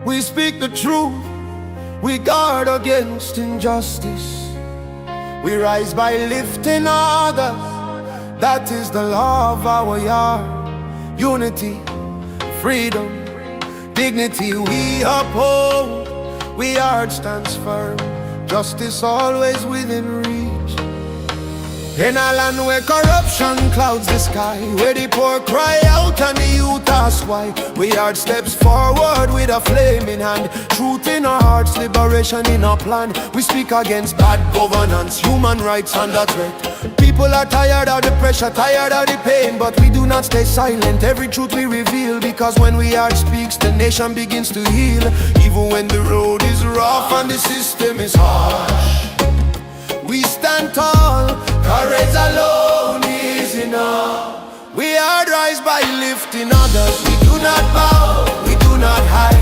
We speak the truth, we guard against injustice. We rise by lifting others, that is the law of our yard. Unity, freedom, dignity we uphold. We yard stands firm, justice always within reach. In a land where corruption clouds the sky, where the poor cry out and the youth ask why, we yard steps forward with a flame in hand. Truth in our hearts, liberation in our plan. We speak against bad governance, human rights under threat. People are tired of the pressure, tired of the pain, but we do not stay silent. Every truth we reveal, because when we yard speaks, the nation begins to heal. Even when the road is rough and the system is harsh, we stand tall, courage alone is enough. We are rise by lifting others. We do not bow, we do not hide.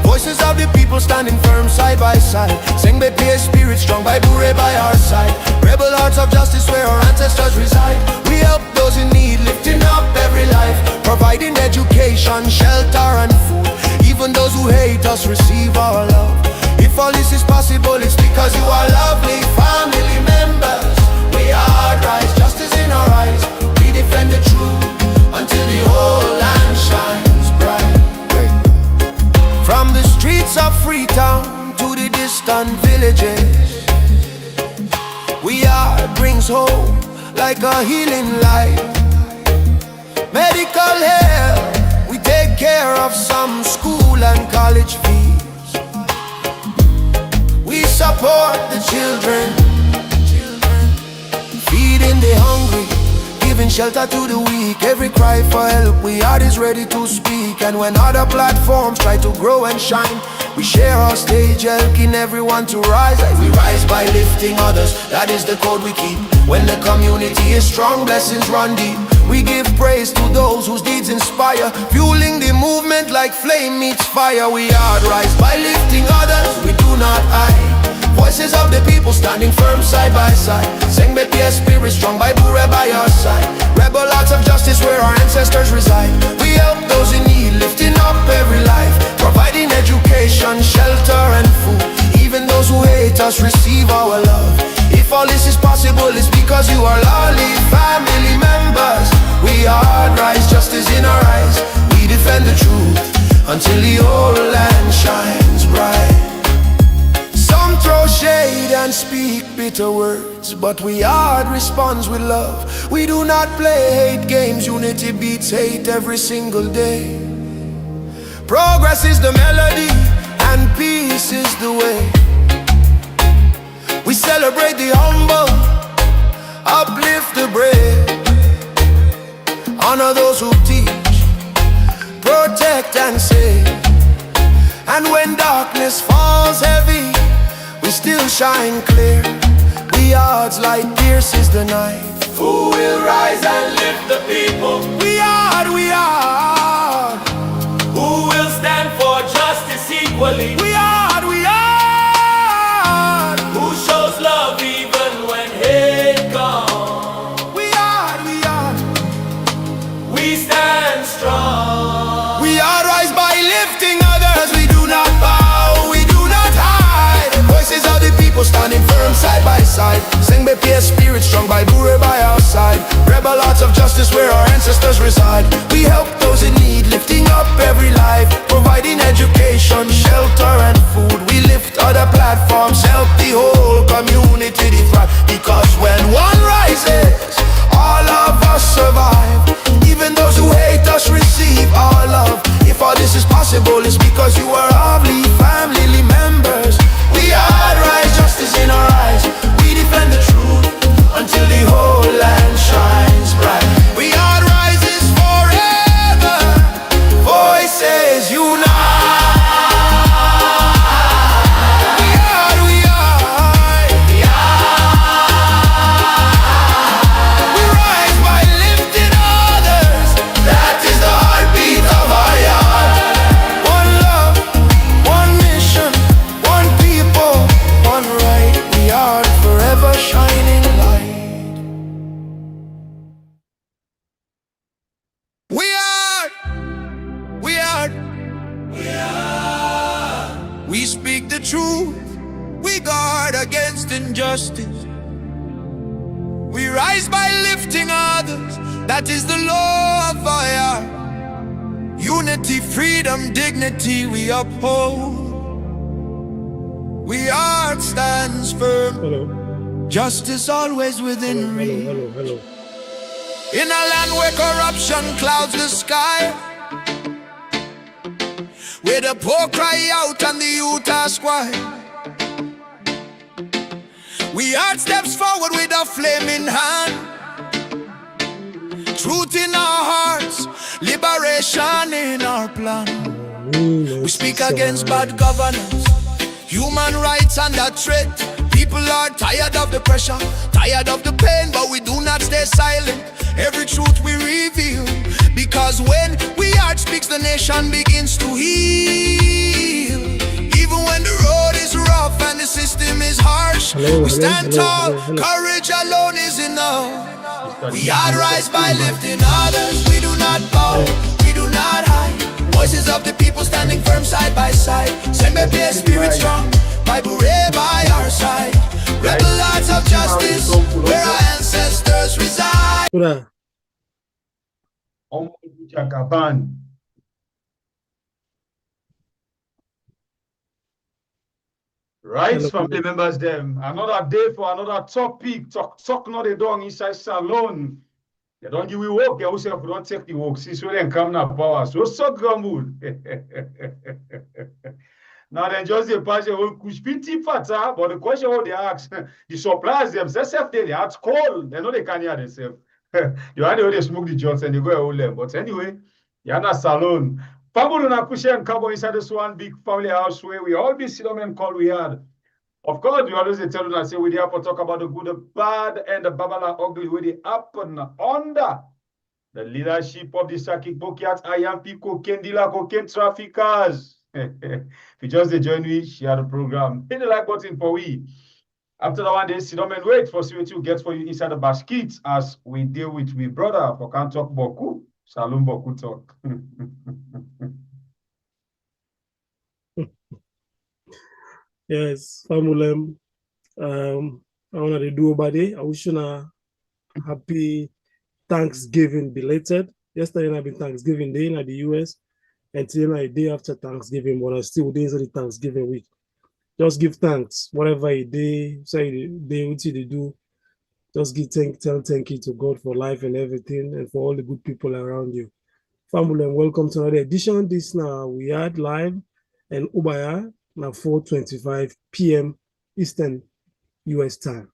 Voices of the people standing firm side by side. Sing by peer spirit strong by Bure by our side. Rebel hearts of justice where our ancestors reside. We help those in need, lifting up every life, providing education, shelter and food. Even those who hate us receive our love. If all this is possible, it's because you are lovely family members. We are rise, justice in our eyes. We defend the truth until the whole land shines bright. From the streets of Freetown to the distant villages, we are brings hope like a healing light. Medical help, we take care of some school and college fees. We support the children, feeding the hungry, giving shelter to the weak. Every cry for help, we heart is ready to speak. And when other platforms try to grow and shine, we share our stage, helping everyone to rise. Like we rise by lifting others, that is the code we keep. When the community is strong, blessings run deep. We give praise to those whose deeds inspire, fueling the movement like flame meets fire. We are rise by lifting others, we do not hide. Voices of the people standing firm side by side. Sing by peer spirit strong by Bure by our side. Rebel hearts of justice where our ancestors reside. We help those in need, lifting up every life, providing education, shelter and food. Even those who hate us receive our love. If all this is possible, it's because you are lovely family members. We are rise, justice in our eyes. We defend the truth until the whole land shines bright. Some throw shade and speak bitter words, but we hard responds with love. We do not play hate games, unity beats hate every single day. Progress is the melody and peace is the way. We celebrate the humble, uplift the brave, honor those who teach, protect and save. And when darkness falls heavy, we still shine clear. We odds light pierces the night. Who will rise and lift the people? We are. Who will stand for justice equally? We are. Who shows love even when hate comes? We are. We stand strong. We are rise by lifting others. We do not bow, we do not hide. Voices of the people standing firm side by side. Sing by peer spirit strong by Bure by our side. Rebel hearts of justice where our ancestors reside. We help those in need, lifting up every life, providing education, shelter and food. We lift other platforms, help the whole community to thrive. Because when one rises, all of us survive. Even those who hate us receive our love. If all this is possible, it's because you are lovely family members. We are right, justice in our eyes. We defend the truth until the whole land shines bright. We are rises forever, voices unite. We rise by lifting others, that is the heartbeat of our yard. One love, one mission, We speak the truth, we guard against injustice. We rise by lifting others, that is the law of our unity, freedom, dignity we uphold. We art stands firm. Hello. Justice always within reach. Hello. In a land where corruption clouds the sky, where the poor cry out and the youth ask why, we art steps forward with a flaming hand. Truth in our hearts, liberation in our plan. We speak against bad governance, human rights under threat. People are tired of the pressure, tired of the pain, but we do not stay silent. Every truth we reveal, because when we heart speaks, the nation begins to heal. Even when the road is rough and the system is harsh, we stand tall. Courage alone is enough. We rise by lifting others. We do not bow, we do not hide. Voices of the people standing firm side by side. Sembe be spirit strong, Bible by our side. Rebel hearts of justice, where our ancestors reside. Right, family members, them. Another day for another topic. Talk not a dog inside salon. They don't give you work, they also don't take the work. Since we didn't come now power. So Gramul. Now then just the pass will push pity fata, but the question what they ask, the suppliers themselves they ask coal, they know they can't hear themselves. You know they smoke the joints and they go hold them. But anyway, you're not salon. Family na push and cover inside this one big family house where we all be sit down and call we had. Of course, we always tell us say we there for talk about the good, the bad, and the babala ugly where they happen under the leadership of the Saki Bokiat, IMP, cocaine dealer, cocaine traffickers. If you just join me, share the program. Hit the like button for we. After the one day, sit down and wait for see what you get for you inside the basket as we deal with my brother for can't talk boku. Shalom boku talk. Yes, family. I want to do about it. I wish you a happy Thanksgiving belated. Yesterday I've been Thanksgiving Day in the US, and today a day after Thanksgiving, but I still days of the Thanksgiving week. Just give thanks, whatever a day, say they what they do. Just tell thank you to God for life and everything, and for all the good people around you. Family, and welcome to another edition. This now we had live and Ubaya now 4:25 p.m. Eastern US time.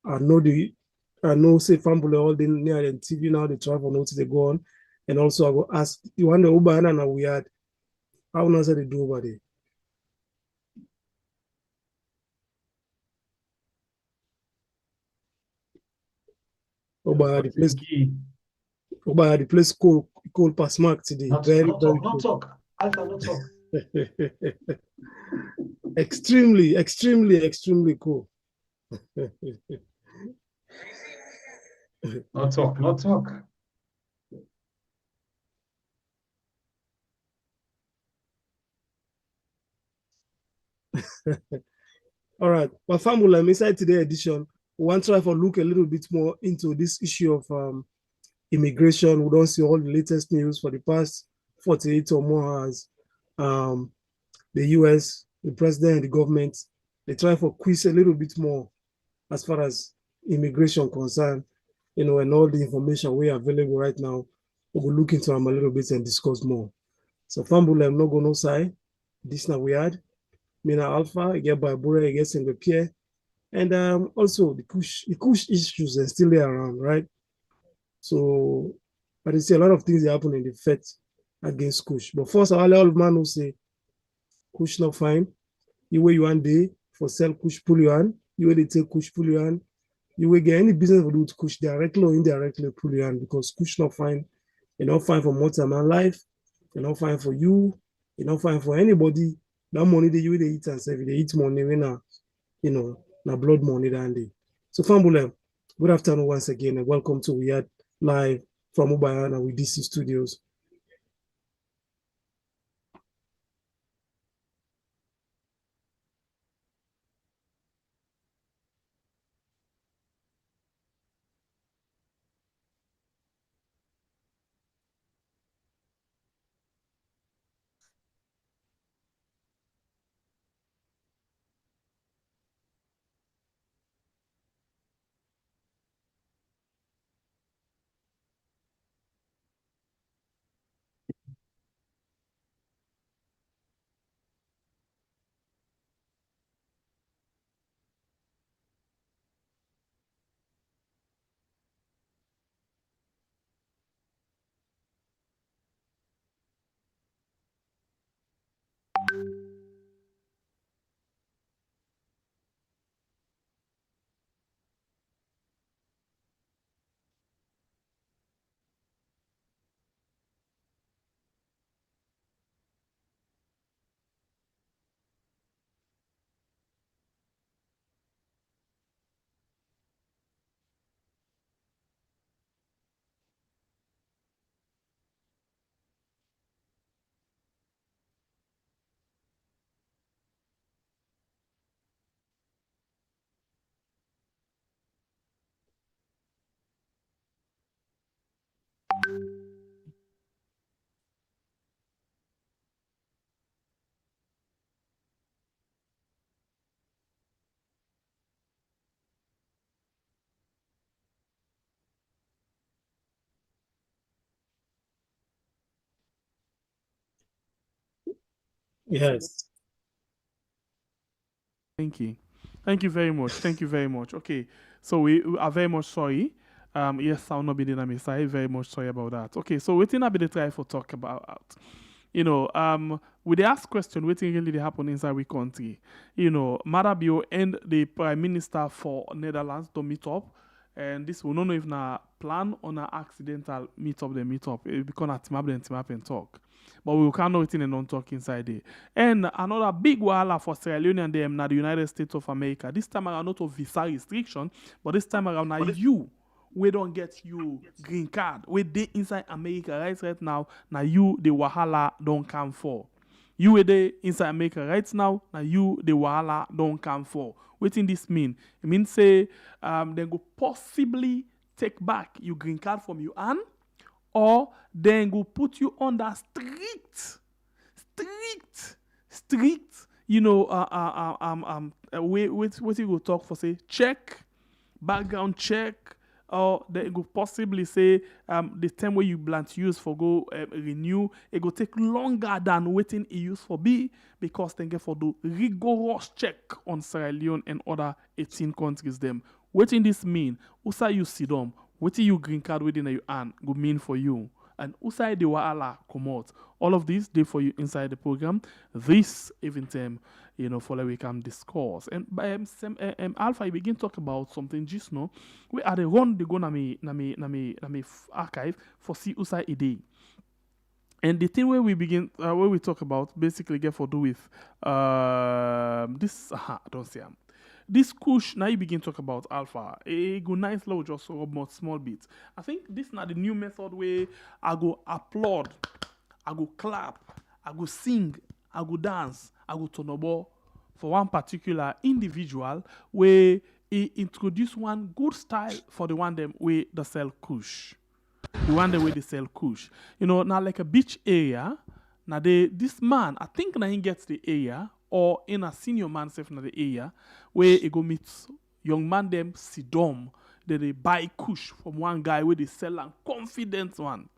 I know say family all the near the TV now they travel notice they go on, and also I will ask you want the Ubaya now we had how not say they do over there. Ubaya the place cold past mark today. Very Not talk. Alpha, not talk. extremely cool. Not talk. All right. Well, family, inside today's edition, we want to try to look a little bit more into this issue of immigration. We don't see all the latest news for the past 48 or more hours. The US, the president and the government, they try to quiz a little bit more as far as immigration concerned, and all the information we are available right now. We will look into them a little bit and discuss more. So, family, I'm not going to say this now we had. Mina Alpha, I get by Bure, I get in the Pierre, and also the Kush issues are still there around, right? So, but you see a lot of things that happen in the fight against Kush. But first, all of man who say Kush not fine. You way you one day for sell Kush pull you on. You way they take Kush pull you on. You will get any business to do with Kush directly or indirectly pull you on because Kush not fine. You not fine for multi-man life. You not fine for you. You not fine for anybody. That money that you they eat and save, they eat money when na blood money that day. So family, good afternoon once again and welcome to We Are Live from Ubayana with DC Studios. Yes. Thank you. Thank you very much. Thank you very much. Okay. So we are very much sorry. Yes, I'll not be the name. I very much sorry about that. Okay, so waiting I be the try for talk about. We they ask question waiting really they happen inside we country. Marabio and the Prime Minister for Netherlands to meet up. And this we don't know if na plan or na accidental meet up, they meet up. It become a team up and talk. But we can't know it in and non talk inside there. And another big wahala for Sierra Leone and them na the United States of America. This time around not of visa restriction, but this time around now you we don't get you green card. We dey inside America right now. Now you the wahala don't come for. You were there inside America right now. Now you the wahala don't come for. What in this mean? It means say they go possibly take back your green card from you and or then go put you under strict what you go talk for say check background check or they go possibly say the time where you plan to use for go renew it go take longer than waiting it use for be because they get for do rigorous check on Sierra Leone and other 18 countries them. What in this mean? Usa you see them. What you green card within your hand go mean for you? And usa the wahala come out. All of these they for you inside the program. This event for like we can discuss. And by Alpha, I begin talk about something just now. We are the run they go na me archive for see usa a day. And the thing where we begin, where we talk about, basically get for do with this. Don't say this kush. Now you begin talk about alpha. A good nice low just rub more small bit. I think this now the new method where I go applaud, I go clap, I go sing, I go dance, I go tonobo for one particular individual where he introduce one good style for the one them way the sell kush. The one the way they sell kush. Now like a beach area, now this man, I think now he gets the area or in a senior man safe in the area where he go meet young man them sidom they buy kush from one guy where they sell a confident one.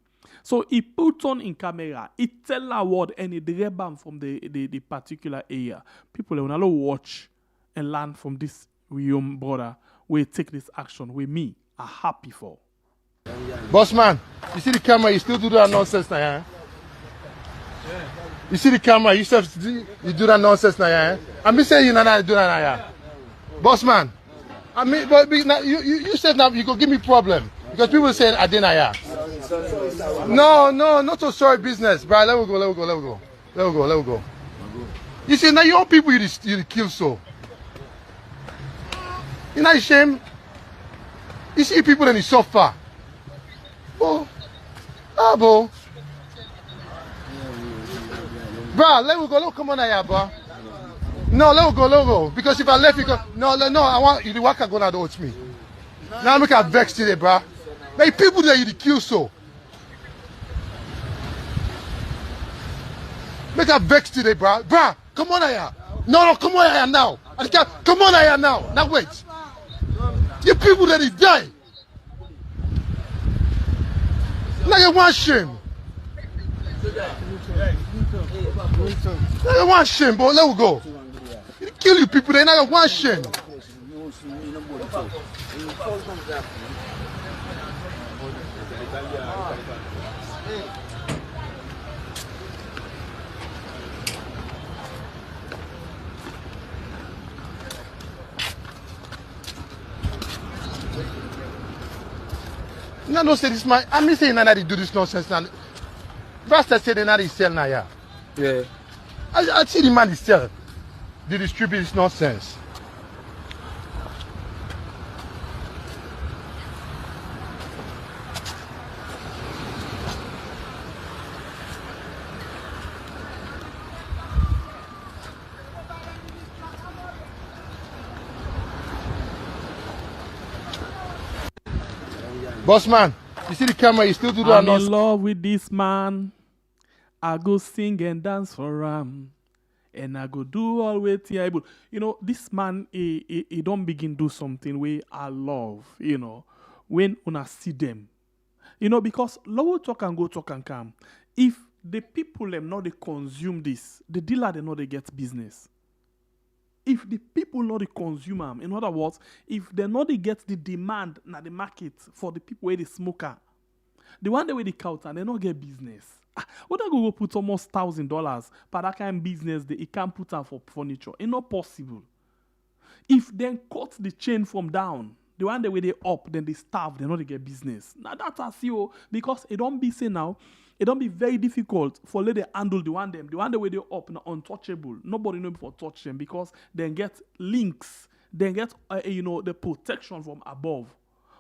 So he put on in camera, he tell a word and he grab him from the particular area. People will now watch and learn from this young brother where take this action with me are happy for. Boss man, you see the camera, you still do that nonsense now, yeah? Yeah. You see the camera, you do that nonsense now, yeah? I'm be saying you not do that now, yeah? Boss man, I mean, but you said now you could give me problem because people saying I didn't, yeah? No, not so sorry business, bro. Let me go. You see now your people you kill so. You not ashamed? You see people that you suffer. Bro. Bro, let me go. Come on here, bro. No, let me go. Because if I left, you go. No, I want you to work and go now to watch me. Now make a vex today, bro. Like people that you kill so. Make a vex today, bro. Bro, come on here. No, come on here now. Come on here now. Now wait. You people that is die. Now you want shame. Now you want shame, but let me go. You kill you people, then now you want shame. No, say this man. I'm saying that they do this nonsense now. Pastor said they not sell now, yeah. Yeah. I see the man is sell. They distribute this nonsense. Boss man, you see the camera, you still do that. I'm in love with this man. I go sing and dance for him. And I go do all way able. This man, he don't begin do something where I love, when una see them. Because low talk and go talk and come. If the people them not they consume this, the dealer they know they get business. If the people not they consume them, in other words, if they not they get the demand na the market for the people where they smoker, the one that way they count and they not get business. What I go put almost $1,000 per that kind of business that it can't put out for furniture? It's not possible. If then cut the chain from down, the one that way they up, then they starve, they not they get business. Now that's a CEO because it don't be say now. It don't be very difficult for let they handle the one that way they up now untouchable. Nobody know before touch them because then get links, then get the protection from above.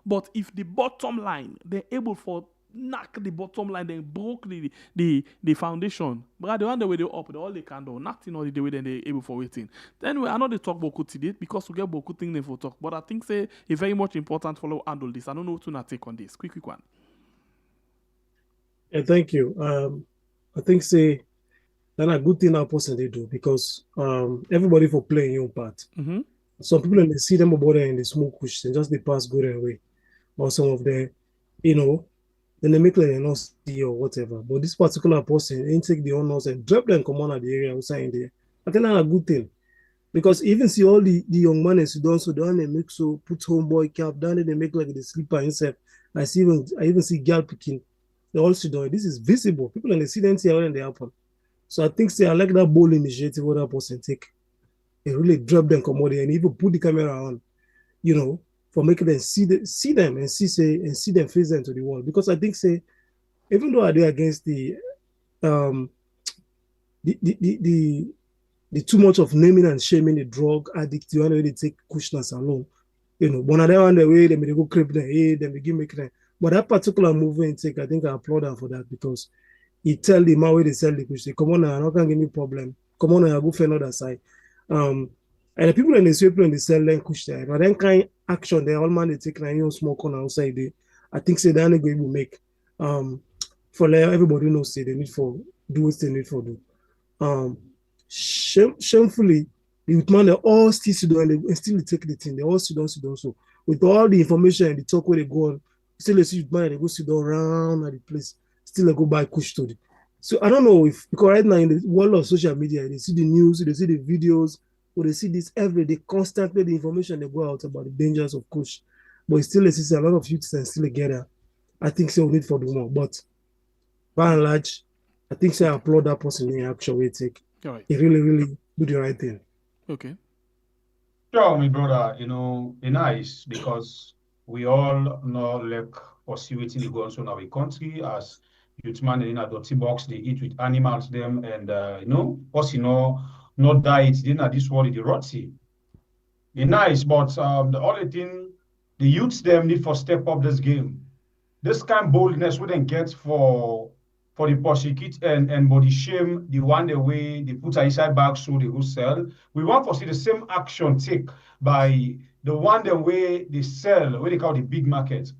But if the bottom line they're able for knock the bottom line, then broke the foundation. But the one that way they up, all they can do, nothing all the way then they able for waiting. Then I know they talk about today because we get beaucoup things for talk. But I think say it's very much important for handle this. I don't know what to not take on this. Quick one. Yeah, thank you. I think say that's a good thing our person they do because everybody for playing your part. Mm-hmm. Some people when they see them about there and they smoke kush, and just they pass go their way. Or some of them, then they make like they not see or whatever. But this particular person ain't take the honors and drop them come on at the area outside in there. I think that's a good thing. Because even see all the young men in Sudan, they make so put homeboy cap down there, they make like the sleeper himself. I even see girl picking. They all Sudan. This is visible. People in the see them see when they happen. So I think say I like that bold initiative what that person take. They really drop them come out there and even put the camera on, for making them see them and see them face them to the wall. Because I think say, even though I do against the too much of naming and shaming the drug addict, the one way they take Kushness alone, but another one the way they go creep them, hey, they begin making them. But that particular movement take, I think I applaud them for that because he tell the man where they sell the Kush, say, come on now, I'm not gonna give me problem. Come on now, I'll go for another side. And the people in the sweep and they sell them Kush there, but then kind action they all man they take and smoke on outside there. I think say that they will make for like everybody knows say they need for do what they need for do. Shamefully, the youth man they all still do and still take the thing. They all sit down. So with all the information and the talk where they go on, still they see youth man they go sit down around at the place. Still they go buy Kush to it. So I don't know if because right now in the world of social media, they see the news, they see the videos, or they see this every day, constantly the information they go out about the dangers of Kush. But still they see a lot of youths and still together. I think so need for the more. But by and large, I think so I applaud that person in action we take. All right. He really, really do the right thing. Okay. Sure, my brother, it's nice because we all know like pursuing the guns in our country as youth man in a dirty box, they eat with animals them and us not diet, they not this world the rotty. It's nice, but the only thing the youths them need for step up this game. This kind of boldness we don't get for the prosecute and body shame, the one the way they put inside bag so they go sell. We want to see the same action take by the one the way they sell, what they call the big market.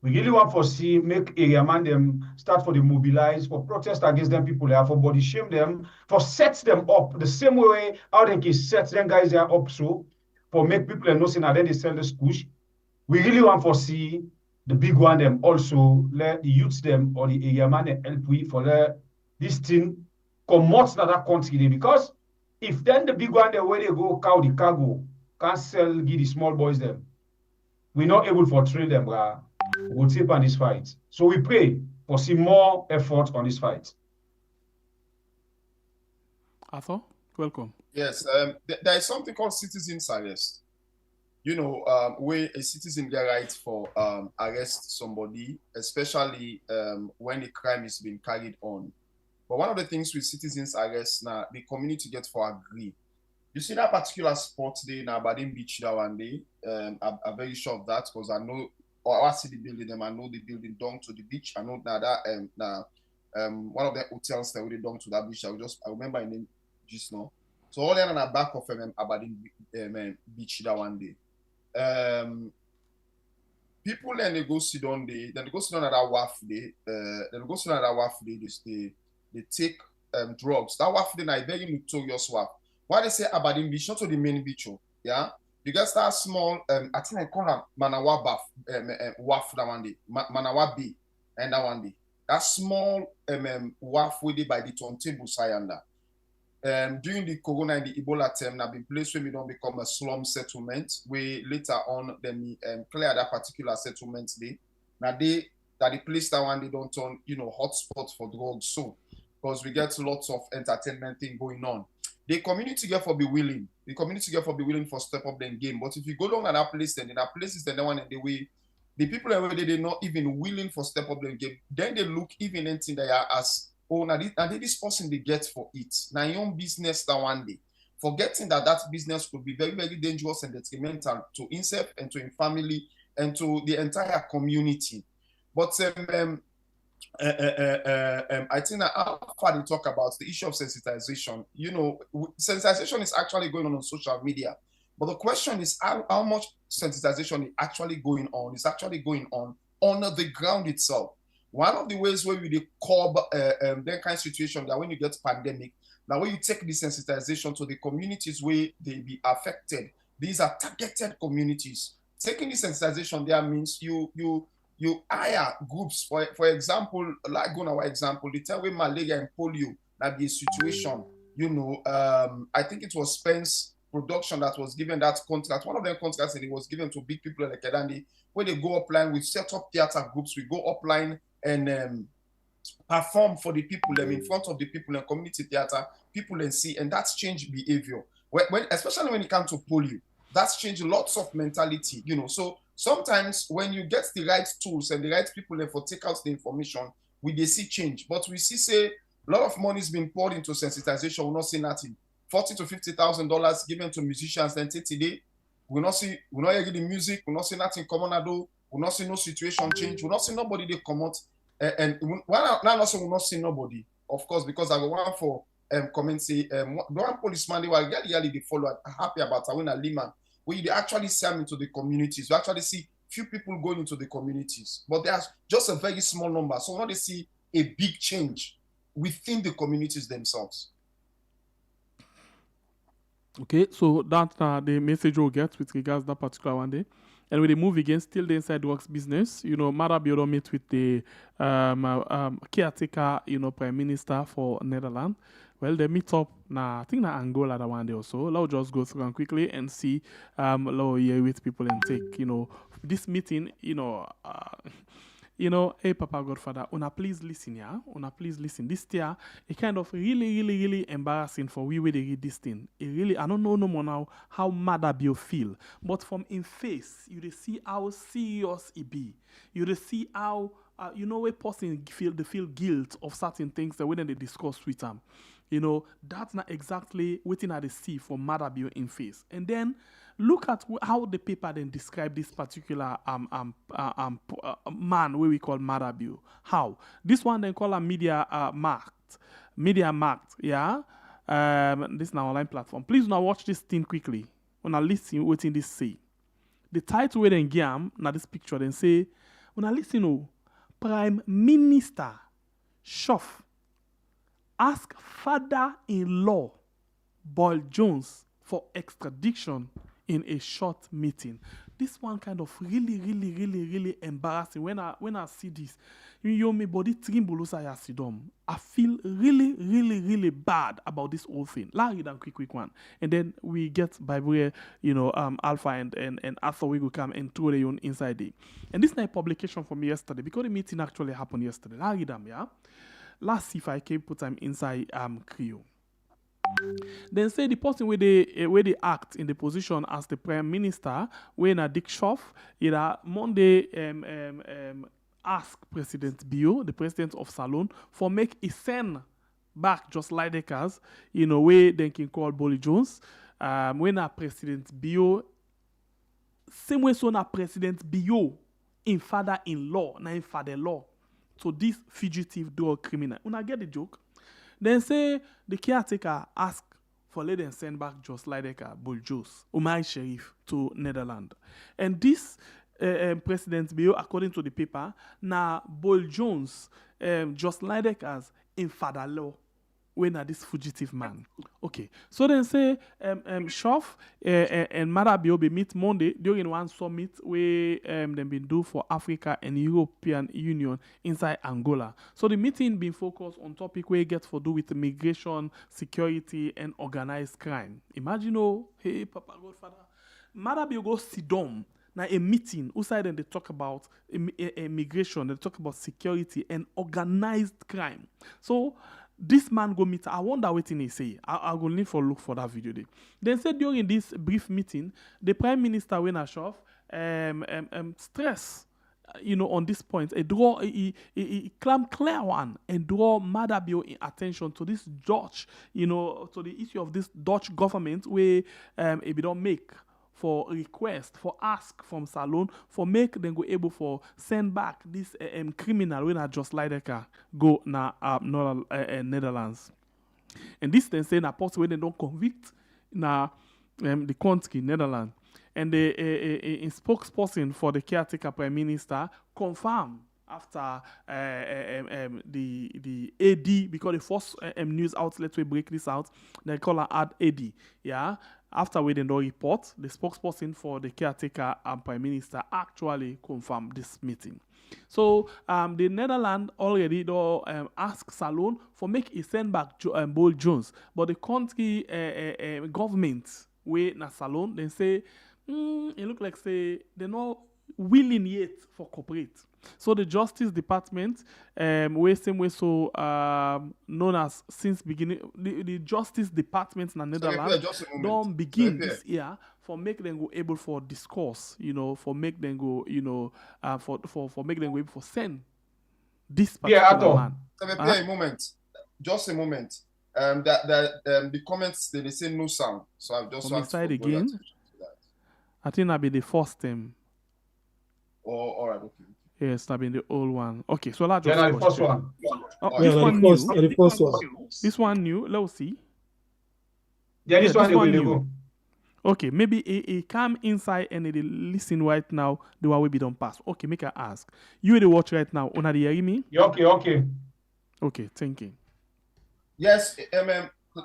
We really want to see make area man them start for the mobilize, for protest against them people there, for body shame them, for set them up the same way how they can set them guys there up so for make people know say now then they sell the squish. We really want to see the big one them also let the youths them or the area man help we for this thing come out to that country because if then the big one the way they go cow the cargo can't sell give the small boys them, we're not able to train them. We'll take on this fight. So we pray for see more effort on this fight. Arthur, welcome. Yes, there is something called citizens arrest. Where a citizen get right for arrest somebody, especially when the crime is being carried on. But one of the things with citizens arrest now, the community get for agree. You see that particular spot there in Aberdeen Beach that one day, I'm very sure of that because I know, or I see the building them, I know the building down to the beach. I know now that one of the hotels that we down to that beach. I remember the name just now. So all in on the back of Aberdeen Beach that one day. People then they go sit down there, then they go sit down at that WAF day, they take drugs. That WAF day is a very notorious WAF. Why they say Aberdeen Beach, not to the main beach, yeah? You get that small, I think I call them Manawa WAF that one day, Manawa Bay, and that one day. that small wharf way by the turntable sayanda. During the corona and the Ebola time, now been place where we don't become a slum settlement. We later on then clear that particular settlement day. Now they that the place that one they don't turn hotspots for drugs so because we get lots of entertainment thing going on. The community get for be willing. The community get for be willing for step up their game. But if you go down at that place, then in that places then the one in the way the people already they're not even willing for step up their game. Then they look even anything they are as now this person they get for it. Now your own business that one day. Forgetting that business could be very, very dangerous and detrimental to himself and to his family and to the entire community. But I think that how far they talk about the issue of sensitization. Sensitization is actually going on social media. But the question is how much sensitization is actually going on. It's actually going on the ground itself. One of the ways where we curb that kind of situation that when you get pandemic, now when you take desensitization to the communities where they be affected, these are targeted communities. Taking desensitization there means you hire groups. For example, like going our example, the time when malaria and polio that be a situation, I think it was Spence Production that was given that contract. One of them contracts that it was given to big people like Kedandi, where they go offline, we set up theater groups, we go offline and perform for the people in front of the people in community theater, people and see, and that's changed behavior. Especially when it comes to polio, that's changed lots of mentality, So sometimes when you get the right tools and the right people and for take out the information, they see change. But we say a lot of money is being poured into sensitization. We're not seeing nothing. $40,000 to $50,000 given to musicians then today. We're not hearing the music, we're not seeing nothing common at all, we're not seeing no situation change, we're not seeing nobody they come out. And now also we're not seeing nobody, of course, because I go one for comment say one policeman they were really they follow happy about Awina Lima, where you actually see them into the communities. You actually see few people going into the communities, but there's just a very small number. So now they see a big change within the communities themselves. Okay, so that's the message we'll get with regards to that particular one day. And when they move again, still the inside works business, Marabio meet with the caretaker, Prime Minister for Netherlands. Well, they meet up now, I think na Angola that one day or so. Let's just go through and quickly and see with people and take, this meeting, hey Papa Godfather, una please listen, yeah? Una please listen. This year, it kind of really, really, really embarrassing for we they read this thing. It really, I don't know no more now how mad Abio feel. But from in face, you see how serious it be. You see how, a person feel guilt of certain things that when they discuss with them. That's not exactly waiting at the sea for Madabio in face. And then look at how the paper then describe this particular man where we call Madabio. How? This one then call a media marked, yeah? This now online platform. Please now watch this thing quickly. When I listen what in this say. The title where then gam now this picture then say, when I listen, Prime Minister Shoff ask father-in-law Boyle Jones for extradition in a short meeting. This one kind of really, really, really, really embarrassing. When I see this, my body trembles as I sit down. I feel really, really, really bad about this whole thing. Let's read a quick one, and then we get by way, Alpha and Arthur we will come and throw the own inside it. And this is a publication from yesterday because the meeting actually happened yesterday. Let's read them, yeah. Let's see if I can put them inside Creole. Then say the person where they act in the position as the Prime Minister, when a Dick Schoff, Monday ask President Bio, the President of Salon, for make a send back just like the cars, where they can call Bolly Jones. When a President Bio, same way so na President Bio in father-in-law, na in father-in-law. So this fugitive drug criminal. Una get the joke? Then say the caretaker ask for let them send back just like Buljos, Umar Sheriff to Netherlands. And this President Bio, according to the paper, na Boyle Jones just like as in father law. when are this fugitive man? Okay, so then say Shof and Marabio be meet Monday during one summit where them been do for Africa and European Union inside Angola. So the meeting been focused on topic where it gets for do with migration, security, and organized crime. Imagine, oh, hey, Papa Godfather, Marabio go sit down. Now a meeting, outside and they talk about immigration, they talk about security and organized crime. So this man go meet. I wonder what he say. I go need for look for that video. Then said during this brief meeting, the Prime Minister Wenashoff stress, on this point, he clam clear one and draw Madabio attention to this Dutch, to the issue of this Dutch government where it don't make for request, for ask from Salon, for make them go able for send back this criminal when I just like the go na Netherlands. And this then say na post when they don't convict na the country Netherlands. And the spokesperson for the caretaker prime minister confirmed after the AD, because the first news outlet will break this out, they call her AD, yeah. After we then report, the spokesperson for the caretaker and prime minister actually confirmed this meeting. So the Netherlands already do ask Salon for make a send back Bol Jones, but the country government way na Salon then say it look like say they're not willing yet for cooperate. So the Justice Department, same way so known as since beginning, the Justice Department in the Netherlands don't begin this year for make them go able for discourse, for make them go, for make them go able for send this particular man. A moment, just a moment. The comments they say no sound, so I've just want to again. I think that'll be the first time. Oh, all right, okay. Yes, that been the old one. Okay, so that's just the first one. This one new. The first one. This one new. Let's see. Yeah, this one new. Okay, maybe it come inside and they listen right now. The one will be done pass. Okay, make I ask. You the watch right now. Una the hear me? Yeah, okay. Okay, thank you. Yes,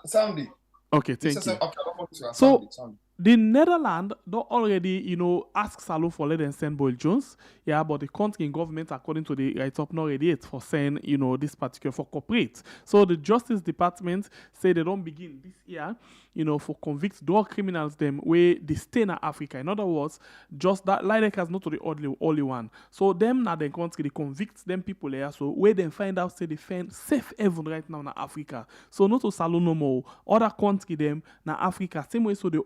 Sandy. Okay, thank you. Okay, so. Sandy. The Netherlands don't already, ask Salon for let them send Boyle Jones. Yeah, but the country government, according to the write-up, not ready yet for send, this particular for corporate. So the Justice Department say they don't begin this year, for convict drug criminals them where they stay in Africa. In other words, just that like has not the only one. So them now the country they convict them people there. So where they find out say they find safe haven right now in Africa. So not to Salon no more. Other country them na Africa same way so the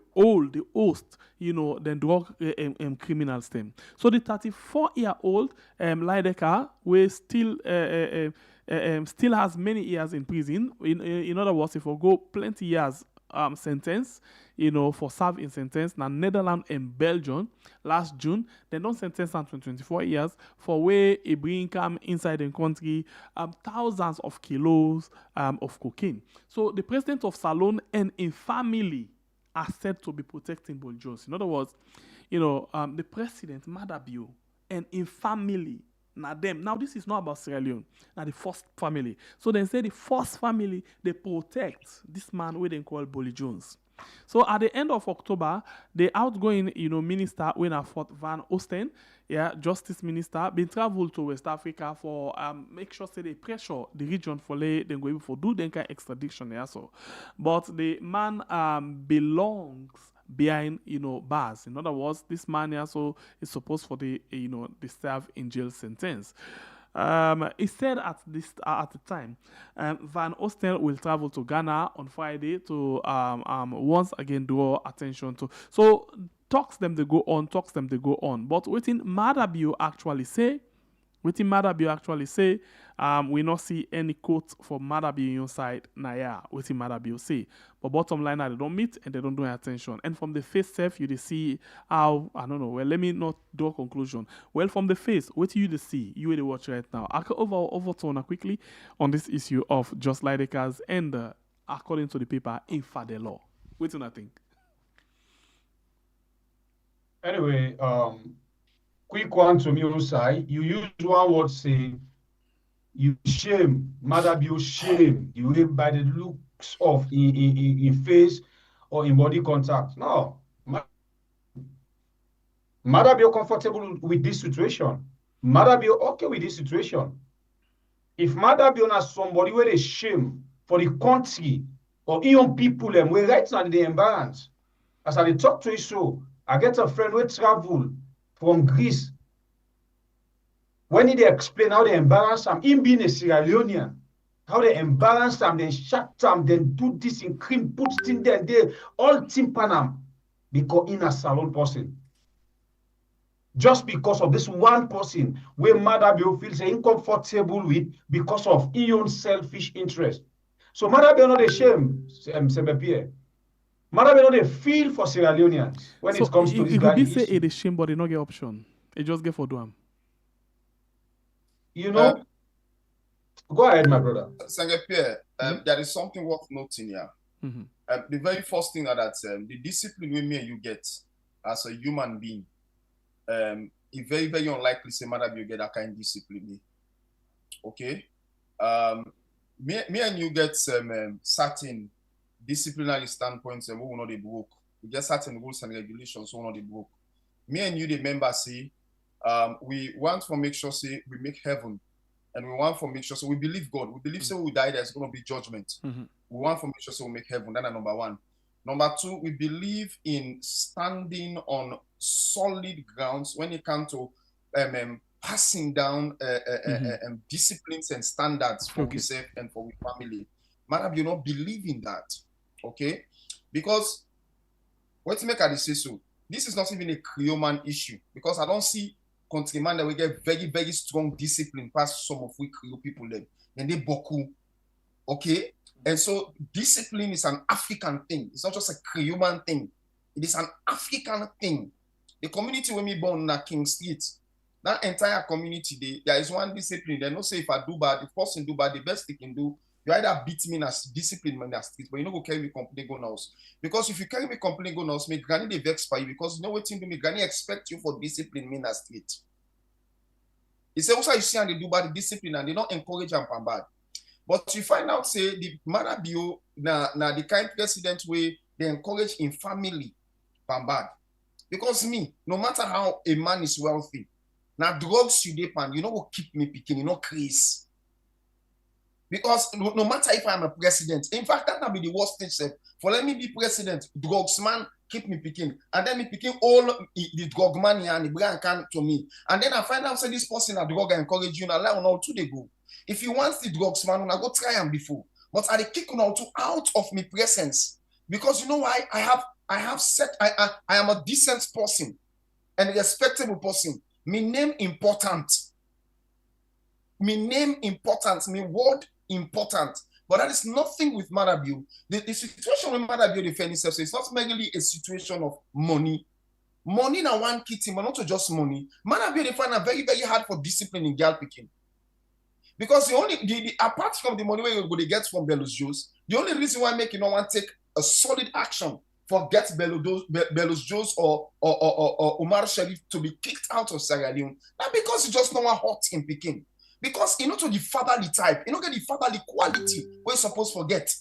host, then drug criminals them. So the 34-year-old Lidecker, we still has many years in prison. In other words, if we go plenty years sentence, for serving sentence now Netherlands and Belgium last June, they don't sentence them to 24 years for where a bring come inside the country thousands of kilos of cocaine. So the president of Salon and in family are said to be protecting Bol Jones. In other words, the president, Madabio, and in family, now them. Now this is not about Sierra Leone. Now the first family. So they say the first family, they protect this man who they call Bol Jones. So at the end of October, the outgoing, minister, Fort Van Oosten, Justice Minister, been traveled to West Africa for make sure say they pressure the region for them go able for do them kind of extradition. Yeah, so, but the man belongs behind bars. In other words, this man also is supposed for the the serve in jail sentence. He said at the time, Van Oosten will travel to Ghana on Friday to once again draw attention to. So talks them they go on. But within Madabio actually say, we not see any quote from Madabio inside Naya. Within Madabio say, but bottom line they don't meet and they don't do attention. And from the face self, you see how I don't know. Well, let me not draw a conclusion. Well, from the face, what you see, you will watch right now. I can overturn quickly on this issue of just like the cars and according to the paper, infidel law. What do you think? Anyway, quick one to me, Usai. You use one word say You shame, Madabio shame, the way by the looks of in face or in body contact. No. Madabio comfortable with this situation. Madabio okay with this situation. If Madabio na somebody where they shame for the country or even people them where right now they embarrass. As I talk to you so, I get a friend who travel from Greece. When they explain how they embarrass them, him being a Sierra Leonean, how they embarrass them, then shut them, then do this in cream, put things there, they all timpanam because in a salon person. Just because of this one person where Madabio feels uncomfortable with because of his own selfish interest. So Madabio not ashamed, Sebepie. Madabio not a feel for Sierra Leoneans when it comes to this guy. It could be say issue. it is shame, but they not get option. It just get for them. You know, go ahead, my brother. Sangapie, there is something worth noting here. The very first thing that the discipline we me and you get as a human being, it's very, very unlikely say Madam you get that kind of discipline. Okay? Me and you get some certain disciplinary standpoints and we will not be broke. We get certain rules and regulations, so we will not be broke. Me and you, the members, say, we want to make sure say we make heaven, and we want to make sure so we believe God. We believe so we die there's going to be judgment. We want to make sure so we make heaven. That's number one. Number two, we believe in standing on solid grounds when it comes to passing down disciplines and standards for ourselves and for our family. Madam, you not believe in that, okay? Because what to make I say so? This is not even a Creole issue because I don't see countrymen that we get very, very strong discipline past some of we Creole people then. And they boku. Okay? And so discipline is an African thing. It's not just a Creole thing. It is an African thing. The community when me born in King Street, that entire community, there is one discipline. They don't say if I do bad, if person do bad, the best they can do, you either beat me as discipline in the street, but you don't go carry me complaint go now. Because if you carry me complaint go now, me granny they vex by you because you know what thing do me granny expect you for discipline me in the street. He say also you see and they do bad discipline and they don't encourage them from bad. But you find out say the Madabio na the kind president way they encourage in family from bad. Because me, no matter how a man is wealthy, now drugs you depend, you know what keep me picking, you know craze. Because no matter if I'm a president, in fact, that will be the worst thing. For let me be president, drugs man keep me picking, and then me picking all the drug money and the brand can to me. And then I find out say this person a drug encourage you, and allow now to they go. If you want the drugs man, I go try them before. But I kick now to out of my presence. Because you know why? I am a decent person and a respectable person. My name important. My name important. My word important. But that is nothing with Madabio. The situation with Madabio defend itself, so it's not merely a situation of money. Money na one key thing, but not just money. Madabio they find it very, very hard for discipline in girl picking. Because apart from the money where you go to get from Belos Joes, the only reason why make you not want to take a solid action for get Belos Joes or Omar Sharif to be kicked out of Sierra Leone, not because you just know what hot in picking. Because you know to the fatherly type, you know get the fatherly quality we're supposed to forget.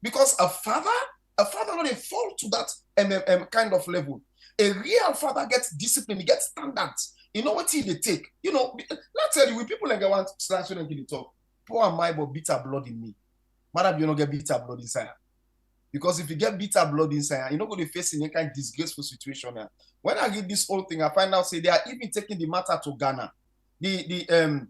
Because a father not fall to that kind of level. A real father gets discipline, he gets standards. You know what he they take? You know, let's tell you, with people like I want slash when they talk, poor am I but bitter blood in me. Madam, you don't get bitter blood inside. Because if you get bitter blood inside, you're not going to face any kind of disgraceful situation. When I read this whole thing, I find out say they are even taking the matter to Ghana. The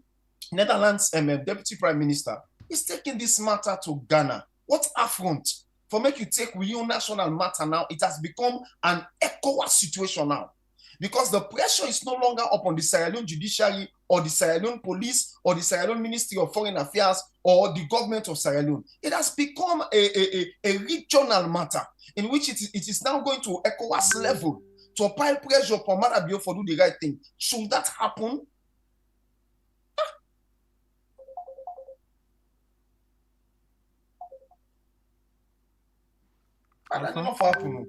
Netherlands Deputy Prime Minister is taking this matter to Ghana. What affront for make you take real national matter now? It has become an ECOWAS situation now. Because the pressure is no longer upon the Sierra Leone judiciary or the Sierra Leone police or the Sierra Leone Ministry of Foreign Affairs or the government of Sierra Leone. It has become a regional matter in which it is now going to ECOWAS level to apply pressure for Madabio for do the right thing. Should that happen? I don't know if happen.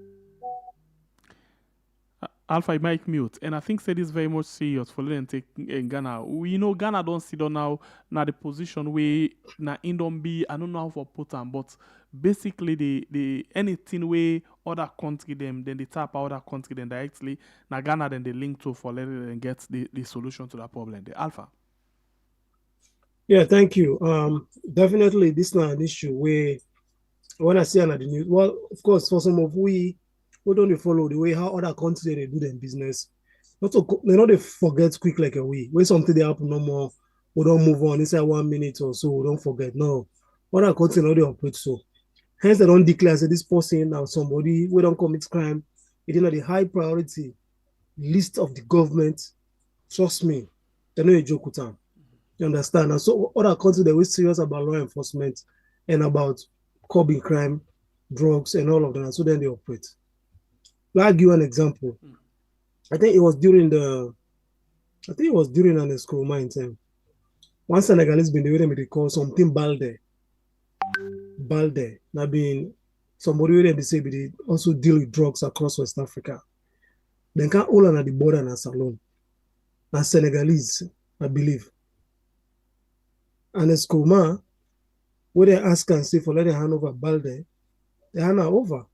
Alpha, mic mute. And I think say this very much serious for them take in Ghana. We know Ghana don't sit down now the position where na in don't be, I don't know how for put them, but basically the anything where other country them, then they tap other country then directly, now Ghana then they link to for letting them get the solution to that problem. The Alpha. Yeah, thank you. Definitely this is not an issue where when I see another news, well, of course, for some of we don't follow the way how other countries they do their business. They not they forget quick like a we. When something they happen no more, we don't move on inside 1 minute or so. We don't forget. No, other countries not they operate so. Hence they don't declare say this person now somebody we don't commit crime. It is not the high priority list of the government. Trust me, they know a joke with them. You understand? And so other countries they were serious about law enforcement and about curbing crime, drugs, and all of that. And so then they operate. I'll give you an example. I think it was during an Nkrumah time. One Senegalese been the way they call something Balde. Now being somebody where they say they also deal with drugs across West Africa. They can't all on the border and salon. Now Senegalese, I believe. And Nkrumah, where they ask and say for letting hand over Balde, they hand her over.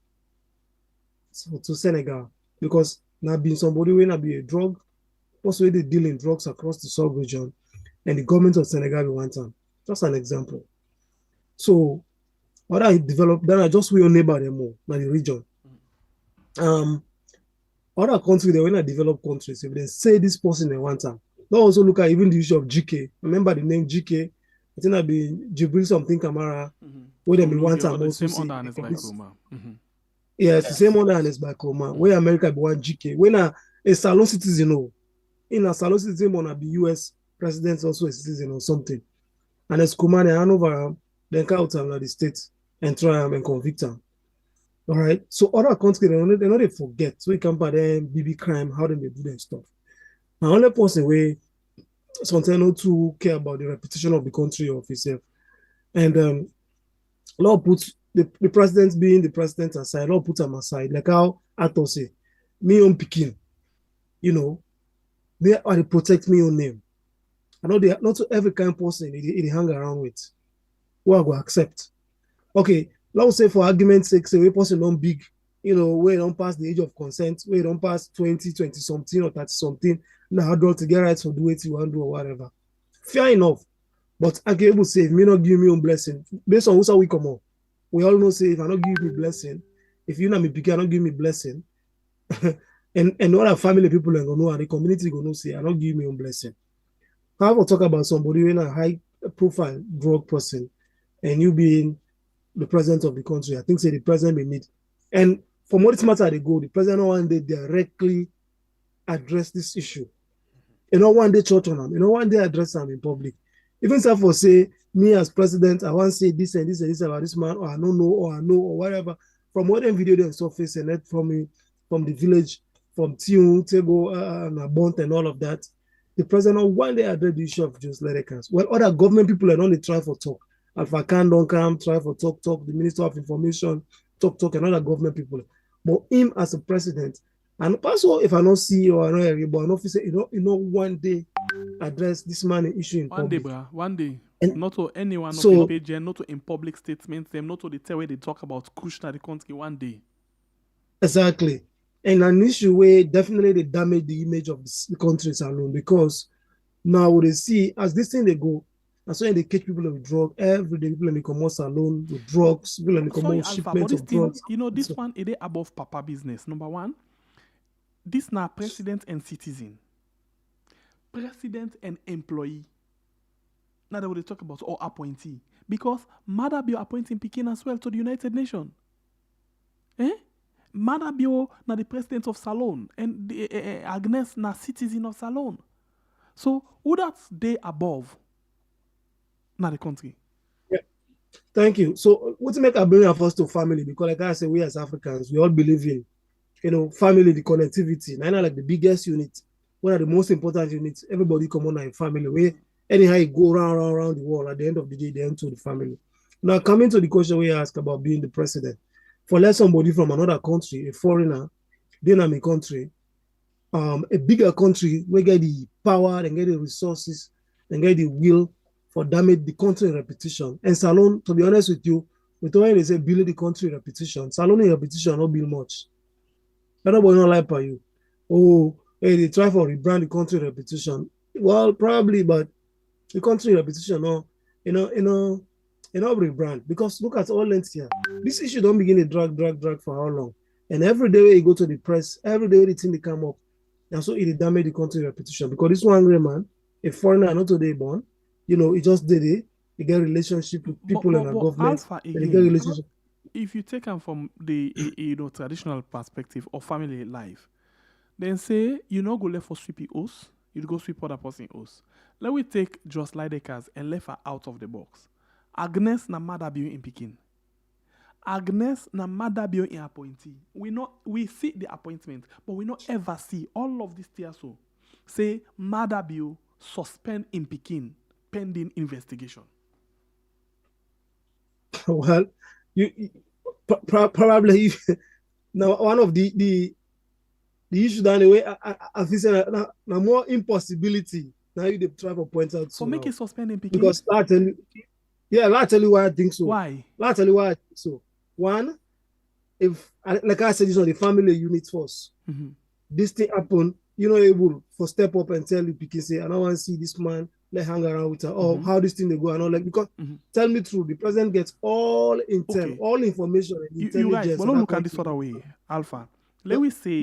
So to Senegal, because now being somebody will not be a drug, also they deal in drugs across the sub-region, and the government of Senegal will want them. Just an example. So what I developed, then I just will neighbor them more, now the region. Other countries, they will not develop countries. If they say this person they want them, they also look at even the issue of GK. Remember the name GK? I think that be Jibril something Camara, where they be want them also see. Yeah, it's the same under and it's by Coma. Where America be one GK. When a salon citizen, in a salon citizen wanna be US president also a citizen or something. And as Coma they hand over then count them the states and try them and convict them. All right. So other countries they know they forget. So we can put them BB crime, how they do their stuff. Now only person where sometimes not to care about the reputation of the country of itself. And Lord puts the president being the president aside, Lord put him aside. Like how Ato say, me own picking, they are to protect me own name. I know they are not to every kind of person they hang around with. Who I go accept. Okay, let's say for argument's sake, say we person non big, where don't pass the age of consent, where don't pass 20 something or 30 something, now adult to get rights or do it you want to do or whatever. Fair enough. But I can able to say if me not give me own blessing, based on who's we come on. We all know say if I not give me blessing, if you not me pick, I not give me blessing, and all our family people are gonna know and the community gonna say I not give me own blessing. However, talk about somebody in a high profile drug person and you being the president of the country, I think say the president may need. And from what matter they go, the president one day directly address this issue. One day church on them, one day address them in public. Even if for say me as president, I want to say this and this and this about this man, or I don't know, or I know, or whatever. From what video they surface and that from the village, from Tiun, Tego, and Abont and all of that, the president one day address the issue of just Lerekans. Well, other government people are only try for talk. Alpha Khan don't come, try for talk, the Minister of Information, talk, and other government people. But him as a president, and also if I don't see or I know area, but an officer, one day address this man issue in public. One day. And not to anyone of the page, not to in public statements, them not to the tell where they talk about Kushna the country one day. Exactly. And an issue where definitely they damage the image of the countries alone, because now what they see as this thing they go, and so they catch people with drugs every day, people in the commerce alone with drugs, people in the commerce shipments of drugs. This one it is above Papa business. Number one, this now president and citizen. President and employee. Now that we talk about or appointee. Because Mother be appointing Pekin as well to the United Nations. Mother be now the president of Salon and the, Agnes na citizen of Salon. So who that's they above now the country? Yeah. Thank you. So what to make a bring first to family? Because like I said, we as Africans, we all believe in family, the connectivity. Now like the biggest unit, one of the most important units, everybody come on in family. Where anyhow you go around the world, at the end of the day, they end to the family. Now coming to the question we ask about being the president. For let somebody from another country, a foreigner, being in a country, a bigger country, we get the power and get the resources and get the will for damage the country repetition. And Salon, to be honest with you, with when they say build the country repetition, Salon in repetition not build much. Nobody not like for you. Oh, hey, they try for rebrand the country repetition. Well, probably, but the country repetition, no, rebrand. Because look at all lengths here. This issue don't begin to drag for how long? And every day you go to the press, every day the thing they come up, and so it damage the country repetition. Because this one angry man, a foreigner, not today born, he just did it. He get relationship with people in the government. Alpha And he get relationship. If you take them from the traditional perspective of family life, then say you no go left for sweepy house, you go sweep other person house. Let we take just Lidekers and left her out of the box. Agnes na mother be in Pekin. Agnes na mother be in appointee. We see the appointment, but we not ever see all of this tier so. Say mother be suspend in Pekin pending investigation. Well, probably now one of the issue that anyway I feel say na more impossibility now you try to point out. So make it suspend in Pekin. Because I'll tell you why I think so. Why? I'll tell you why I think so. One, if like I said, the family unit first. Mm-hmm. This thing happen, you're not able to step up and tell you Pekin say, I don't want to see this man. Let hang around with her. Or how this thing they go and all like because tell me true, the president gets all intel, all information and intelligence. You guys, but don't look at this other way, Alpha. Let me say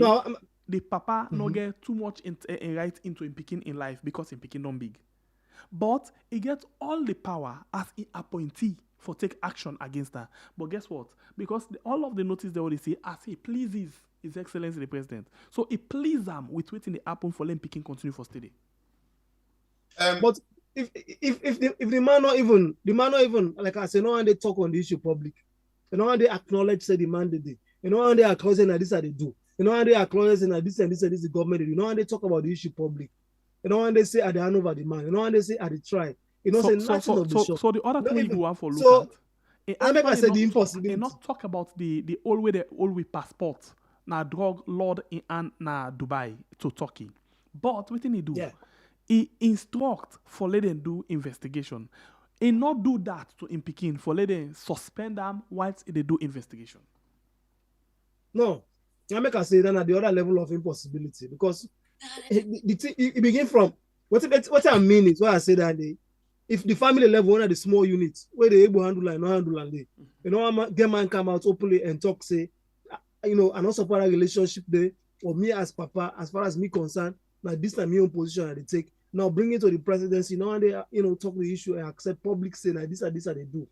the papa not get too much right into him Pekin in life because him Pekin don't big. But he gets all the power as an appointee for take action against her. But guess what? Because all of the notice they already say as he pleases His Excellency the President. So it please them with waiting the happen for them Pekin continue for steady. But if the man not even like I say, no one they talk on the issue public, when they acknowledge say the man did it, when they acknowledge that this are they do, when they acknowledge that this and this and this the government they do, when they talk about the issue public, when they say are they hand over the man, when they say are they try, say nothing of the show. So the other thing you go out for look at. I make I say the impossibility. And not talk about the all way passport na drug lord in na Dubai to Turkey, but what he do? Yeah. He instruct for let them do investigation. He not do that to in Pekin for let them suspend them whilst they do investigation. No, I make I say that at the other level of impossibility because it begin from what I mean is why I say that if the family level one of the small units where they able handle and no handle and they get man come out openly and talk say I not support a relationship there or me as papa as far as me concerned. Now this time my own position I take. Now bring it to the presidency. Now they talk the issue and accept public say that this they do.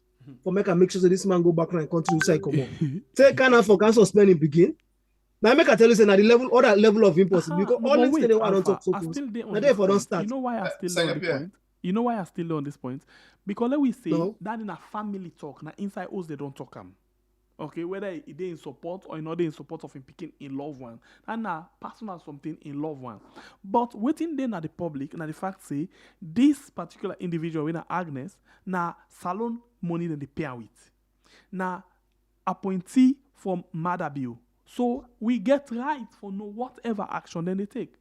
For make sure that this man go back and country side come on. Take kind of for council spending begin. Now make I tell you say now the level other level of impossible because all things they want to talk so close. Now therefore don't start. You know why I still on the point? You know why I still on this point? Because let we say that in a family talk, now inside us they don't talk them. Okay, whether they in support or not they in support of him picking in loved one. And now personal something in loved one. But waiting then at the public, now the fact say this particular individual with Agnes, now salon money than they pay with. Now appointee from Madabio. So we get right for no whatever action then they take.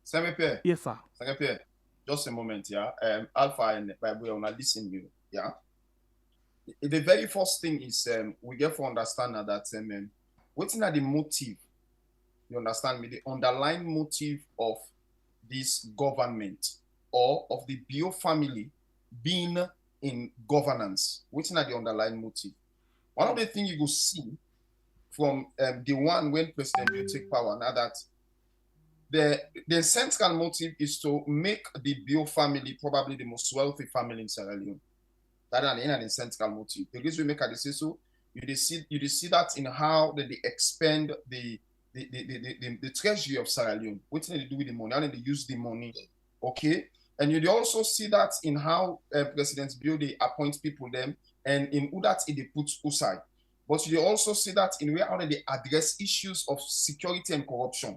Saint-Pierre. Yes, sir. Saint-Pierre, just a moment, yeah. Alpha and Bible, I want to listen to you, yeah. The very first thing is we get to understand that what's the motive, you understand me, the underlying motive of this government or of the Bio family being in governance. What's the underlying motive? One of the things you will see from the one when President will take power, now that the central motive is to make the Bio family probably the most wealthy family in Sierra Leone. That is the central motive. The reason we make a decision, so you see that in how they expend the treasury of Sierra Leone. What they do with the money, how they use the money, okay? And you also see that in how President Bill they appoint people them, and in who that they put aside. But you also see that in where how they address issues of security and corruption.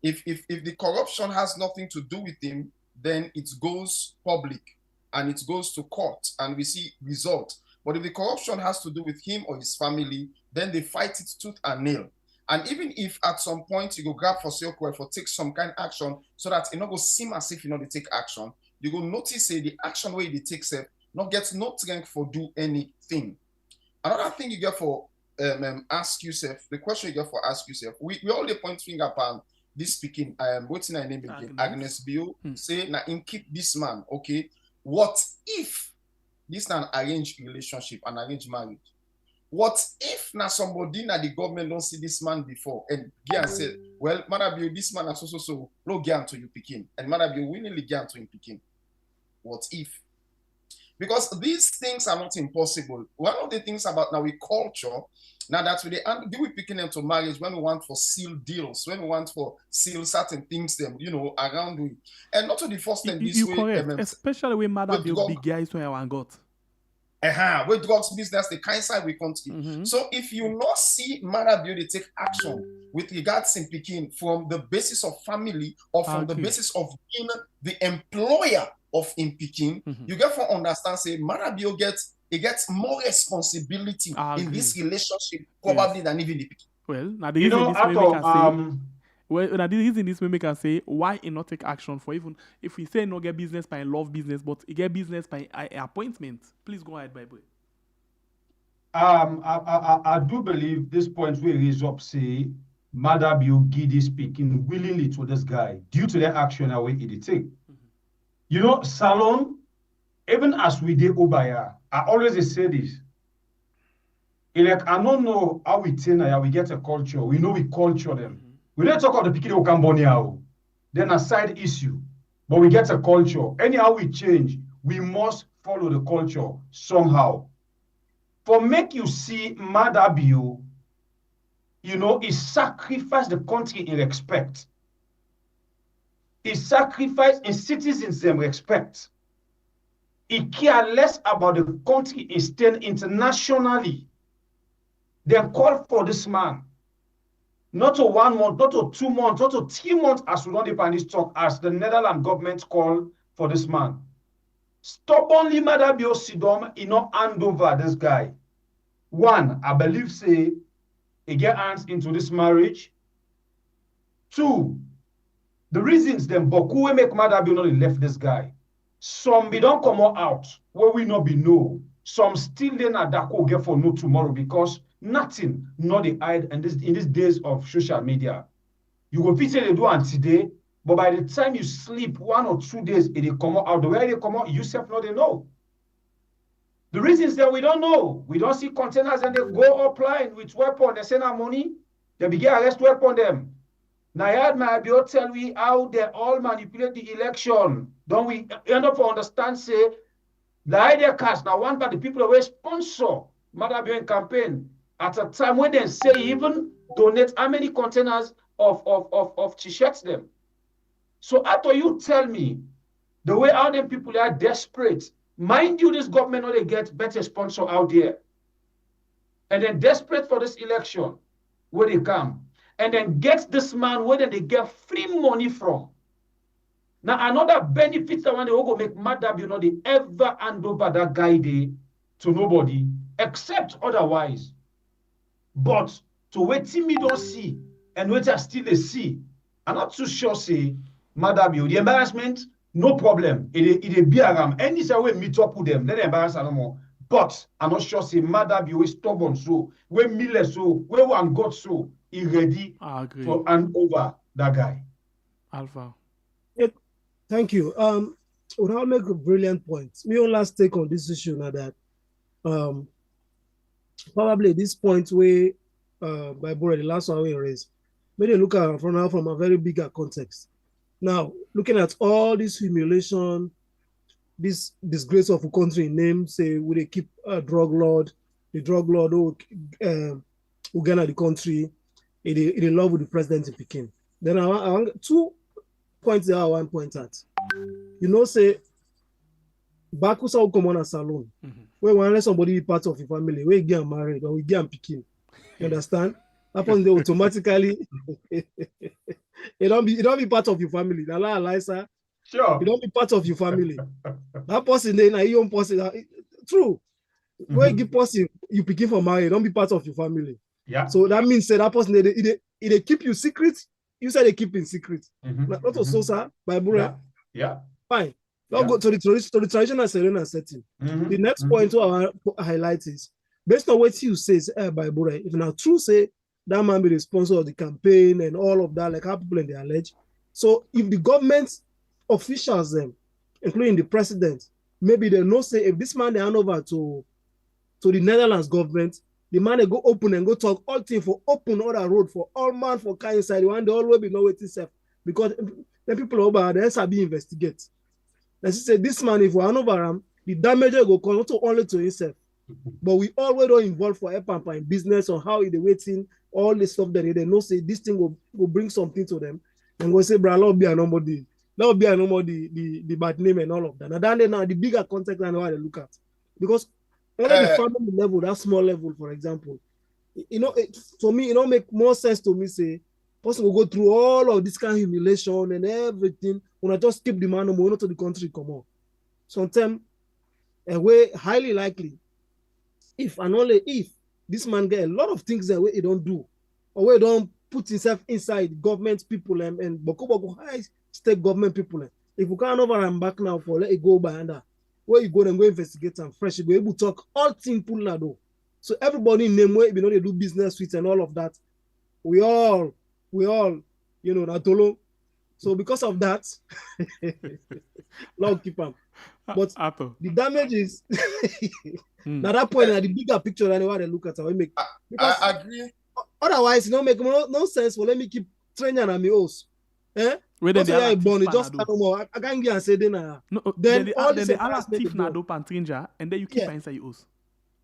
If the corruption has nothing to do with him, then it goes public. And it goes to court and we see results. But if the corruption has to do with him or his family, then they fight it tooth and nail. And even if at some point you go grab for silk well for take some kind of action so that it not go seem as if you know they take action, you go notice the action where they take self not get no strength for do anything. Another thing you get for ask yourself, the question you get for ask yourself, we all the point finger upon this speaking, what's in her name again? Agnes Bill, say, now in keep this man, okay? What if this an arranged relationship, an arranged marriage? What if now somebody na the government don't see this man before and Gian said, well, Madabio, this man is so no Gian to you picking, and Madabio willingly Gian to him picking. What if? Because these things are not impossible. One of the things about now we culture, now that we do we picking them to marriage when we want for seal deals, when we want for seal certain things them, you know, around we. And not to the first time this you way. Correct. Especially when Mother big guys when I got. With drugs business, the kind side we continue. So if you not see Mother Beauty take action with regards in picking from the basis of family or from the basis of being the employer of in picking, you get to understand say Mother Beauty gets more responsibility in this relationship probably than even the picking. Well, now the reason this way we can say well, now the reason this way we can say why it not take action for even if we say no get business by love business, but it get business by appointment. Please go ahead, Bible. I do believe this point we raise up say Mother Bill Giddy speaking willingly to this guy due to their action away it take. You know, Salon, even as we did Obaya, I always say this. Like, I don't know how we train how we get a culture. We know we culture them. We don't talk about the people who come born then a side issue. But we get a culture. Anyhow we change, we must follow the culture somehow. For make you see Madabio, you know, he sacrificed the country in respect. He sacrificed in citizens in respect. He cares less about the country instead internationally. Then call for this man. Not to 1 month, not to 2 months, not to 3 months as we don't depend this talk, as the Netherlands government call for this man. Stubbornly Madabio Sidom, he not hand over this guy. One, I believe say he get hands into this marriage. Two, the reasons them Boku make Madabio not left this guy. Some be don't come out where we not be know. Some still then at that get for no tomorrow because nothing not the hide in these days of social media. You go fit say they do and today, but by the time you sleep 1 or 2 days, it come out. The way they come out, you self not they know. The reasons that we don't know. We don't see containers and they go offline with weapon. They send our money. They begin arrest weapon them. Nayad Mabio tell we how they all manipulate the election. Don't we end up to understand say the idea cast now one by the people who sponsor Madabio campaign at a time when they say even donate how many containers of t-shirts them. So after you tell me the way how them people are desperate, mind you, this government only get better sponsor out there. And then desperate for this election, where they come. And then get this man where they get free money from. Now another benefit that when they will go make Madab, you know, they ever hand over that guy there to nobody, except otherwise. But to wait till me don't see, and wait I still they see, I'm not too sure say, Madab, the embarrassment, no problem. It be around. Any way meet up with them, then embarrass no more. But I'm not sure say Madab is stubborn so, where Miller so, where one got so, he ready for hand over that guy. Alpha. Yeah, thank you. I'll make a brilliant point. My own last take on this issue now that probably this point where by Bora, the last one we raised, maybe look at from a very bigger context. Now, looking at all this humiliation, this disgrace of a country name, say, would they keep a drug lord, the drug lord who get the country, in love with the president in Peking. Then I want 2 points there I want to point at. You know, say, Bakusa will come on a salon, where when somebody be part of your family, where you get married or we get Peking. You understand? Happens they automatically it don't be part of your family. Sure. It don't be part of your family. That person then your own person. True. When you give person you begin for marriage, don't be part of your family. Yeah. So that means that person they keep you secret. You said they keep in secret. Not also, sir, by Bure. Yeah. Fine. Now go to the traditional Sierra Leonean setting. The next point to our highlight is based on what you say, by Bure. If now true say that man be the sponsor of the campaign and all of that, like how people in the allege. So if the government officials them, including the president, maybe they know say if this man they hand over to the Netherlands government, the man they go open and go talk all thing for open other road for all man for car inside the one they always be no waiting self because the people over there SRB investigate. Let's say this man if we hand over him, the damage will come not only to himself, but we always don't involve for help in business on how they waiting all the stuff that they know say this thing will bring something to them and go say bro, Lord be a nobody. That will be a nobody the bad name and all of that. Now then now the bigger context and how they look at because only the family level, that small level, for example, for me, it don't make more sense to me say person will go through all of this kind of humiliation and everything when I just keep the man not to the country come on. Sometimes a way highly likely if and only if this man get a lot of things that way he don't do or where he don't put himself inside government people and boko high state government people. If we can't over and back now for let it go by under where you go and go investigate and fresh, you go able to talk all things pull na do. So everybody name where you know they do business with and all of that. We all, Natolo. So because of that, Lord keep them. But the damage is now that point at the bigger picture than what they look at how we make. I agree. Otherwise, it don't make no sense for let me keep training on my house. Where they born, it just no more. I can't get and say then. No, then all the this other thief na dope and stranger, and then you keep inside your house.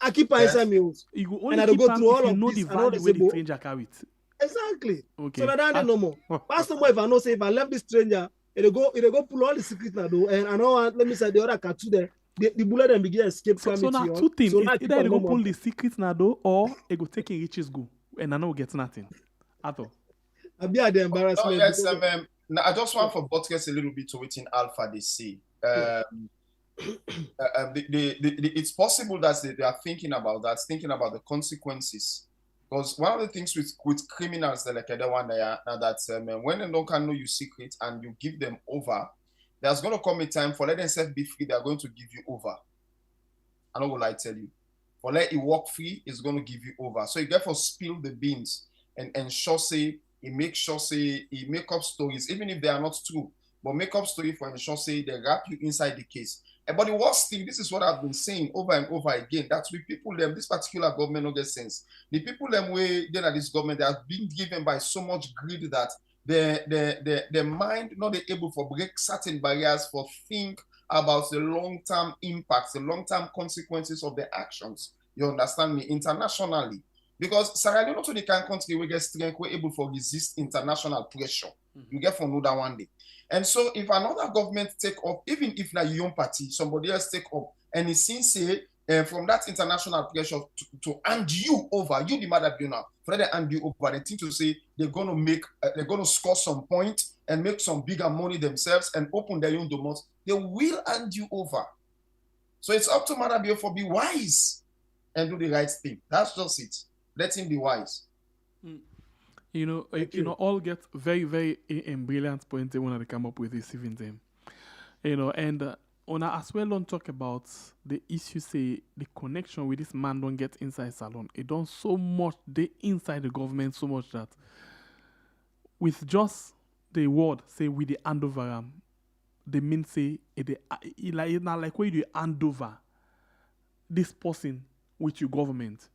I keep inside my house. You go And only I keep go am through if all you of know this the and all value this where the able- stranger carry it. Exactly. Okay. So that no more. Pastor boy, if I know say if I left this stranger, it'll go pull all the secrets now do. And I know let me say the other cartoon there. The bullet and begin escape So coming to now you. two things. So It's now either they people go no pull more. the secret na do or they go take in riches go. And I know get nothing. At all. I be at the embarrassment. Yes, because of- now I just want for podcast a little bit to within Alpha they say. It's possible that they are thinking about that, thinking about the consequences. Because one of the things with criminals, like the one they are now that when they don't can know your secret and you give them over, there's going to come a time for let themselves be free. They are going to give you over. I know what I tell you. For let it walk free, it's going to give you over. So you therefore spill the beans and ensure say it make sure say it make up stories, even if they are not true, but make up story for ensure say they wrap you inside the case. But the worst thing, this is what I've been saying over and over again, that with people them, this particular government no get sense. The people them way then at this government, they have been given by so much greed that their mind not able to break certain barriers for think about the long-term impacts, the long-term consequences of their actions. You understand me? Internationally. Because Sierra Leone also the kind of country we get strength, we're able to resist international pressure. You get from that one day. And so if another government take up, even if like your own party, somebody else take up, and it seems say from that international pressure to hand you over, you the mother now, for them to hand you over, they think to say they're gonna score some point and make some bigger money themselves and open their own doors, they will hand you over. So it's up to Madabio for be wise and do the right thing. That's just it. Let him be wise. You know, all get very, very brilliant points when they come up with receiving them. And on as well don't talk about the issue, say the connection with this man don't get inside salon. It don't so much they inside the government so much that with just the word say with the handover, they mean say it like where you hand over this person with your government,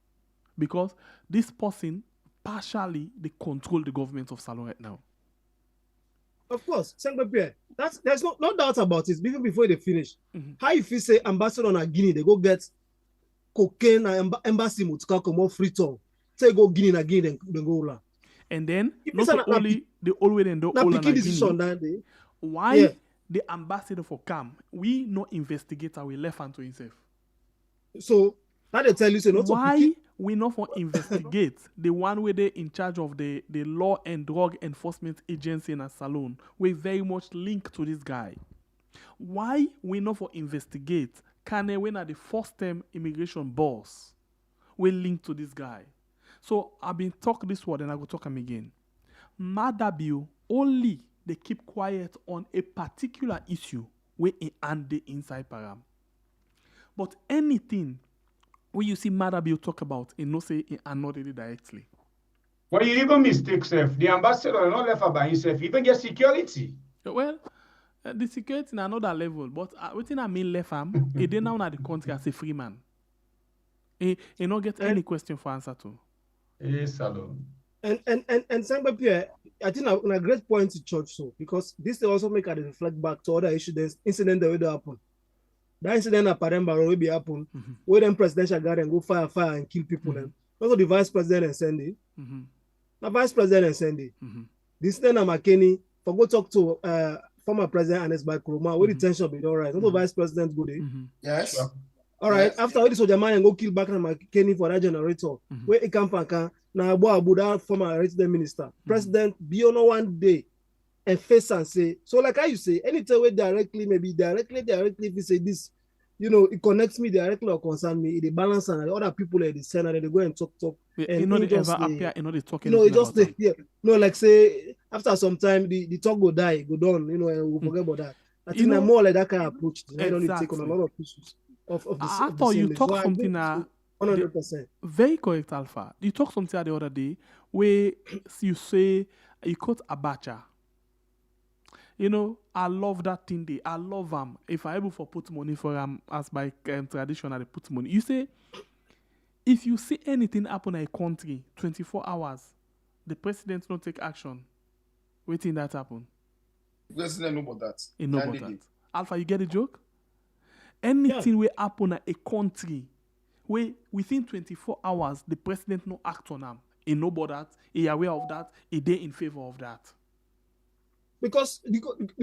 because this person partially they control the government of Salon right now. Of course, there's no doubt about it. Even before they finish, how if you say ambassador on Guinea, they go get cocaine and embassy mutka come off free tour. Say go Guinea again, then go la. And then If not it's an- only the always and the Now all picking decision that day. why Yeah. the ambassador for CAM, we no investigator we left hand to himself. So that they tell you say not to Why pick we not for investigate the one where they in charge of the law and drug enforcement agency in a salon? We very much linked to this guy. Why we not for investigate Kane when at the first term immigration boss? We linked to this guy. So I've been talk this word and I go talk them again. Madabio only they keep quiet on a particular issue where and the inside param. But anything where you see Madabio talk about, and no say it and not really directly. Well, you even mistake self. The ambassador not left by himself, even get security. Well, the security in another level, but within I mean left him, he did now at the country as a free man. He not get any question for answer to. Yes, hello. And Sangba Pierre, I think a great point to church so because this will also make a reflect back to other incidents that will happen. That incident at Paremba will be happen where then presidential guard and go fire and kill people. Then also the vice president and Sandy. The vice president and Sandy. The incident at McKinney for go talk to former president Anes by Kuruma where the tension be all right. Also vice president go there. Yes. Sure. All right. Yes. After all this soldier man and go kill back and McKinney for that generator where it come from. Now, Abu former resident minister, president, be on one day and face and say, so like how you say, anytime we directly, if you say this, you know, it connects me directly or concern me, it balance and the other people at the Senate, they go and talk. And you know, they ever appear, you know, they talk. You know, it just, yeah, no, like say, after some time, the talk go die, go down, you know, and we'll forget about that. I think I'm more like that kind of approach. They don't take on a lot of issues of this. I thought you talk something 100%. Very correct, Alpha. You talked something the other day where you say you quote Abacha. You know, I love that thing there. I love them. If I able for put money for them as by tradition, I put money. You say if you see anything happen in a country 24 hours, the president not take action. Waiting that happen. The president know about that. He know about that. Alpha, you get the joke? Anything will happen in a country where within 24 hours, the president no act on them. He know about that. He aware of that. He dey in favor of that. Because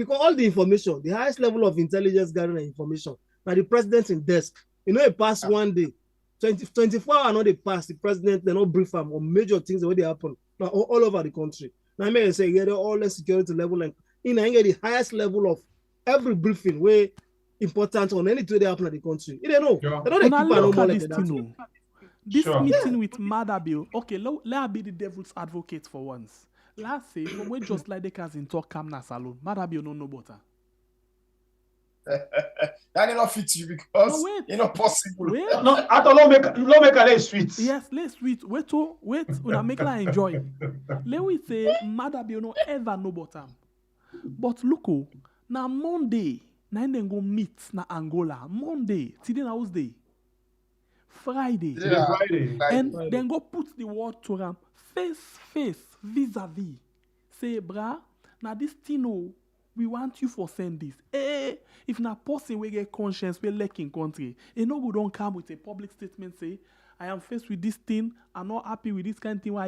all the information, the highest level of intelligence gathering information, now the president in desk, you know, it passed one day, 24 hours, not they pass, the president, they not brief them on major things that they happen now all over the country. Now I may say, yeah, they're all the security level, and in the highest level of every briefing where important on anything that happen in the country. You don't know. Sure. They don't keep Look at like this that. thing. This Sure. meeting with Madabio. Okay, let be the devil's advocate for once. Let's say from when just like they can in talk Kamna Salon, Madabio no know better. That did not fit you because No, wait. it's not possible. Wait. No, I thought law make a sweet. Yes, let's sweet. Wait, una make her enjoy. Let we say Madabio no ever know better. But look, now Monday, now then go meet na Angola. Monday, today na Tuesday. Friday. Yeah. Friday. And then go put the word to them face, vis-a-vis. Say, brah, now this thing, we want you for send this. If na person we get conscience, we lack in country. No go don't come with a public statement, say, I am faced with this thing, I'm not happy with this kind of thing, why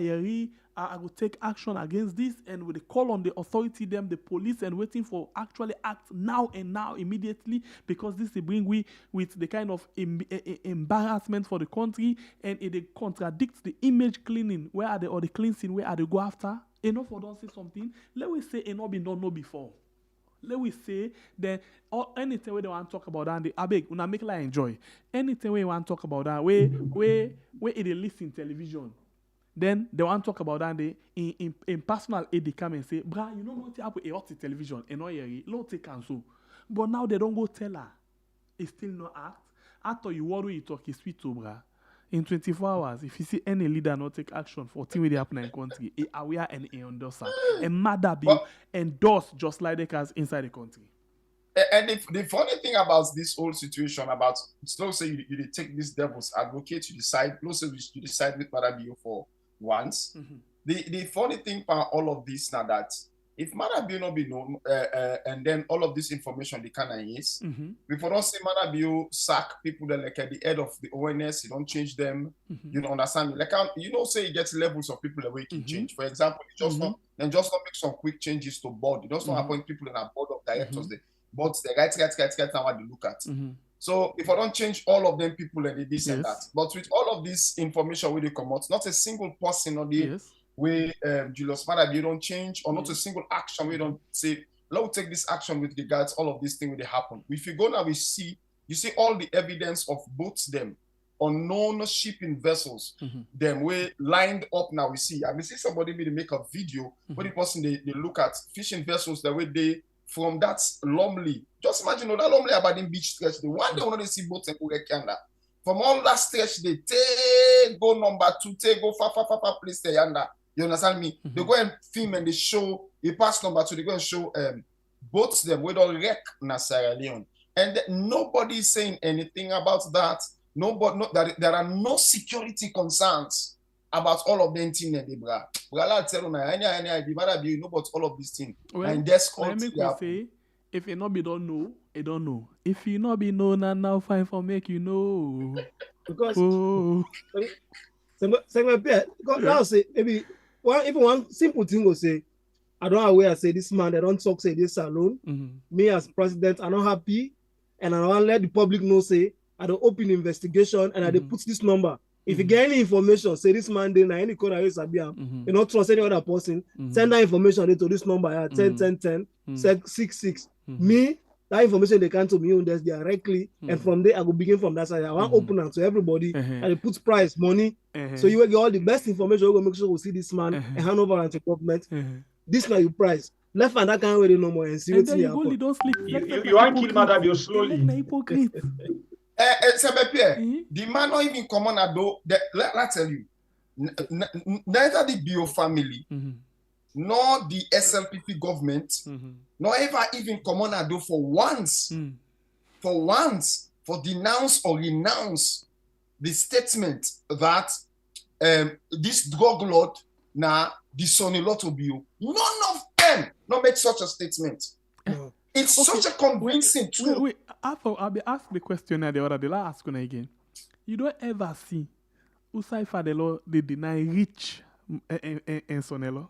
I will take action against this, and with the call on the authority, them, the police, and waiting for actually act now and now immediately, because this will bring we with the kind of embarrassment for the country, and it contradicts the image cleaning, where are they, or the cleansing, where are they go after. Enough for don't say something. Let we say enough been don't know before. Let we say that or anything where they want to talk about that, I beg, una make like enjoy. Anything where you want to talk about that, where it is listen television. Then they want to talk about that they in personal aid they come and say, brah, you know what happen a television and not here, don't take cancel. But now they don't go tell her. It's still no act. After you worry you talk is sweet to brah. In 24 hours, if you see any leader not take action for things that happen in the country, he aware and he endorse and Madabio endorse just like they can inside the country. And the funny thing about this whole situation, about let's say you take this devil's advocate, you decide, let's say you decide with Madabio for once. The funny thing about all of this now that if Madabio not be known, and then all of this information the can is, before don't say Madabio sack people that like at the head of the ONS, you don't change them, you don't understand. Like you know, say it gets levels of people that we can change. For example, you just not make some quick changes to board. You just not appoint people in a board of directors. The boards the right now what they look at. So if I don't change all of them people and this and that, but with all of this information where they come out, not a single person on the where Julius Madabio don't change, or not a single action we don't say, let's take this action with regards all of these things will happen. If you go now, you see all the evidence of both them unknown shipping vessels. Them way lined up now. We see. I mean, see somebody made make a video where the person they look at fishing vessels the way they from that Lumley. Just imagine that Lumley Aberdeen beach stretch. The one day when they see boats and Canada. From all that stretch, they take go number 2, take go far place there yonder. You understand me? They go and film and they show. They pass number 2. They go and show boats them we don't wreck na Sierra Leone. And nobody is saying anything about that. Nobody, there are no security concerns about all of them things. Bra, tell you now, you know about all of these things. Well, and that's let me say, if you not be don't know, you don't know. If you not be know, now fine for make you know. Because now say maybe even one simple thing will say, I don't aware say this man, they don't talk say this alone. Me as president, I'm not happy, and I want to let the public know say I don't open investigation and I dey put this number. If you get any information, say this man dey na any corner you sabi am, you not trust any other person, send that information to this number 10 10 10 66. Me, that information they come to me on this directly, and from there I will begin from that side. I want open am to everybody and they put price, money. So you will get all the best information. You will make sure we see this man and hand over to government. This now you price. Left hand that can't wait no more and see what you don't sleep. You want to kill Madam slowly. The man not even come on a door. Let tell you, neither the BO family nor the SLPP government nor ever even come on a door for once denounce or renounce the statement that this drug lord now the son-in-law to BO. None of them not make such a statement. It's such a convincing truth. Wait. I'll be asked the question the other day. I'll ask you again. You don't ever see Usai Fadelo they deny rich and Sonelo.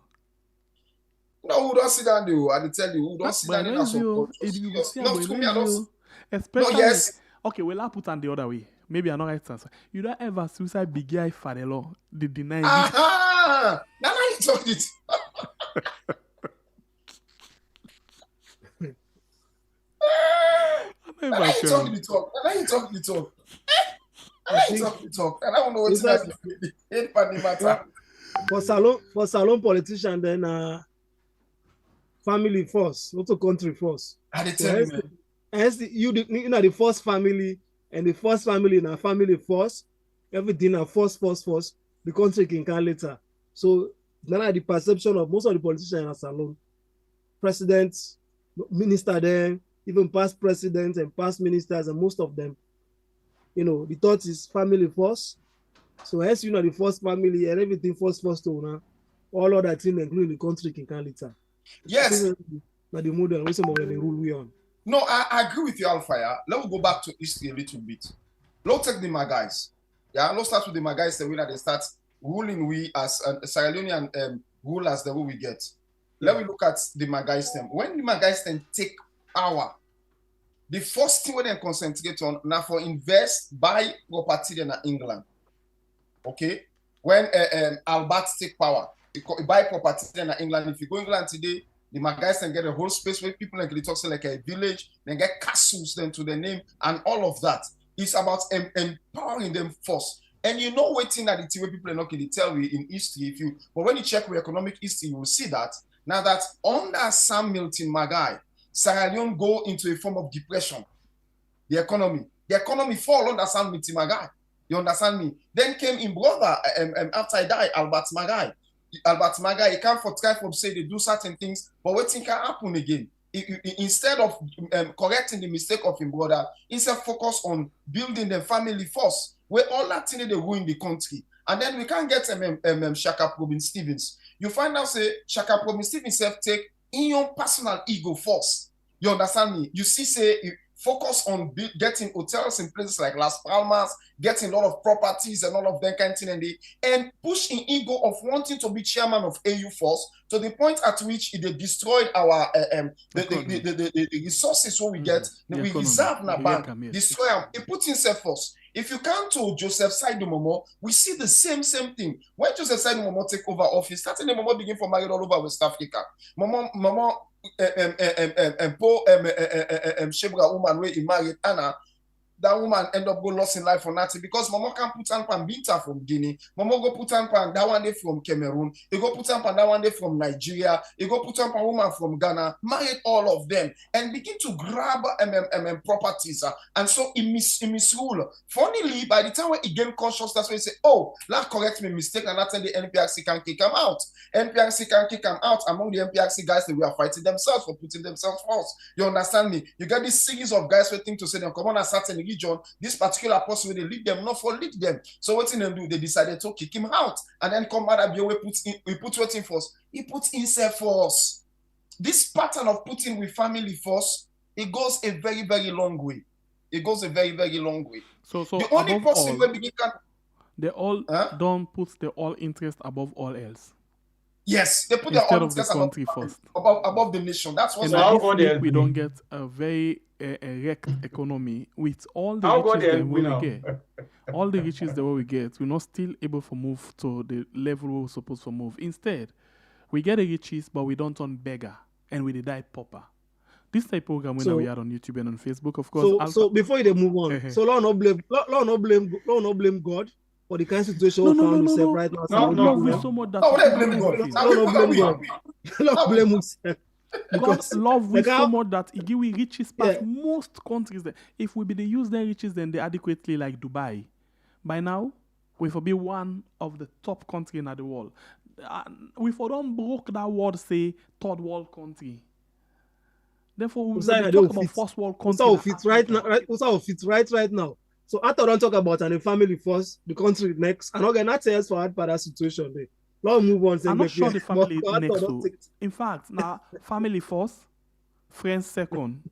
No, who don't sit down there? I tell you, who don't sit down there? Especially, no, yes. Okay, well, I'll put on the other way. Maybe I'm not right answer. You don't ever see Usai Big Guy Fadelo they deny rich. Aha! Now you talk it. Now you talk the talk. Now you talk the talk. And I don't know what's the matter. For salon politician, then family first, not a country first. I tell you, man. As you know the first family and the first family in a family first, everything are first. The country can come later. So now the perception of most of the politicians in a salon, presidents, minister there. Even past presidents and past ministers and most of them, you know, the thought is family first. So as you know, the first family and everything first to now, all other things, including the country, can come later. Yes. Now the model, we some of the rule we on. No, I agree with you, Alfaya. Let me go back to history a little bit. Let's take the Magais. Yeah, let's start with the Magais. The way that they start ruling, we as Sierra Leonean rulers, the way we get. Let me look at the Magais. When the Magais take power, the first thing we then concentrate on now for invest buy property in England. Okay, when Albert take power, buy property in England. If you go to England today, the Magais can get a whole space where people like talk like a village, then get castles then to their name and all of that. It's about empowering them first. And you know waiting that the way people are not going to tell you in history. But when you check with economic history, you will see that now that under Sam Milton Magai, Sierra Leone go into a form of depression. The economy fall under Sam Milton Magai. You understand me? Then came in brother after I died, Albert Magai. He can't try to say they do certain things, but what thing can happen again? Instead of correcting the mistake of his brother, instead focus on building the family first, where all that thing they ruin the country. And then we can't get Shaka Probin Stevens. You find out say Shaka Probin Stevens take in your personal ego first. You understand me? You see, say focus on getting hotels in places like Las Palmas, getting a lot of properties and all of that kind of thing, and push in ego of wanting to be chairman of AU Force to the point at which it destroyed our the resources what we get, we reserve in our bank, destroy them. He put himself first. If you come to Joseph Saidu Momo, we see the same thing. When Joseph Saidu Momo take over office, starting the Momo begin for married all over West Africa. Shebra woman where he married Anna, that woman end up go lost in life for nothing because Momo can put on pan Binta from Guinea, Momo go put on pan that one day from Cameroon, he go put on pan that one day from Nigeria, he go put on pan woman from Ghana, married all of them, and begin to grab properties, and so he misrule. Funnily, by the time when he gain consciousness, that's when he say, oh, that correct me mistake, and that's when the NPRC can kick him out. NPRC can kick him out among the NPRC guys that we are fighting themselves for putting themselves first. You understand me? You get this series of guys waiting to say them come on a certain region, this particular person will lead them, not for lead them. So what did they do? They decided to kick him out. And then come out we put waiting first. He put himself first. This pattern of putting with family first, it goes a very, very long way. It goes a very, very long way. So the only person where begin can they all don't put the all interest above all else. Yes, they put instead their own of the country first. Above the nation. That's what's we don't get a very erect economy with all the riches that we get. All the riches that we get, we're not still able to move to the level we're supposed to move. Instead, we get the riches, but we don't turn beggar and we die pauper. This type of program we had on YouTube and on Facebook, of course. So before you move on, so Lord not blame God for the kind of situation we found yourself right now. Love so much that blame God. Lord blame himself. God love we so much that he give we riches past most countries. If we be the use their riches, then they adequately like Dubai. By now, we for be one of the top country in the world. We for don't broke that word say third world country. Therefore, we talk about first world country. So fit right now. So after don't talk about and the family first, the country next, and okay, not else for hard for that situation there. Let's move on. I'm not sure the family next to. In fact, now family first, friends second.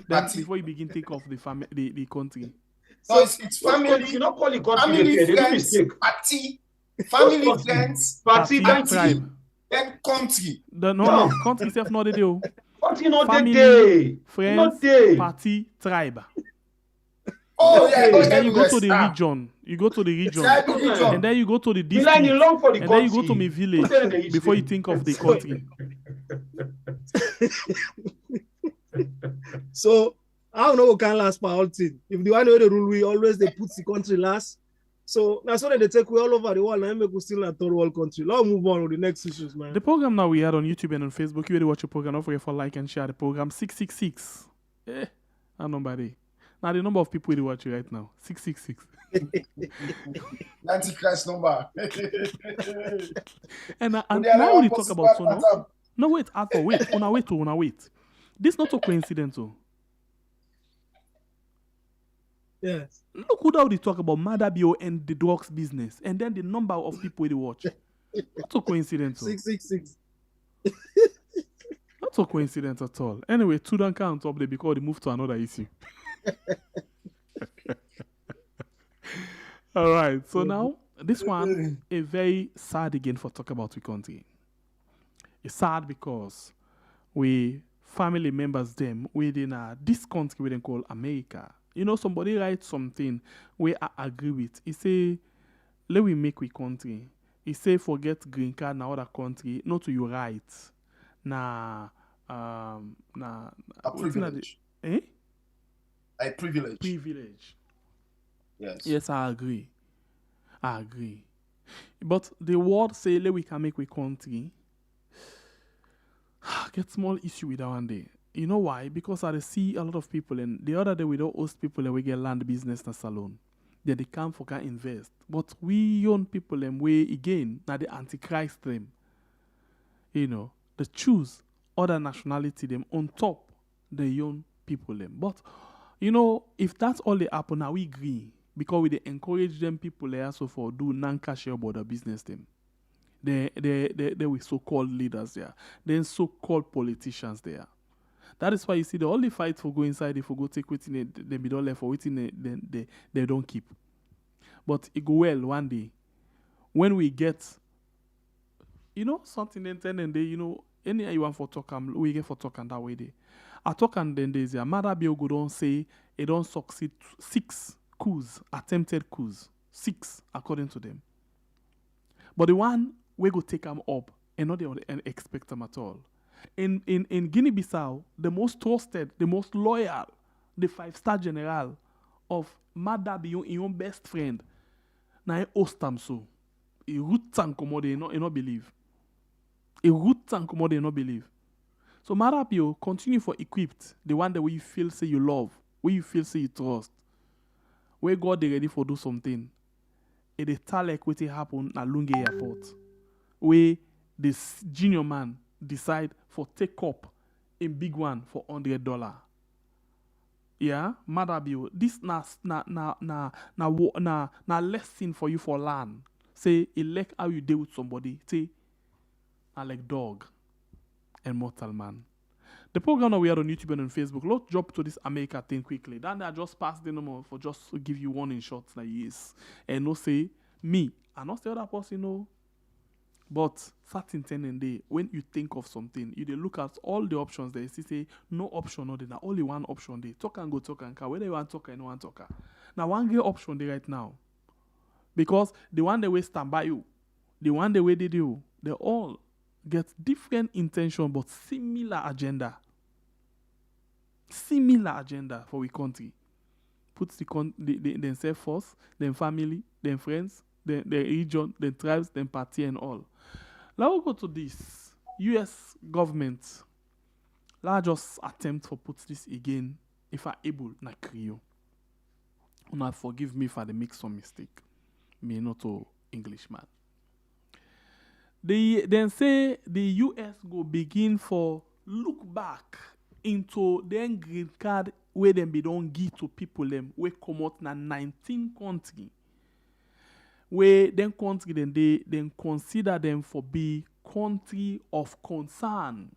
Then before you begin think of the family, the country. So it's family. You not call it family, friends, party, family, friends, party, tribe, then country. No, country self not the deal. Country not family, the friends, party, tribe. Oh yeah, then you go to the region. You go to the region, and then you go to the district, and then you go to my village before you think of the country. So I don't know what can last for all thing. If the one way the rule we always they put the country last. So that's why they take we all over the world and make we still a third world country. Let's move on with the next issues, man. The program now we had on YouTube and on Facebook. You already watch the program. Don't forget for like and share the program. 666. That number there. Now the number of people who watch you right now, 666. Antichrist number. and now we talk about so no wait, Arthur, wait. This not a coincidental. Yes. Look how they talk about Madabio and the drugs business, and then the number of people they watch. Not a coincidental. 666. Not a coincidence at all. Anyway, two don't count up there because they moved to another issue. All right, so now this one is very sad again for talk about we country. It's sad because we family members them within this country we then call America. You know, somebody writes something where I agree with. He say, let we make we country. He say forget green card na other country, not to your rights. A privilege. A privilege. Privilege. Yes. Yes, I agree. But the word say let we can make we country. Get small issue with that one day. You know why? Because I see a lot of people, and the other day we don't host people and we get land business in salon. Then they come for can invest. But we young people and we again now the antichrist them. You know, they choose other nationality them on top the young people them. But you know, if that's all they happen, now we agree. Because we they encourage them people there also for do non-cash border business them. They were so-called leaders there. Then so-called politicians there. That is why you see the only fight for go inside if we go take waiting the middle left or waiting they don't keep. But it go well one day when we get something then they any you want for talk we get for talk and that way they. I talk and then there's a mother bill go don't say it don't succeed 6 coups, attempted coups. 6 according to them. But the one we go take them up and not they expect them at all. In Guinea-Bissau, the most trusted, the most loyal, the 5-star general of mother be your own best friend. Now he host am so. He root and commode, he not believe. He root and commode, he not believe. So mother be continue for equipped, the one that where you feel say you love, where you feel say you trust, where God they ready for do something. And they tell like what happen at Lunge Airport, where this junior man decide for take up a big one for $100. Yeah, mother be this na lesson for you for learn. Say it like how you deal with somebody. Say I like dog and mortal man. The program that we had on YouTube and on Facebook, let's jump to this America thing quickly. Then I just pass the number for just to give you one in short like yes. And no say me, I not the other person, no. But certain thing and day, when you think of something, you dey look at all the options there. You see, say no option, no, there only one option there. Talk and go, talk and car. Whether you want talk and no want talk. Now one great option there right now. Because the one they way stand by you, the one they way did you, they all get different intention but similar agenda. Similar agenda for we country. Puts themselves first, them family, them friends, the region, the tribes, them party and all. Let's go to this. US government. Let's just attempt to put this again. If I able, na Creole. Now forgive me if I make some mistake. Me not a Englishman. They then say the US go begin for look back into then green card where them be don't give to people them we come out na 19 country. Where then country then they then consider them for be country of concern.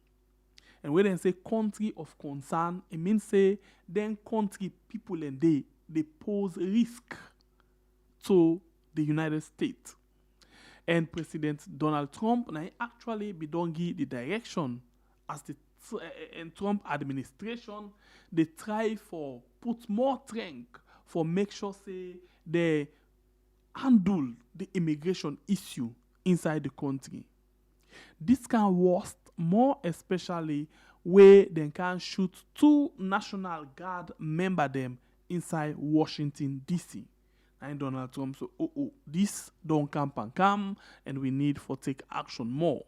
And when they say country of concern, it means say then country people and they pose risk to the United States. And President Donald Trump now actually be don't give the direction as the Trump administration they try for put more strength for make sure say they handle the immigration issue inside the country. This can worst more especially where they can shoot 2 National Guard member them inside Washington DC. And Donald Trump so this don't come and we need for take action more.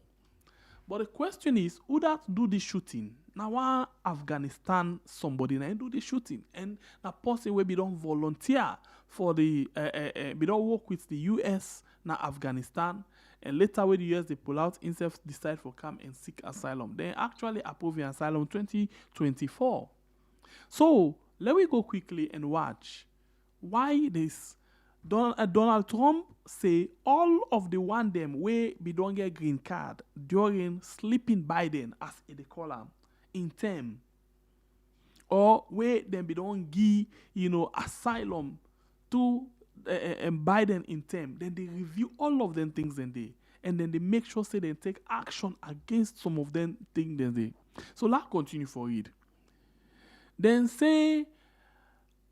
But the question is, who that do the shooting? Now Afghanistan somebody now do the shooting, and a person where be don't volunteer for the be don't work with the US now Afghanistan, and later when the US they pull out instead decide for come and seek asylum. They actually approve the asylum 2024. So let me go quickly and watch why this Donald Trump say all of the one them way be don't get green card during sleeping Biden as they call him in term, or where them be don't give asylum to Biden in term. Then they review all of them things and then they make sure say they take action against some of them things then they. So let's continue for it. Then say.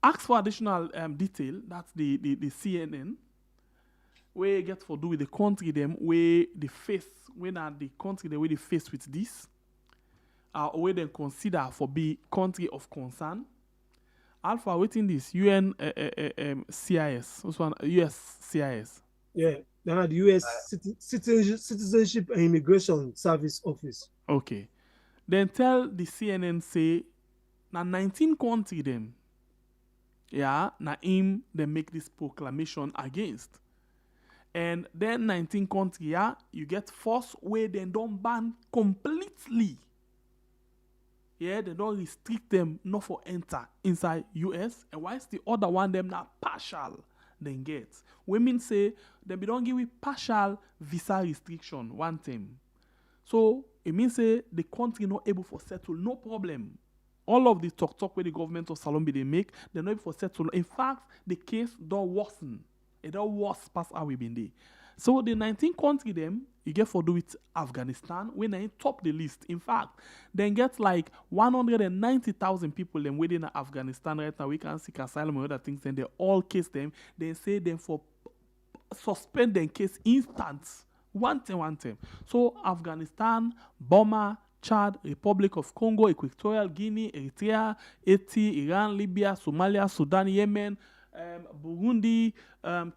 Ask for additional detail. That's the CNN. Where get for do with the country them where the face when are the country the way they face with this, or where they consider for be country of concern. Alpha waiting this UN CIS. This one US CIS. Yeah, then the US Citizenship and Immigration Service Office. Okay. Then tell the CNN say now 19 country them. Yeah, na him they make this proclamation against. And then 19 country, yeah, you get force where they don't ban completely. Yeah, they don't restrict them not for enter inside US. And whilst the other one them not partial then get. Women say they be don't give with partial visa restriction one time. So it means say the country not able for settle, no problem. All of the talk where the government of Salombi they make, they're not able for settle. In fact, the case don't worsen. It don't worse past how we been there. So the 19 country them, you get for do with Afghanistan, when they top the list. In fact, then get like 190,000 people them within Afghanistan right now. We can seek asylum and other things, and they all case them. They say them for suspend them case instant. One time. So Afghanistan, Burma, Chad, Republic of Congo, Equatorial Guinea, Eritrea, Haiti, Iran, Libya, Somalia, Sudan, Yemen, Burundi,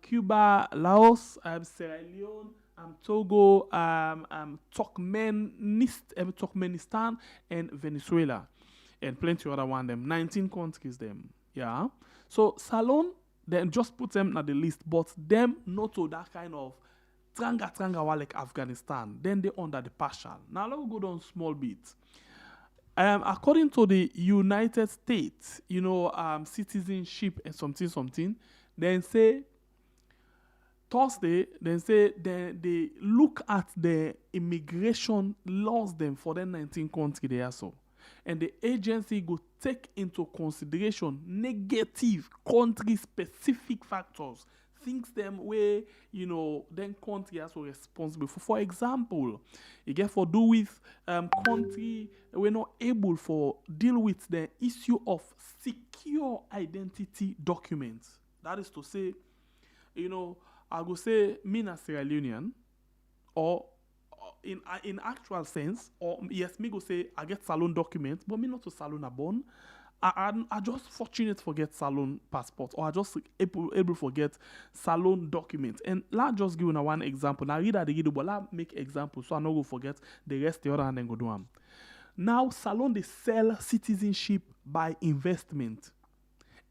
Cuba, Laos, Sierra Leone, Togo, Turkmenistan, and Venezuela, and plenty other one them. 19 countries them. Yeah. So Salon then just put them at the list, but them not to that kind of tranga like Afghanistan. Then they under the partial. Now let's go down small bit. According to the United States, citizenship and something, then say Thursday, then say they look at the immigration laws them for the 19 country they are so. And the agency go take into consideration negative country specific factors, things them where then country also responsible for. For example, you get for do with country we're not able for deal with the issue of secure identity documents. That is to say, I go say me na Sierra Leonean, or in actual sense, or yes, me go say I get Salon documents, but me not to Salon a born. I just fortunate forget Salon passport, or I just able forget Salon documents. And let's just give you one example. Now read at the video, but let's make example so I not go forget the rest the other and then go do them. Now Salon they sell citizenship by investment,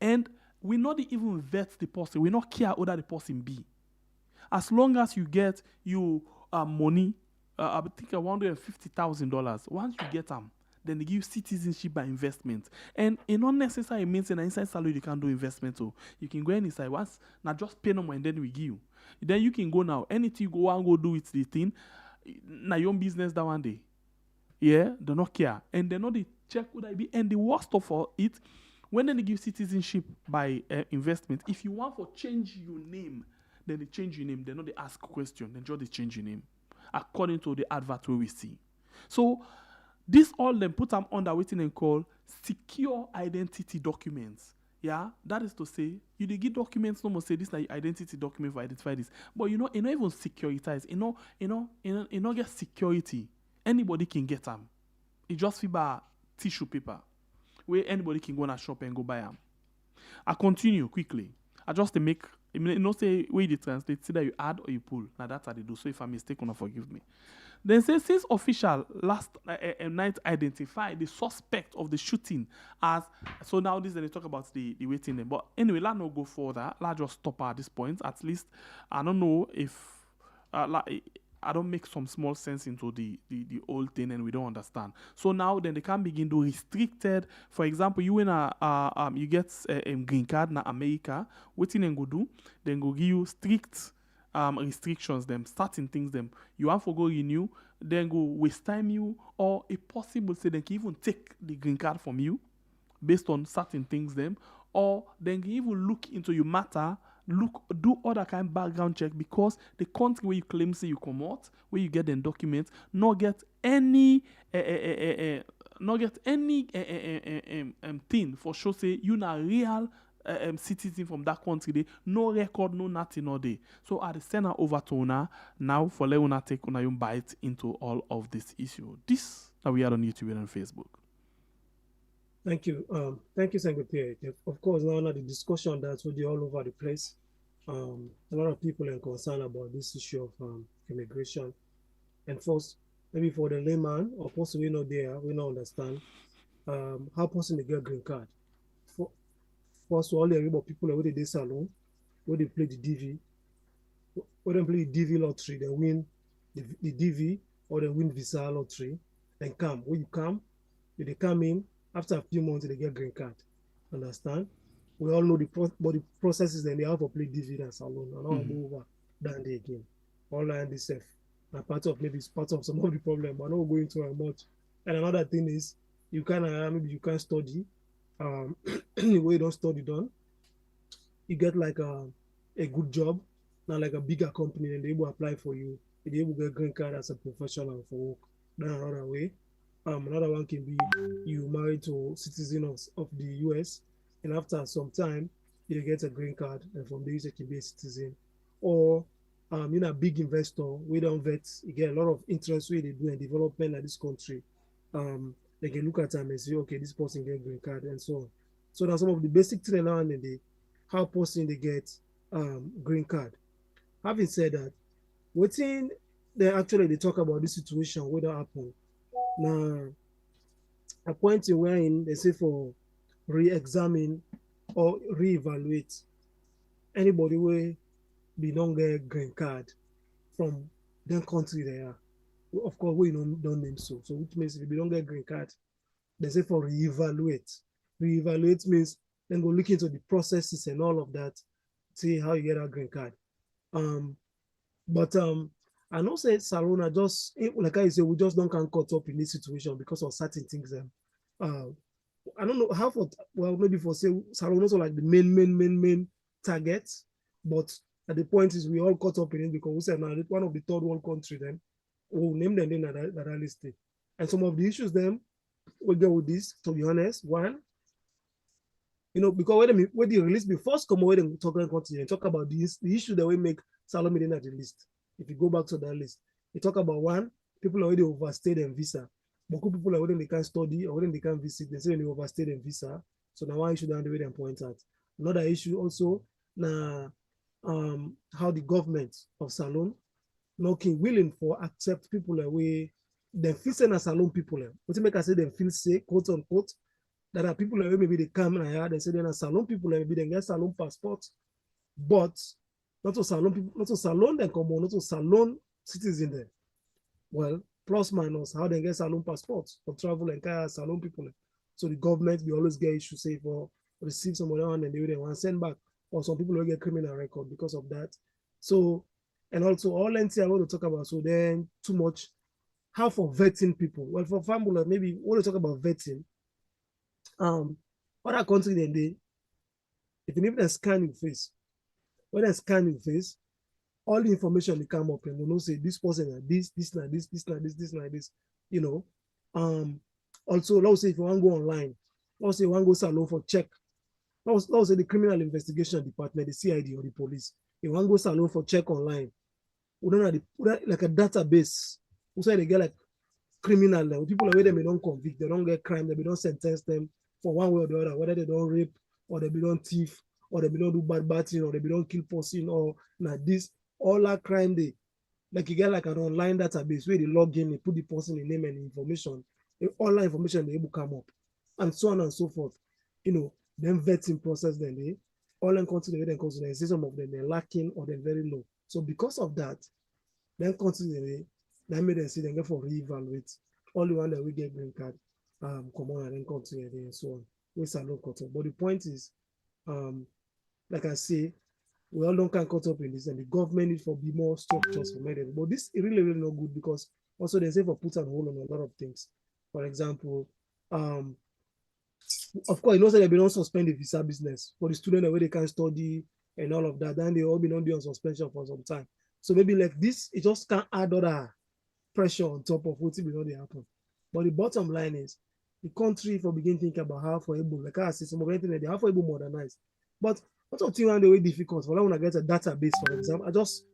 and we not even vet the person. We not care whether the person be. As long as you get money, I think $150,000. Once you get them, then they give you citizenship by investment. And it not necessarily means that inside salary you can do investment. So you can go inside once, now just pay them and then we give you. Then you can go now. Anything you go and go do with the thing, now your own business that one day. Yeah, they not care. And they know they check would I be. And the worst of all it, when they give citizenship by investment, if you want to change your name, then they change your name. They know they ask a question, then just they change your name according to the advert where we see. So this all then put them under what they call secure identity documents. Yeah, that is to say, you dey give documents, no more say this is your identity document for identify this. But you not even securitized. You know get security. Anybody can get them. It just fiber tissue paper where anybody can go in a shop and go buy them. I continue quickly. I just to make say where you translate, see that you add or you pull. Now that's how they do. So if I'm mistaken, forgive me. Then say since official last night identified the suspect of the shooting as so now this they talk about the waiting them. But anyway, let's not go further. Let's just stop at this point. At least I don't know if I don't make some small sense into the old thing and we don't understand. So now then they can begin to restricted. For example, you in you get a green card in America. What thing go do? Then go give you strict restrictions. Them starting things. Them you have to go renew. Then go waste time you, or if possible, say they can even take the green card from you based on certain things. Them or then can even look into your matter. Do other kind of background check because the country where you claim say you come out, where you get them documents, not get any thing for sure say you not real citizen from that country. They no record, no nothing all day. So I send her over to Una now for let Una take Una bite into all of this issue. This that we are on YouTube and on Facebook. Thank you. Thank you, Secretary. Of course, now the discussion that will be all over the place. A lot of people are concerned about this issue of immigration. And first, maybe for the layman or person we know there, we don't understand how person they get green card. First, all the people where they salon, where they play the DV, where they play the DV lottery, they win the DV or they win visa lottery, then come. When you come, they come in. After a few months, they get green card. Understand? We all know the processes then they have to play DV and salon. And I'll go over down there again. Online this safe. Part of maybe it's part of some of the problem, but not going into it much. And another thing is you can maybe you can study. Where you don't study done, you get like a good job, not like a bigger company, and they will apply for you. They will get green card as a professional for work. Then another way. Another one can be you married to citizen of the US, and after some time you get a green card, and from there you can be a citizen. Or a big investor, we don't vet, you get a lot of interest where they do in development in this country. they can look at them and say, okay, this person get green card and so on. So now some of the basic things now and then how person they get green card. Having said that, within they actually they talk about this situation, what happen. Now a point in wherein they say for re-examine or re-evaluate anybody where be don't get green card from their country they are. Of course, we don't name so. So which means if you don't get green card, they say for re-evaluate. Re-evaluate means then go look into the processes and all of that, see how you get a green card. But I know say Salon are just like I say, we just don't can caught up in this situation because of certain things. I don't know how for maybe for say Salon also like the main target, but at the point is we all caught up in it because we said now one of the third world country then we'll name them in that list. And some of the issues then we'll go with this, to be honest. One, because when they release the first come away and talk about the issue that we make Salome in at the list. If you go back to that list, they talk about one, people already overstayed their visa. But people are when they can't study or when they can't visit, they say they overstayed their visa. So now one issue that they point out. Another issue also now how the government of Salon not willing for accept people away, they feel send as Salon people. What make I say they feel safe, quote unquote. There are people that maybe they come and here, they say they're Salon people, maybe they get Salon passport, but not to Salon people, not to Salon then come on, not to Salon citizen there. Well, plus minus how they get Salon passports for travel and kind of Salon people. So the government we always get issue say for receive some other one and they want to send back, or some people will get criminal record because of that. So and also all NT I want to talk about. So then too much. How for vetting people? Well, for example, maybe we want to talk about vetting. Other country then they, if you need to scan your face, when they scan your face, all the information they come up and you know say this person like this, like this, like this, Also, let's say if you want to go online, let's say you want to go Salon for check. Let's say the criminal investigation department, the CID or the police, you want to go Salon for check online. We don't have like a database. We say they get like criminal people away them they don't convict, they don't get crime, they don't sentence them for one way or the other, whether they don't rape or they don't thief or they don't do bad thing or they don't kill person or like this, all that crime they like you get like an online database where they log in, they put the person in name and information, all that information they able to come up and so on and so forth. Then vetting process then they all in country they consider some of them they're lacking or they're very low. So because of that, then consider that made them see them get for reevaluate all the one that we get green card come on and then continue and so on. We Salon cut up. But the point is, like I say, we all don't can cut up in this, and the government needs for be more structures for medicine. But this is really, really not good because also they say for put and hold on a lot of things. For example, of course, they don't suspend the visa business for the student where they can study and all of that. Then they all be on the suspension for some time. So maybe like this, it just can't add other pressure on top of what will not happen. But the bottom line is the country for begin thinking about how for able, like I say, some of anything they how for able modernize. But what of thing the way difficult for when I get a database, for example. I just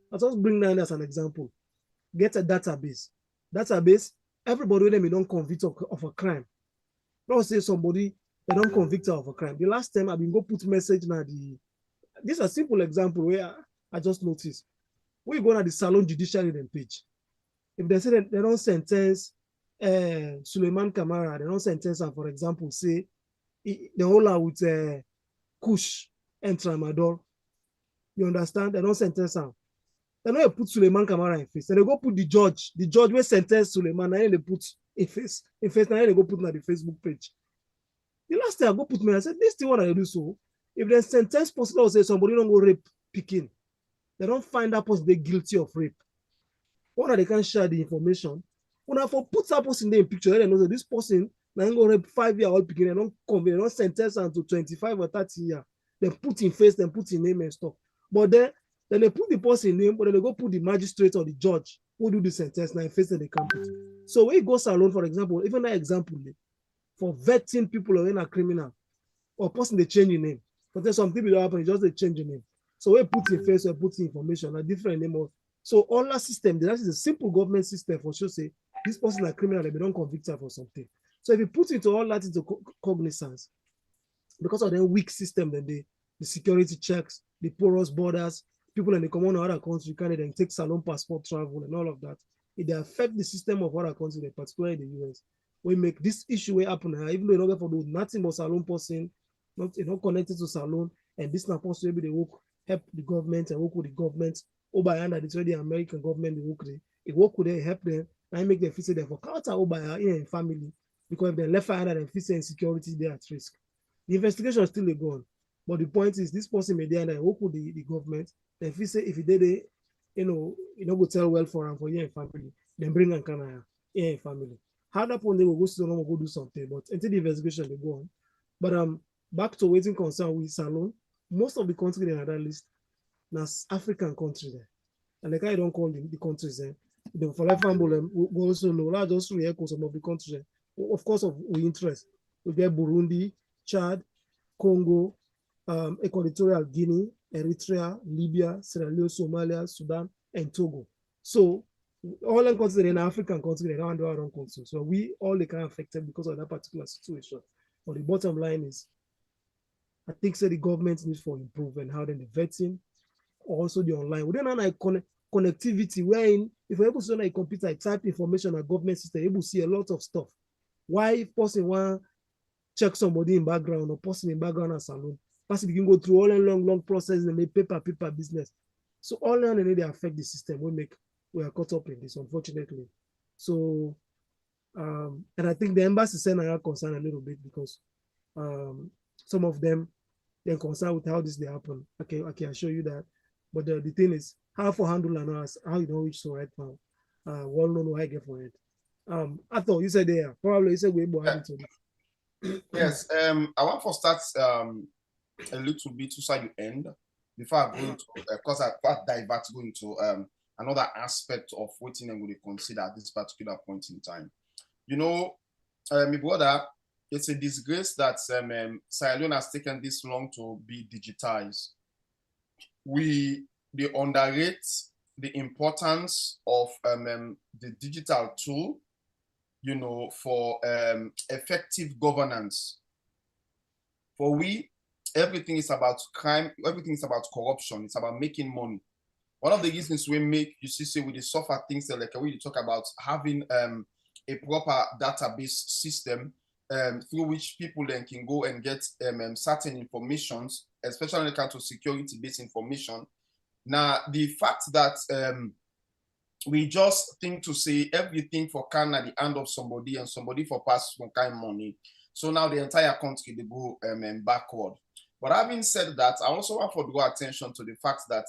bring that as an example. Get a database. Database, everybody when they don't convict of a crime. Let's say somebody they don't convict of a crime. The last time I've been go put message now this is a simple example where I just noticed. We go to the Salon Judiciary page. If they say that they don't sentence Suleiman Kamara, they don't sentence him, for example, say the whole lot with Kush and Tramadol. You understand? They don't sentence him. They don't put Suleiman Kamara in face. And they go put the judge will sentence Suleiman, and they put in face, and they go put on the Facebook page. The last time I go put me, I said, this thing what I do so. If they sentence person or say somebody don't go rape picking, they don't find that person they guilty of rape. Or they can share the information. When for put that person in the picture, they know that this person now go rape 5-year-old picking, they don't convict, they don't sentence them to 25 or 30 years. They put in face, then put in name and stuff. But then they put the person name, but then they go put the magistrate or the judge who do the sentence now in face and they can't put. So when you go Salon, for example, even that example for vetting people who are in a criminal or person they change the name. But then some people don't happen, just they change the name. So we put in face, we put in information, a different name of. So all that system, that is a simple government system for sure say this person a criminal, they don't convict her for something. So if you put into all that into cognizance, because of the weak system, then the security checks, the porous borders, people in the common other country can then take salon passport travel and all of that. It affect the system of other countries, particularly the US. We make this issue way happen, even though in order for do nothing but salon person, not connected to salon, and this not possible they work help the government and work with the government. Over and it's already the American government they work with them, help them, and make them feel say for counter over in family. Because if they left hand and feel insecurity, they're at risk. The investigation is still going on. But the point is, this person may and work with the government. Then if he say if he did it, go tell well for him for your family, then bring him kind of family. How that point they will go to go do something, but until the investigation they go on. But back to waiting concern with Salon, most of the countries in that list, that's African countries there. And like I don't call the countries there. The for example, we also know that just to echo some of the countries there. Of course, of interest. We get Burundi, Chad, Congo, Equatorial Guinea, Eritrea, Libya, Sierra Leone, Somalia, Sudan, and Togo. So all the countries in African countries, they don't do our own countries. So we all they kind of affected because of that particular situation. But the bottom line is, I think the government needs for improvement, how then the vetting, also the online. We don't have like connectivity wherein if we're able to run a computer, I type information on government system, able to see a lot of stuff. Why if person want check somebody in background or person in background as salon, person can go through all a long process and make paper business. So all in all, they affect the system. We are caught up in this, unfortunately. So and I think the embassy send are concerned a little bit because some of them they're concerned with how this they happen. Okay, I can show you that. But the thing is, how for handle and how you don't reach so right now. Well known what I get for it. I thought you said there, probably you said we able to Yes, I want to start a little bit to say you end before I go into because I divert go into another aspect of what I'm going to consider at this particular point in time. You know, my brother, it's a disgrace that Sierra Leone has taken this long to be digitized. They underrate the importance of the digital tool, you know, for effective governance. For everything is about crime, everything is about corruption, it's about making money. One of the reasons we make, you see, we suffer things like we talk about having a proper database system through which people then can go and get certain information, especially when it comes to security-based information. Now, the fact that we just think to say everything for can at the hand of somebody and somebody for pass some kind of money. So now the entire country they go backward. But having said that, I also want to draw attention to the fact that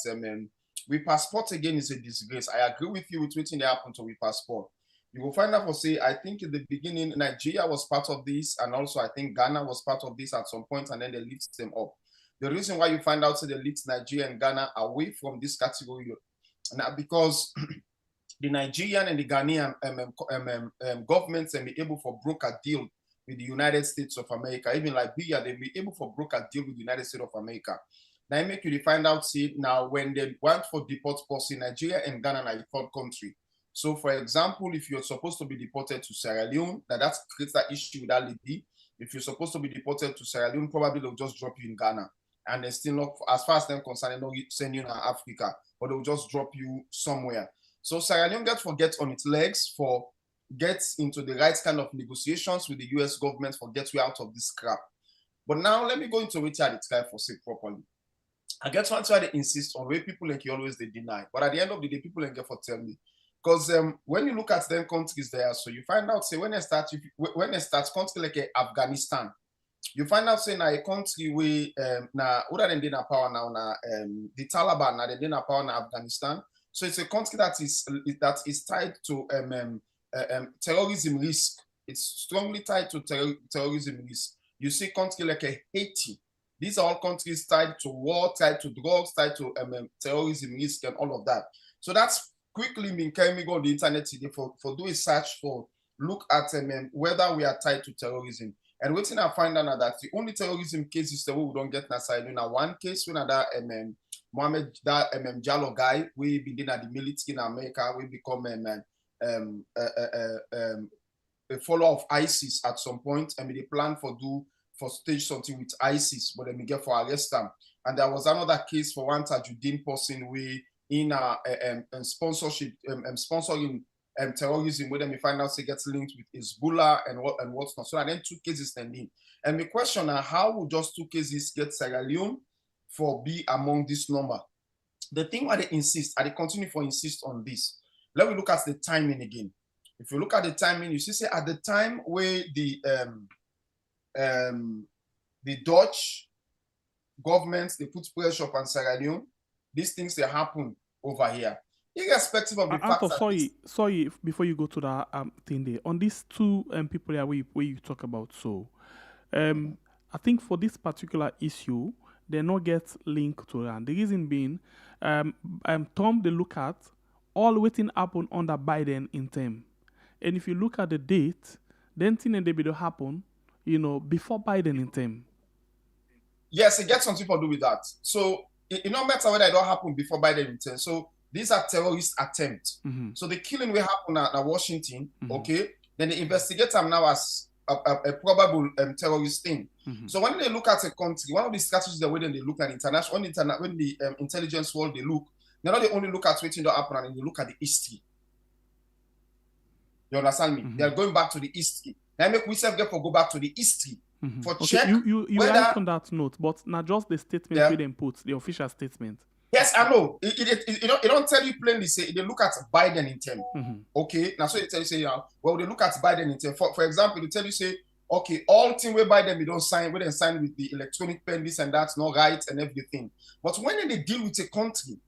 we passport again is a disgrace. I agree with you with what happened to we passport. You will find out for say, I think in the beginning, Nigeria was part of this, and also I think Ghana was part of this at some point, and then they lift them up. The reason why you find out they lift Nigeria and Ghana away from this category now because the Nigerian and the Ghanaian governments and be able for broker deal with the United States of America, even Liberia, they be able for broker deal with the United States of America. Now I make you find out see now when they want for deport policy, Nigeria and Ghana are the third country. So for example, if you're supposed to be deported to Sierra Leone, that creates that issue with that lady. If you're supposed to be deported to Sierra Leone, probably they'll just drop you in Ghana. And they're still not, as far as they're concerned, they don't send you to Africa, but they'll just drop you somewhere. So Sierra Leone gets on its legs for gets into the right kind of negotiations with the US government for get you out of this crap. But now let me go into which I try for say properly. I get one try to insist on where people like you always they deny. But at the end of the day, people like get for tell me. Because when you look at them countries there, so you find out say when they start country like Afghanistan, you find out say now a country where now other than they power now the Taliban now they power in Afghanistan. So it's a country that is tied to terrorism risk. It's strongly tied to terrorism risk. You see country like Haiti. These are all countries tied to war, tied to drugs, tied to terrorism risk and all of that. So that's quickly been coming on the internet today for do a search for look at whether we are tied to terrorism. And waiting I find out that the only terrorism cases that we don't get inside now one case when that Mohammed that Jallo guy we been in the military in America we become a follower of ISIS at some point, and they plan for stage something with ISIS, but then we get for arrest them. And there was another case for one Tajuddin person we in sponsorship sponsoring terrorism, where then we find out they get linked with Hezbollah and whatnot. So and then 2 cases standing. And the question are, how would just 2 cases get Sierra Leone for be among this number? The thing why they insist, and they continue to insist on this. Let me look at the timing again. If you look at the timing, you see, say at the time where the Dutch government, they put pressure on Sierra Leone, these things, they happen over here. Irrespective of the fact that... Sorry, before you go to that thing there, on these 2 people there where you talk about, so, I think for this particular issue, they not get linked to that. The reason being, Tom, they look at all waiting happen under Biden in term. And if you look at the date, then thing and they will happen, before Biden in term. Yes, it gets something to do with that. So it no matter whether it don't happen before Biden in term. So these are terrorist attempts. So the killing will happen at Washington, okay? Then they investigate them now as a probable terrorist thing. So when they look at a country, one of the strategies that when they look at international, when the intelligence world they look, they not they only look at waiting to happen and they look at the history. You understand me? They're going back to the history. Now make we self get for go back to the history for Okay, check. you whether, right on that note, but not just the statement we then put, the official statement. Yes, I know. It don't tell you plainly. Say they look at Biden in term. Okay, now so they tell you say, well, they look at Biden in term. For example, they tell you say, okay, all thing where Biden we don't sign, we then sign with the electronic pen, this and that's not right and everything. But when they deal with a country,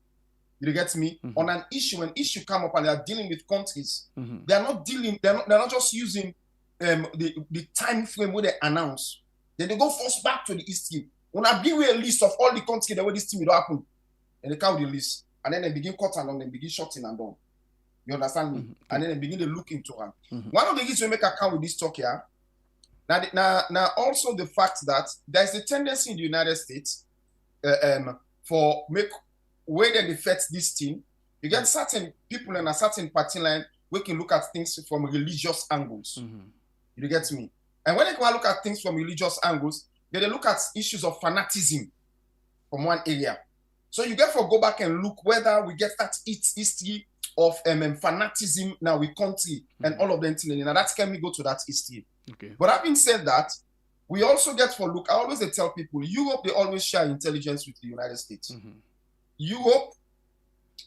you get me, on an issue come up and they are dealing with countries, they are not dealing. They're not just using the time frame where they announce. Then they go first back to the history. When I bring a list of all the countries that where this thing will happen. And they count the list, and then they begin cutting and then begin shutting and down. You understand me? And then they begin to look into them. One of the reasons we make account with this talk here, now also the fact that there's a tendency in the United States for make way that affects this thing. You get certain people in a certain party line we can look at things from religious angles. You get me? And when they go look at things from religious angles, they look at issues of fanatism from one area. So you get for go back and look whether we get that history of fanatism now with country and all of them things. Now that can we go to that history. Okay. But having said that, we also get for look. I always tell people, Europe they always share intelligence with the United States. Europe,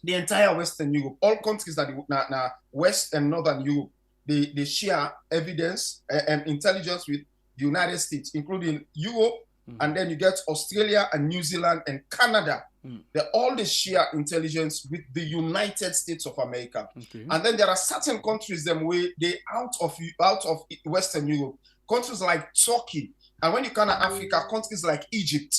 the entire Western Europe, all countries that now West and Northern Europe, they share evidence and intelligence with the United States, including Europe. And then you get Australia and New Zealand and Canada. They all share intelligence with the United States of America. And then there are certain countries them where they out of Western Europe, countries like Turkey, and when you come to Africa, countries like Egypt.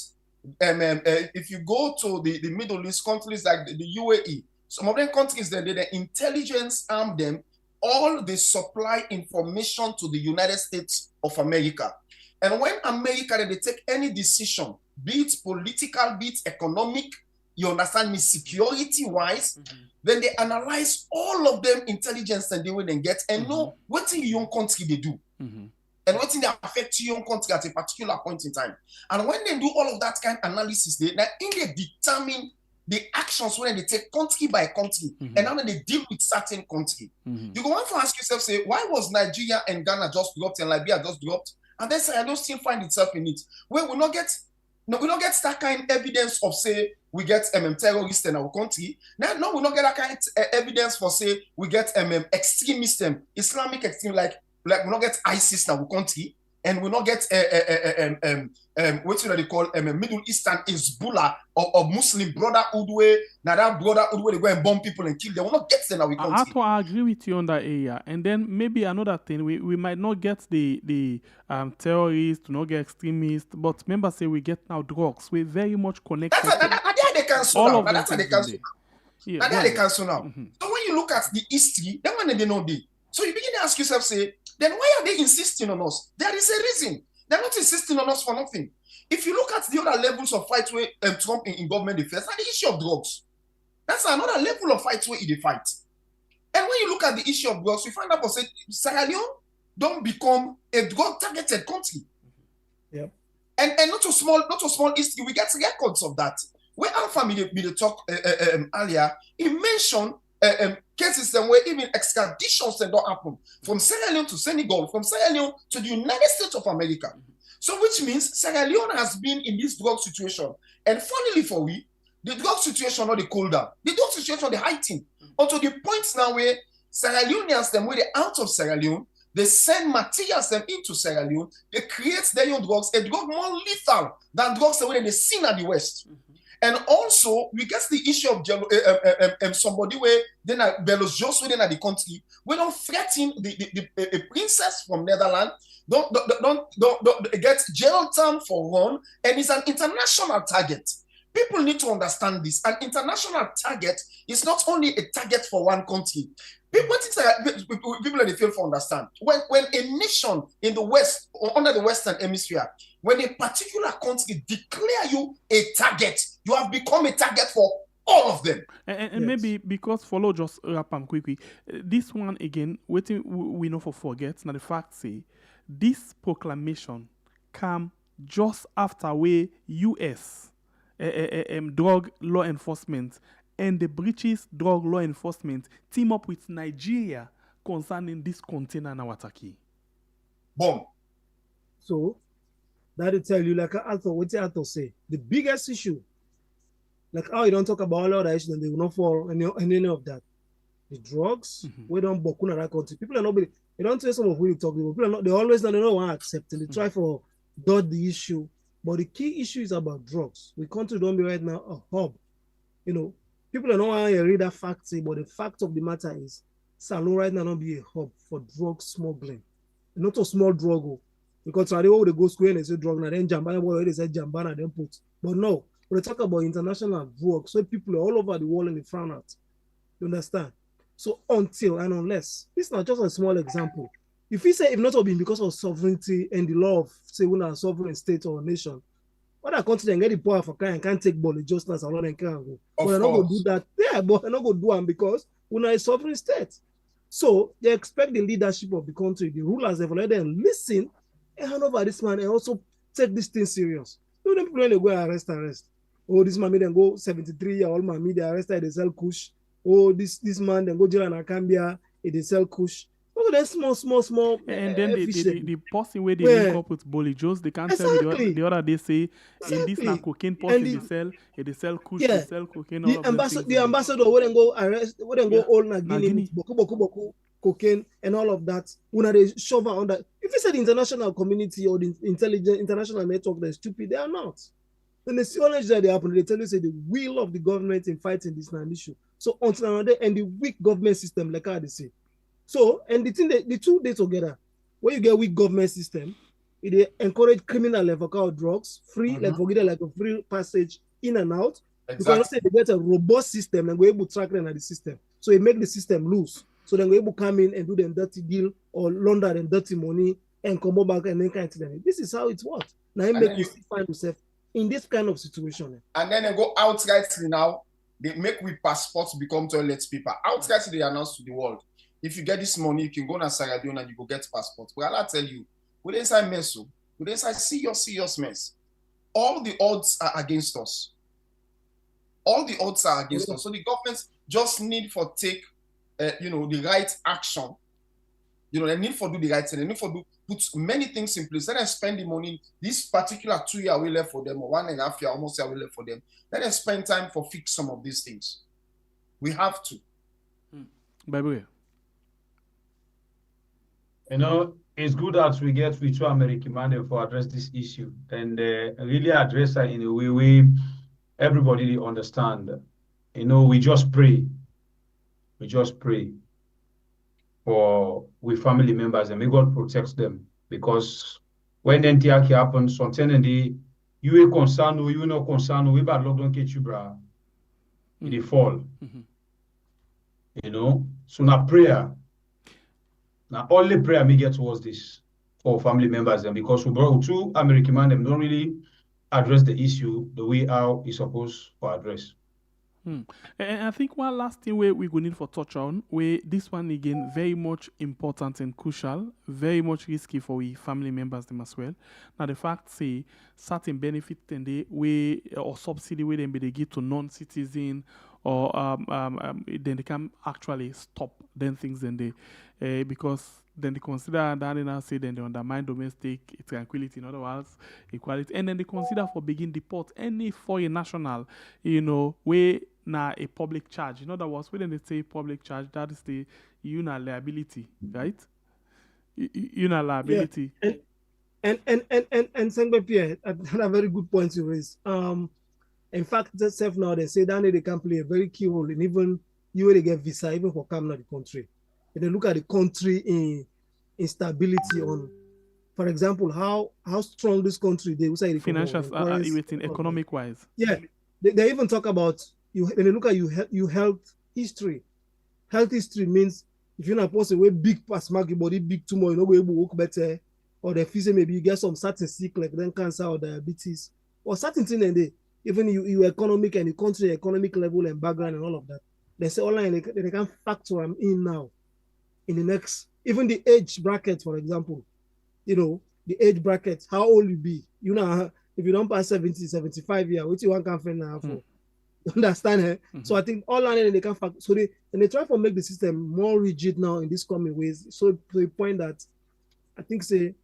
If you go to the Middle East, countries like the UAE, some of them countries then the intelligence arm them, all they supply information to the United States of America. And when America, they take any decision, be it political, be it economic, you understand me, security-wise, then they analyze all of them intelligence and they will then get and know what in your own country they do. And what in they affect your own country at a particular point in time. And when they do all of that kind of analysis, they determine the actions when they take country by country and how they deal with certain country. You go on to ask yourself, say, why was Nigeria and Ghana just dropped and Liberia just dropped? And then say, I don't still find itself in it. Where we not get that kind of evidence of say we get terrorists in our country. Now, no, we not get that kind of evidence for say we get extremist, Islamic extreme like we not get ISIS in our country, and we not get what they call Middle Eastern Hezbollah or Muslim Brotherhood where now that Brotherhood where they go and bomb people and kill them. We not get them in our country. I agree with you on that area. And then maybe another thing, we might not get the terrorists, not get extremists, but remember say we get now drugs. We're very much connected. That's they cancel all now. of them. That's how they cancel now. Yeah, That's they cancel now. So when you look at the history, then when they know they. So you begin to ask yourself, say, then why are they insisting on us? There is a reason. They're not insisting on us for nothing. If you look at the other levels of fight where Trump in government affairs, and the issue of drugs, that's another level of fight where he fight. And when you look at the issue of drugs, you find out that Sierra Leone don't become a drug-targeted country. Yep. And not a small history. We get records of that. When Alpha Media talk earlier, he mentioned cases where even extraditions don't happen from Sierra Leone to Senegal, from Sierra Leone to the United States of America. So which means Sierra Leone has been in this drug situation. And funnily for we, the drug situation not the cool down. The drug situation the heightened. Until the point now where Sierra Leoneans, them where they out of Sierra Leone, they send materials them into Sierra Leone, they create their own drugs, a drug more lethal than drugs that they seen at the West. And also, we get the issue of somebody where then Belos just within the country, we don't threaten the princess from Netherlands, don't get jail time for one, and it's an international target. People need to understand this. An international target is not only a target for one country. People they fail to understand. When a nation in the West or under the Western Hemisphere, when a particular country declare you a target, you have become a target for all of them. And yes. Maybe because follow just wrap up quickly. This one again, waiting we know for forget. Now the fact say this proclamation come just after where U.S. Drug law enforcement and the British drug law enforcement team up with Nigeria concerning this container now attack. Boom. So that will tell you, like what you have to say, the biggest issue, like how you don't talk about all other issues and they will not fall any of that. The drugs, we don't book in that country. People are not, they don't say some of what you talk about. People are not, they always don't know want to accept and they try for dodge the issue. But the key issue is about drugs. The country don't be right now a hub. You know, people are not want to read that fact, but the fact of the matter is, Salon right now don't be a hub for drug smuggling. Not a small drug. Because they would go square and they say drug, and then Jambana, they say Jambana, then put. But no, we talk about international drugs, so people are all over the world in the frown out. You understand? So until and unless, this is not just a small example. If we say if not been because of sovereignty and the law of say when a sovereign state or nation, other countries can get the power for and can't take ball just as alone and can't go. But they're not gonna do that. Yeah, but they're not gonna do them because we're a sovereign state. So they expect the leadership of the country, the rulers, they've let them listen and hand over this man and also take this thing serious. You know, people when they go arrest. Oh, this man made them go 73-year-old man, they arrested, they sell kush. Oh, this man then go jail and Akambia, they sell kush. Oh, that's small. And then the person where they link up with Bolly Joes, they can't tell me the other day say in this na cocaine person they sell kush, they sell cocaine. The ambassador wouldn't go arrest, wouldn't go all Nagini, boku cocaine and all of that. When they shove on that, if you say the international community or the international network, they're stupid, they are not. Then they see all that they happen, they tell you say the will of the government in fighting this non issue. So until another and the weak government system, like how they say. So, and the two they together, when you get weak government system, it encourage criminal level drugs, free, like forget like a free passage in and out. Exactly. Because say they get a robust system and we're able to track them at the system. So it make the system loose. So then we're able to come in and do them dirty deal or launder them dirty money and come back and then kind of thing. This is how it works. Now it make you find yourself in this kind of situation. And then they go outrightly now, they make we passports become toilet paper. Outrightly they announce to the world. If you get this money, you can go to Sierra Leone and you go get passport. Well, I'll tell you, we inside mess, we inside serious mess. All the odds are against us. All the odds are against us. So the government just need for take, the right action. They need for do the right thing. They need for put many things in place. Let them spend the money. This particular 2 year we left for them, or 1.5 year, almost year we left for them. Let them spend time for fix some of these things. We have to. By the way. It's good that we get with American man for address this issue and really address it in a way where everybody understand. We just pray. We just pray for we family members and may God protect them because when NTR happens, something and you are concerned, you not concerned, we bad luck don't get you, bra. It fall. So now prayer. Now, only prayer me get towards this for family members then because we brought two American man them don't really address the issue the way how it's supposed to address. And I think one last thing we go need for touch on, where this one again very much important and crucial, very much risky for we family members them as well. Now the fact say certain benefit then they way or subsidy way then be they give to non-citizen or then they can actually stop then things then they because then they consider that and now say then they undermine domestic tranquility, in other words, equality, and then they consider for begin deport any foreign national, where now a public charge. In other words, when they say public charge, that is the una liability, right? Una liability. Yeah. And Sengbe Pierre had a very good point to raise. In fact, self now they say that they can play a very key role in even you will get visa even for coming to the country. And they look at the country in stability on, for example, how strong this country they will say the financial economic wise. Yeah, they even talk about you. When they look at you health history. Health history means if you're not supposed to wear big past mark your body big too much, you're not able to work better, or the physio maybe you get some certain sick like then cancer or diabetes or certain thing and they even you economic and the country economic level and background and all of that. They say online they can factor them in now in the next, even the age bracket, for example, the age bracket, how old you be, if you don't pass 70, 75 years, what you want can find now for? You understand? Mm-hmm. So I think all online they can factor. So they try to make the system more rigid now in these coming ways. So to the point that I think say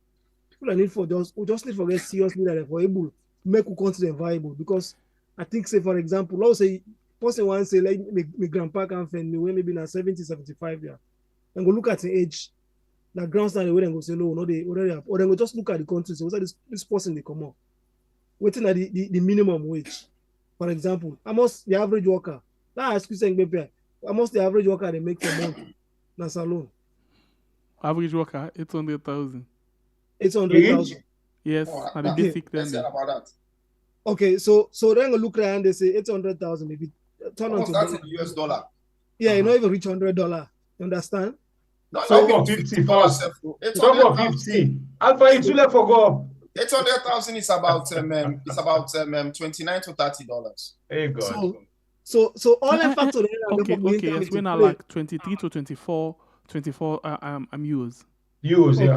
people need for just need to get seriously that they're able to make a country viable, because I think say for example, let's say person one say like my grandpa can find me maybe now 70, 75 years. And go look at the age, the ground stand where they go say no, they already have, or then go just look at the country. So what's this person they come up waiting at the minimum wage, for example. How much the average worker? Now ask you saying baby, how much the average worker they make per month? Na salon. Average worker 800,000. 800,000. Yes, and the basic then. About that. Okay, so then go look around and they say 800,000 maybe turn on to US dollar. Yeah, you not even reach $100. You understand? No, so talk about 50 first. Talk about 50. Alpha, it's too late for go. 800,000 is about $29 to $30. Hey God. So all in fact okay, yes, we're now like 23 to 24 euros. Euros, yeah.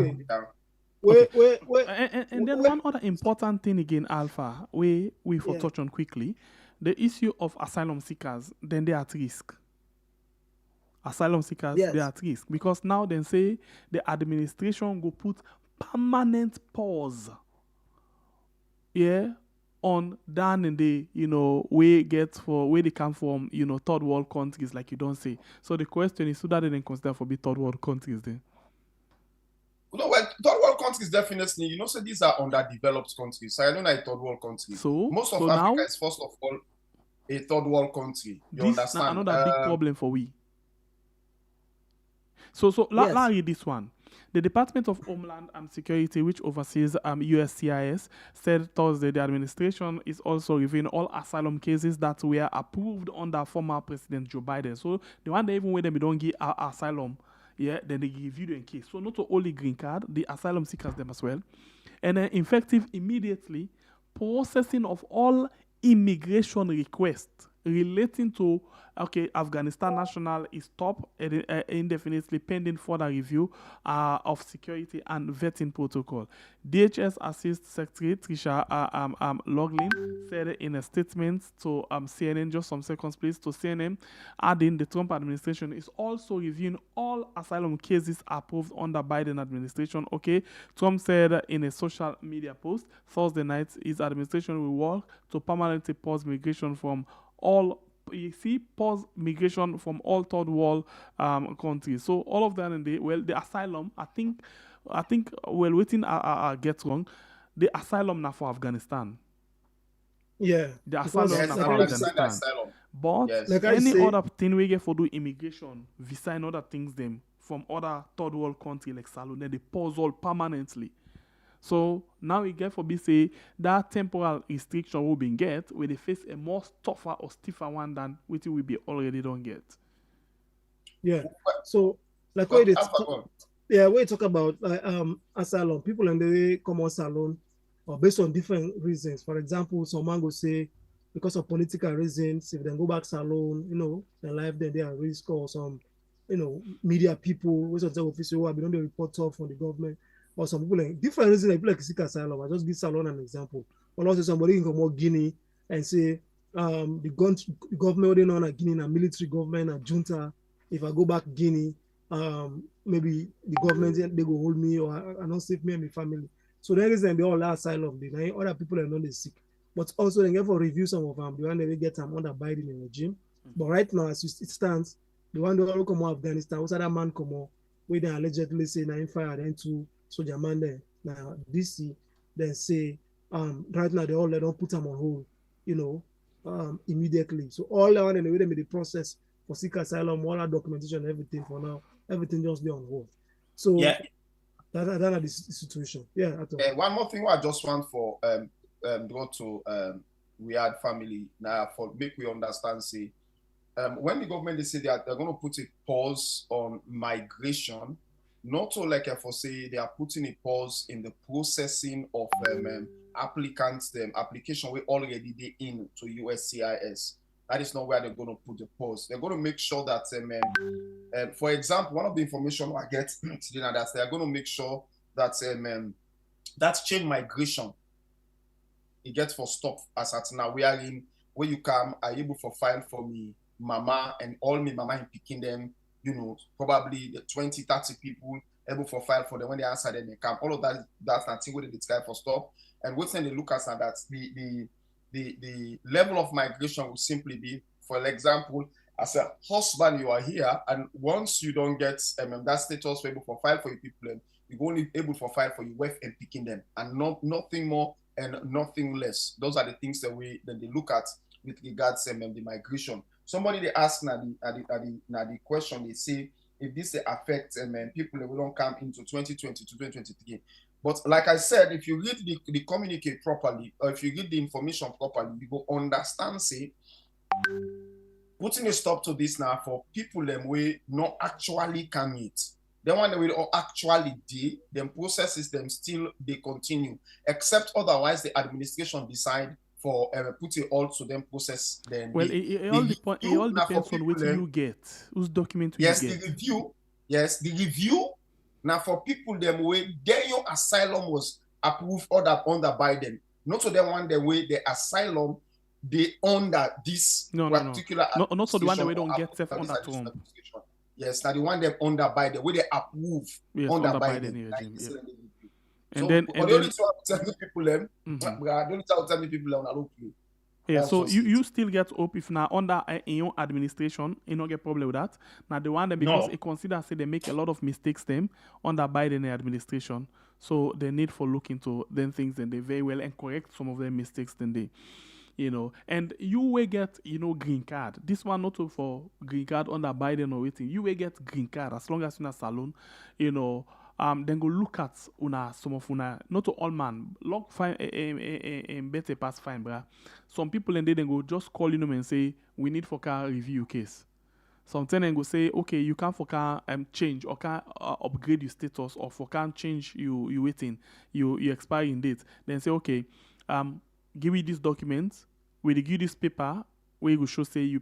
Okay. Wait. And then one other important thing again, Alpha, we for touch on quickly, the issue of asylum seekers, then they are at risk. Asylum seekers, they are at risk because now they say the administration go put permanent pause, on down in the where they come from, third world countries, like you don't say. So the question is, so that they then consider for be third world countries then? No, well, third world countries definitely. So these are underdeveloped countries. So I don't know a third world country. So most of Africa is first of all a third world country. You understand? Another big problem for we. So let's read this one. The Department of Homeland Security, which oversees USCIS, said Thursday the administration is also reviewing all asylum cases that were approved under former President Joe Biden. So the one that even when they don't give asylum, then they give you the case. So not only green card, the asylum seekers them as well. And then effective immediately processing of all immigration requests relating to Afghanistan national is stopped indefinitely pending further review of security and vetting protocol. DHS Assist Secretary Trisha Loughlin said in a statement to CNN, just some seconds please, to CNN, adding the Trump administration is also reviewing all asylum cases approved under Biden administration. Trump said in a social media post Thursday night his administration will work to permanently pause migration from all migration from all third world countries. So all of that, and the asylum, I think we're waiting. I get wrong. The asylum now for Afghanistan. Yeah, the asylum now for Afghanistan. But any other thing we get for do immigration, visa and other things them from other third world country like Salon, then they pause all permanently. So now we get for be say that temporal restriction will be get where they face a more tougher or stiffer one than which we be already don't get. Yeah. So like what we talk about asylum, people and they come on salon or based on different reasons. For example, some man go say because of political reasons, if they go back salon, their life then they are risk, or some, media people, which are officials who have been on the report off from the government, or some people like different reasons, like people like seek asylum. I just give salon an example. Or also somebody can come out Guinea and say, the government they know a Guinea, a military government, a junta. If I go back Guinea, maybe the government they go hold me, or I not save me and my family. So there is they all asylum. They other people are not they sick, but also they get for review some of them. The one they get them under Biden regime. But right now, as it stands, the one that all come out of Afghanistan, what's that man come out, where they allegedly say 9 fire then two soldier man there. Now DC then say right now they all they don't put them on hold, immediately. So all the one and the way they made the process for seek asylum, all that documentation, everything for now, everything just be on hold. So Yeah. That's the situation. Yeah. One more thing I just want for go to we had family now for make we understand say when the government they say they're going to put a pause on migration, not so like for say they are putting a pause in the processing of applicants, them application we already they in to USCIS. That is not where they're going to put the pause. They're going to make sure that, for example, one of the information I get today that they're going to make sure that that chain migration it gets for stop as at now. We are in where you come are able for file for me mama and all me mama in picking them, probably the 20, 30 people able for file for them when they answer them they come. All of that's nothing where they describe for stop. And what's when they look at that the level of migration will simply be, for example, as a husband, you are here, and once you don't get that status able for file for your people, you're only able for file for your wife and picking them, and nothing more and nothing less. Those are the things that they look at with regards to the migration. Somebody they ask now the question, they say if this affects people that will don't come into 2020 to 2023. But like I said, if you read the communique properly, or if you read the information properly, you will understand, say, putting a stop to this now for people them way not actually commit. The one that will actually do, them processes them still they continue, except otherwise the administration decide for put it all to them process. Then well, it all depends on what you get, whose document you yes, get. the review. Now, for people them way, their asylum was approved under Biden. Not to them one the way the asylum they under this particular. No. Not so the one that we don't get self under Trump. Yes, now the one them under Biden, where they approve under Biden. And then the only tell people them, the only tell people them, I don't play. Yeah, so you still get hope if now under your administration, you don't get problem with that. Now the one that because it considers say they make a lot of mistakes them under Biden administration, so they need for look into them things and they very well and correct some of their mistakes then they, and you will get green card. This one not for green card under Biden or waiting. You will get green card as long as you're in a salon, then go look at some of not to all man log fine better pass fine, bruh. Some people and they then go just call them and say we need for car review case. Sometimes then go say okay you can for car change or can upgrade your status or for can change you waiting you expiring date. Then say okay give me this document, we give you this paper where you go show say you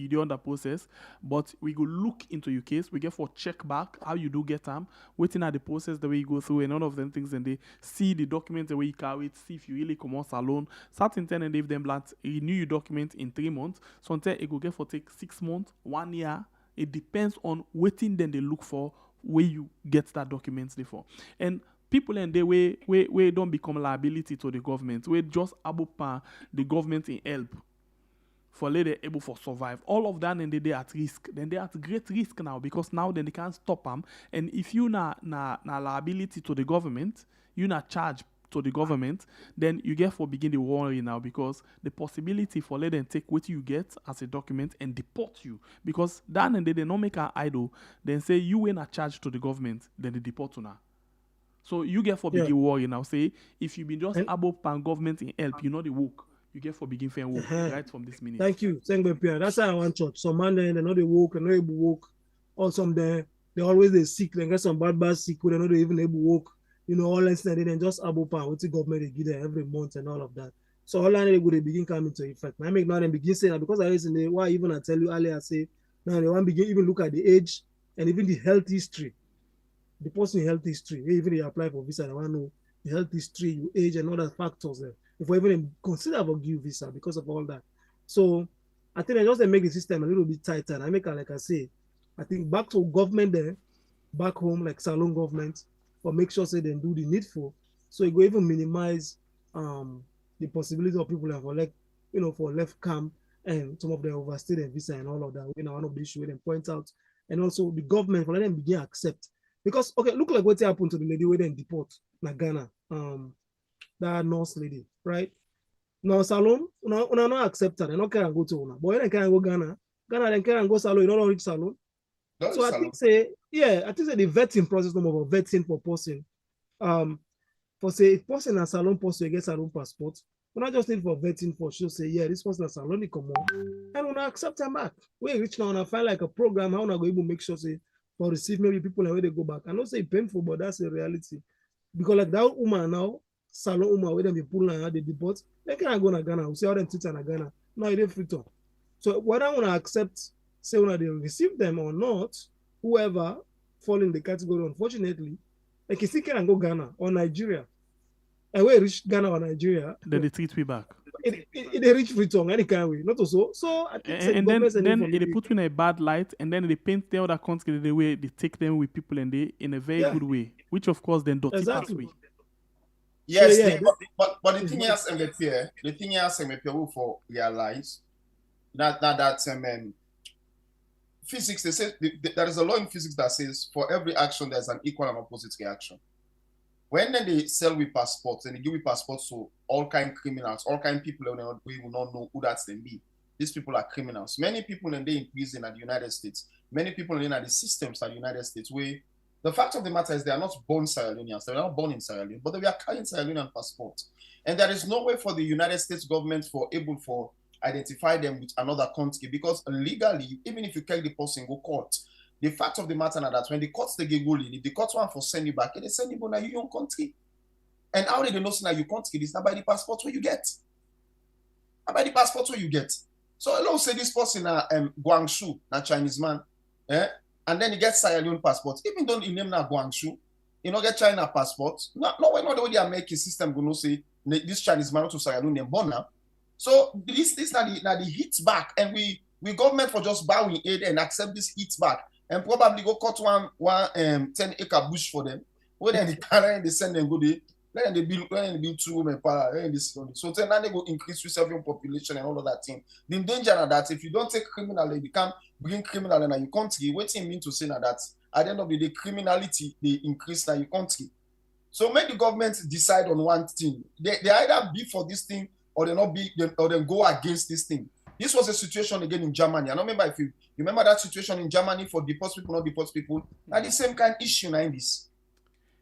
do under process, but we go look into your case. We get for check back how you do get them, waiting at the process the way you go through and all of them things, and they see the documents the way you carry it, see if you really come out alone. Certain time and leave them blunt, renew your document in 3 months. Sometimes it go get for take 6 months, 1 year. It depends on waiting then they look for where you get that documents for. And people and they way don't become liability to the government. We just able the government in help. For later able for survive. All of that and they at risk. Then they at great risk now because now then they can't stop them. And if you na liability to the government, you not charge to the government, then you get for begin the worry now because the possibility for let them take what you get as a document and deport you. Because then and they not make an idle, then say you ain't a charge to the government, then they deport you now. So you get for begin worry now. Say if you been just above pan government in help, you know the work. You get for begin fair work right from this minute. Thank you. That's how I want church. Some man they know they work and not able to work. Or some they always they sick. They get some bad sick. They know they even able to work. All that they then just able pan with the government they give them every month and all of that. So all I need to begin coming to effect. I make now them begin saying that because I listen to why even I tell you earlier, I say now they want begin even look at the age and even the health history. The person health history, even they apply for visa, they want to know the health history, your age, and other factors there. Before even consider about give visa because of all that. So I think I just make the system a little bit tighter. And I make like I say, I think back to government there, back home, like Salon government, or make sure say they do the needful. So it go even minimize the possibility of people for like, for left camp and some of them overstay their visa and all of that. One of the issues they point out. And also the government for let them begin accept. Because okay, look like what happened to the lady where they deport na Ghana, that nurse lady, right? Now Salon, una not accept her, they not care and go to una. But when they can go Ghana, then care and go Salon, you don't reach Salon. So I think say the vetting process no more vetting for person. For say if person a Salon person get Salon passport, we not just need for vetting for sure say this person a Salon come on, and we not accept them back. We reach now and I find like a program how we go able make sure say for receive maybe people and where they go back. I don't say painful, but that's the reality. Because like that woman now, Salon woman where them be pulling out the deport, they can't go to Ghana. We see how them teach in Ghana. Now it ain't free to. So whether I want to accept, say whether they receive them or not, whoever fall in the category, unfortunately, like you still can go Ghana or Nigeria. And when reach Ghana or Nigeria, then they treat me back. They reach return any kind of way, not also. So I think and then they put you in a bad light, and then they paint the other country the way they take them with people and they in a very good way, which of course then dirty pathway. Yes, so, but the thing is, MPA will for realize that physics, they say there is a law in physics that says for every action there's an equal and opposite reaction. When they sell with passports and they give with passports to all kind of criminals, all kind of people we will not know who that's them be. These people are criminals. Many people in prison at the United States. Many people in the systems at the United States where the fact of the matter is they are not born Sierra Leoneans. They are not born in Sierra Leone, but they are carrying Sierra Leonean passports. And there is no way for the United States government for identify them with another country because legally, even if you carry the person go court, the fact of the matter is that when the courts they get ruling, if the court want for send you back, they send you to your own country. And how they know that your country is not by the passport where you get. Not by the passport where you get. So let's say this person Guangzhou, a Chinese man, and then he gets Sierra Leone passport. Even though he name na Guangzhou, you know get China passport. No, we're not the way the American system gonna say this Chinese man to Sierra Leone born now. So this now the hits back, and we government for just bowing aid and accept this hits back. And probably go cut one 10-acre bush for them. Where then the parent they send them go there, then they build 2 women power. So then they go increase your population and all of that thing. The danger of that if you don't take criminal, they become bring criminal in your country. What it mean to say that at the end of the day, criminality they increase in your country. So make the government decide on one thing. They either be for this thing or they not be or then go against this thing. This was a situation again in Germany. I don't remember if you remember that situation in Germany for deport people, not deport people. Now the same kind of issue now in this.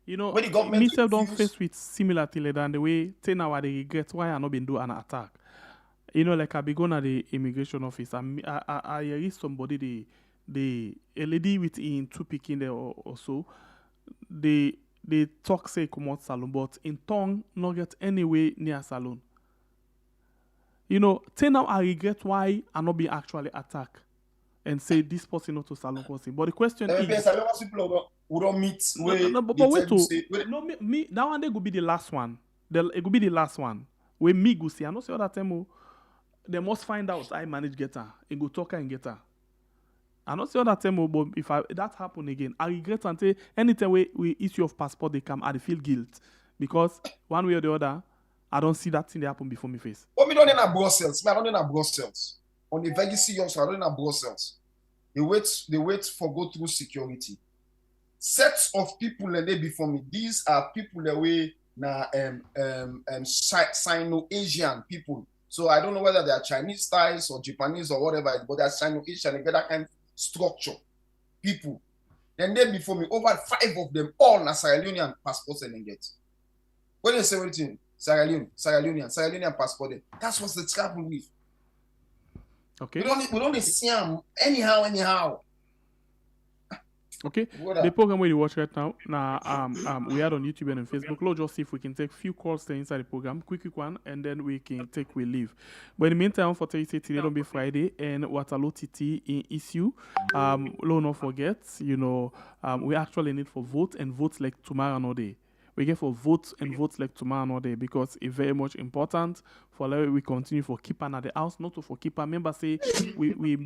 You know, when the government don't face with similar thing than the way say now they regret why I not been do an attack. You know, like I be going at the immigration office. I hear somebody a lady with in 2 picking there or so. They talk say come out salon, but in tongue not get anywhere near salon. You know, till now I regret why I not be actually attacked and say this person not to salon person. But the question is, people who don't meet. But wait to me that one day could be the last one. It could be the last one. Where me go see, I not say other time. They must find out I manage get her. And go talk her and get her. I not say other time, but if that happen again, I regret and say anytime we issue of passport they come, I feel guilt because one way or the other. I don't see that thing happen before my face. But me don't in Brussels. I don't in Brussels. On the very serious, I don't in Brussels. They wait for go through security. Sets of people and they before me. These are people that way na Sino-Asian people. So I don't know whether they are Chinese styles or Japanese or whatever, but they are Sino-Asian. They get that kind of structure. People. Then they before me, over 5 of them, all na Sierra Leonean passports and they get. When they say everything. Sierra Leonean passport. That's what they travel with. Okay. We don't see them anyhow. Okay, What the up? program where you watch right now, we are on YouTube and on Facebook. Let's just see if we can take few calls there inside the program, quick one, and then we can we leave. But in the meantime, for today don't be Friday and Waterloo TT in issue. Lo not forget, we actually need for vote and votes like tomorrow no day. We get for votes and votes like tomorrow no day because it's very much important for like we continue for keep at the house, not to for keep. Remember say we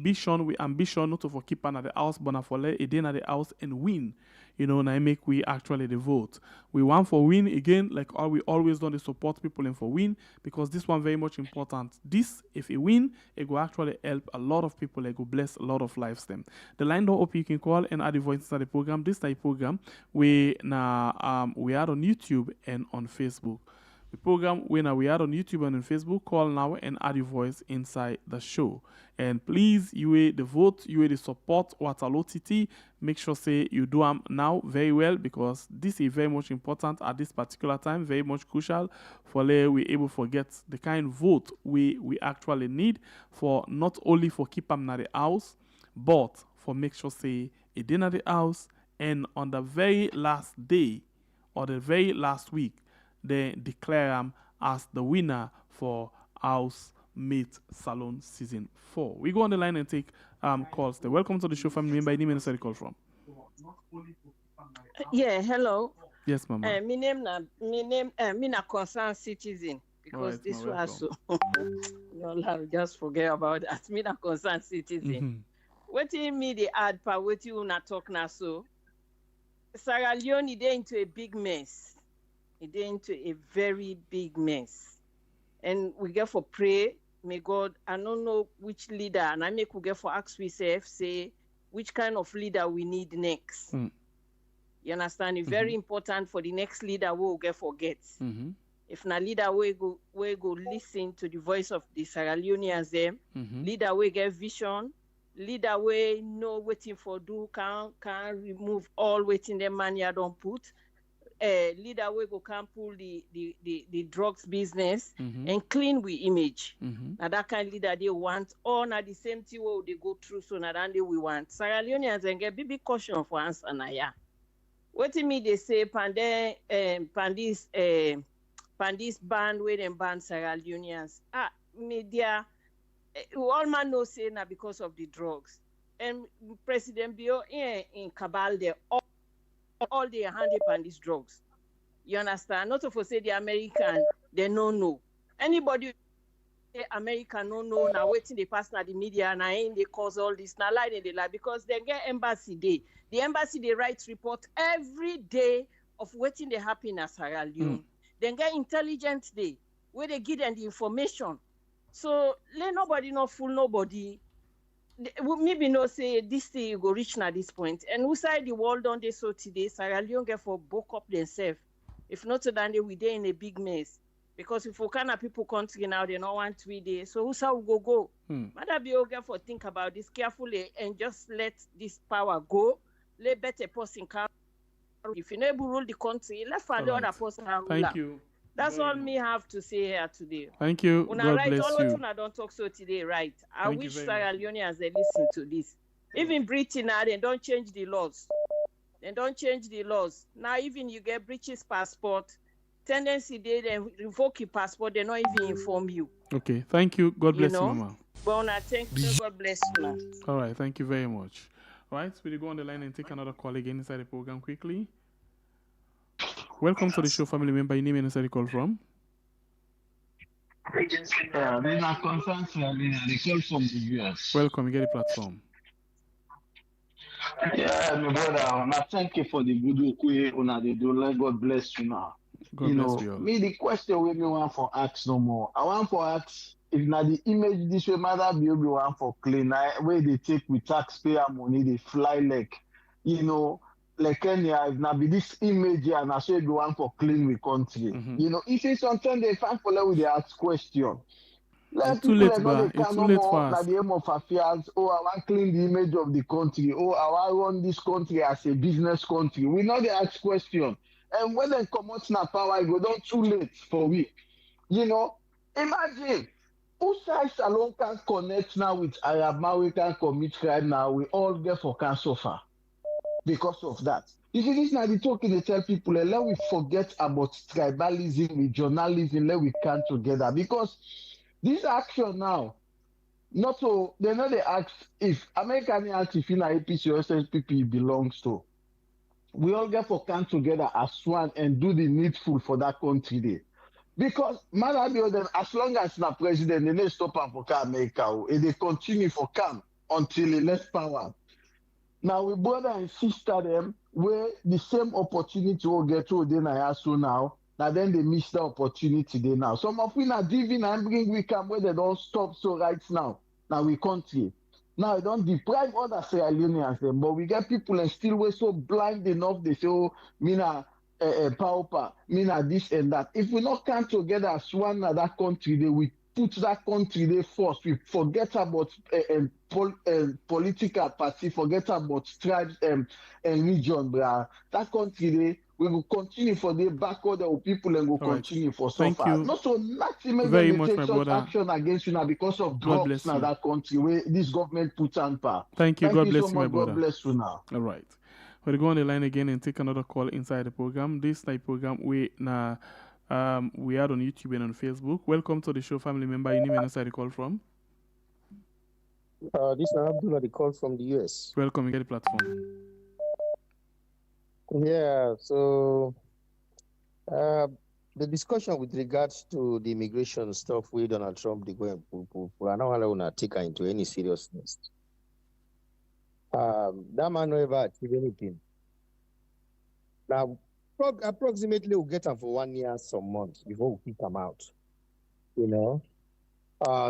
ambition not to for keep at the house, but for like a day at the house and win. Now make we actually the vote. We want for win again, like all we always done to support people and for win because this one very much important. This if it win, it will actually help a lot of people. It will bless a lot of lives. Them. The line door up you can call and add the voice inside the program. This type program we are on YouTube and on Facebook. The program we are on YouTube and on Facebook. Call now and add your voice inside the show. And please, you the vote, you the support Waterloo TT. Make sure say you do them now very well because this is very much important at this particular time. Very much crucial for we able to get the kind of vote we actually need for not only for keep them at the house, but for make sure say it dinner at the house and on the very last day or the very last week they declare him as the winner for Housemate Salon Season 4. We go on the line and take calls. There. Welcome to the show, family member. Any minister you call from? Yeah, hello. Yes, Mama. My name na concerned citizen because Right, this ma, was so. No, just forget about that. Me na concerned citizen. Wetin me dey add pa wetin una talk na so. Sierra Leone dey into a big mess. It dey into a very big mess. And we get for pray, may God, I don't know which leader, and I make we get for ask we say which kind of leader we need next. You understand? It's very important for the next leader we will get forget. If na leader we go listen to the voice of the Sierra Leoneans them, leader we get vision, leader we know waiting for do can remove all waiting the money I don't put. Leader we go can pull the drugs business and clean we image. Now that kind of leader they want, or na the same thing what they go through, so na that we want. Sierra Leoneans and get big caution for answer na ya. What me they say pandis band where them ban Sierra Leoneans. Media all man know say na because of the drugs. And President Bio in Cabal there all they handle on these drugs. You understand? Not to say the American, they don't know. Anybody say American no know now waiting they pass now the media and ain't they cause all this now lie they lie because they get embassy day. The embassy they write report every day of waiting they happen at Sierra Leone. Then get intelligence day where they give them the information. So let nobody not fool nobody. Maybe no say this thing you go reach now this point. And who side the world on this so today, Sierra Leone get for book up themselves. If not then they we dey in a big mess. Because if we can people country now, they don't want 3 days. So who's how we go? Mother be okay for think about this carefully and just let this power go. Let better person come. If you never rule the country, let find the other person rule. Thank you. That's all me have to say here today. Thank you. When God I bless all you. what I don't talk so today, right? I Thank you wish very Sierra Leoneans they listen to this. Even Britain now, they don't change the laws. They don't change the laws. Now even you get British passport, tendency they revoke your passport, they not even inform you. Okay. Thank you. God bless you, know? Mama. But I thank you, God bless you, man. All right. Thank you very much. All right. We'll go on the line and take another call again inside the program quickly. Welcome to the show, family member. Your name and inside the call from? Yeah, these are concerns they call from the US. Welcome. You get the platform. Yeah, my brother, and I thank you for the good work we una they do. Let God bless you now. God bless you all. Me the question we me want for ask no more. I want for ask if na the image this way matter be one for clean where they take with taxpayer money they fly like like Kenya if na be this image here and I say be one for clean with country. If it's something they find for let we they ask question. Let It's too people late, know they It's can too no late more for that us. the aim of affairs. Oh, I want clean the image of the country. Oh, I want run this country as a business country. We know they ask question. And when they come out now power, it go down too late for we. Imagine who side Salon can connect now with Arab man we can commit crime now. We all get for can suffer. because of that. You see, this now the talking they tell people, let we forget about tribalism, regionalism, let we come together. Because this action now, not so they know they ask if American ask if in APC or SSPP belongs to. We all get for come together as one and do the needful for that country there. Because man, as long as the president, they don't stop am for America, and they continue for come until he left power. Now we brother and sister them where the same opportunity will get to then I ask you now. Now then they miss the opportunity they now. Some of we are giving and bring we come where they don't stop so right now. Now we country. Now, I don't deprive other Sierra Leoneans, but we get people and still we're so blind enough. They say, oh, mina pauper, mina this and that. If we not come together as one of that country, they we put that country there first. We forget about political party, forget about tribes and region, bruh. That country there, we will continue for the backward of people and will continue for so Thank far. you. Not so maximum Very they much, take my such brother. action against you now because of God drugs bless now you. that country where this government put on power. Thank you. God you bless so you, my much. brother. God bless you now. All right. We'll go on the line again and take another call inside the program. This type program we are on YouTube and on Facebook. Welcome to the show, family member. You name and inside the call from. This is Abdullah, the call from the US. Welcome, you get the platform. Yeah, so the discussion with regards to the immigration stuff with Donald Trump, they go and we are not allowed to take her into any seriousness. That man never achieve anything. Now, approximately we'll get him for 1 year, some months before we kick him out. You know?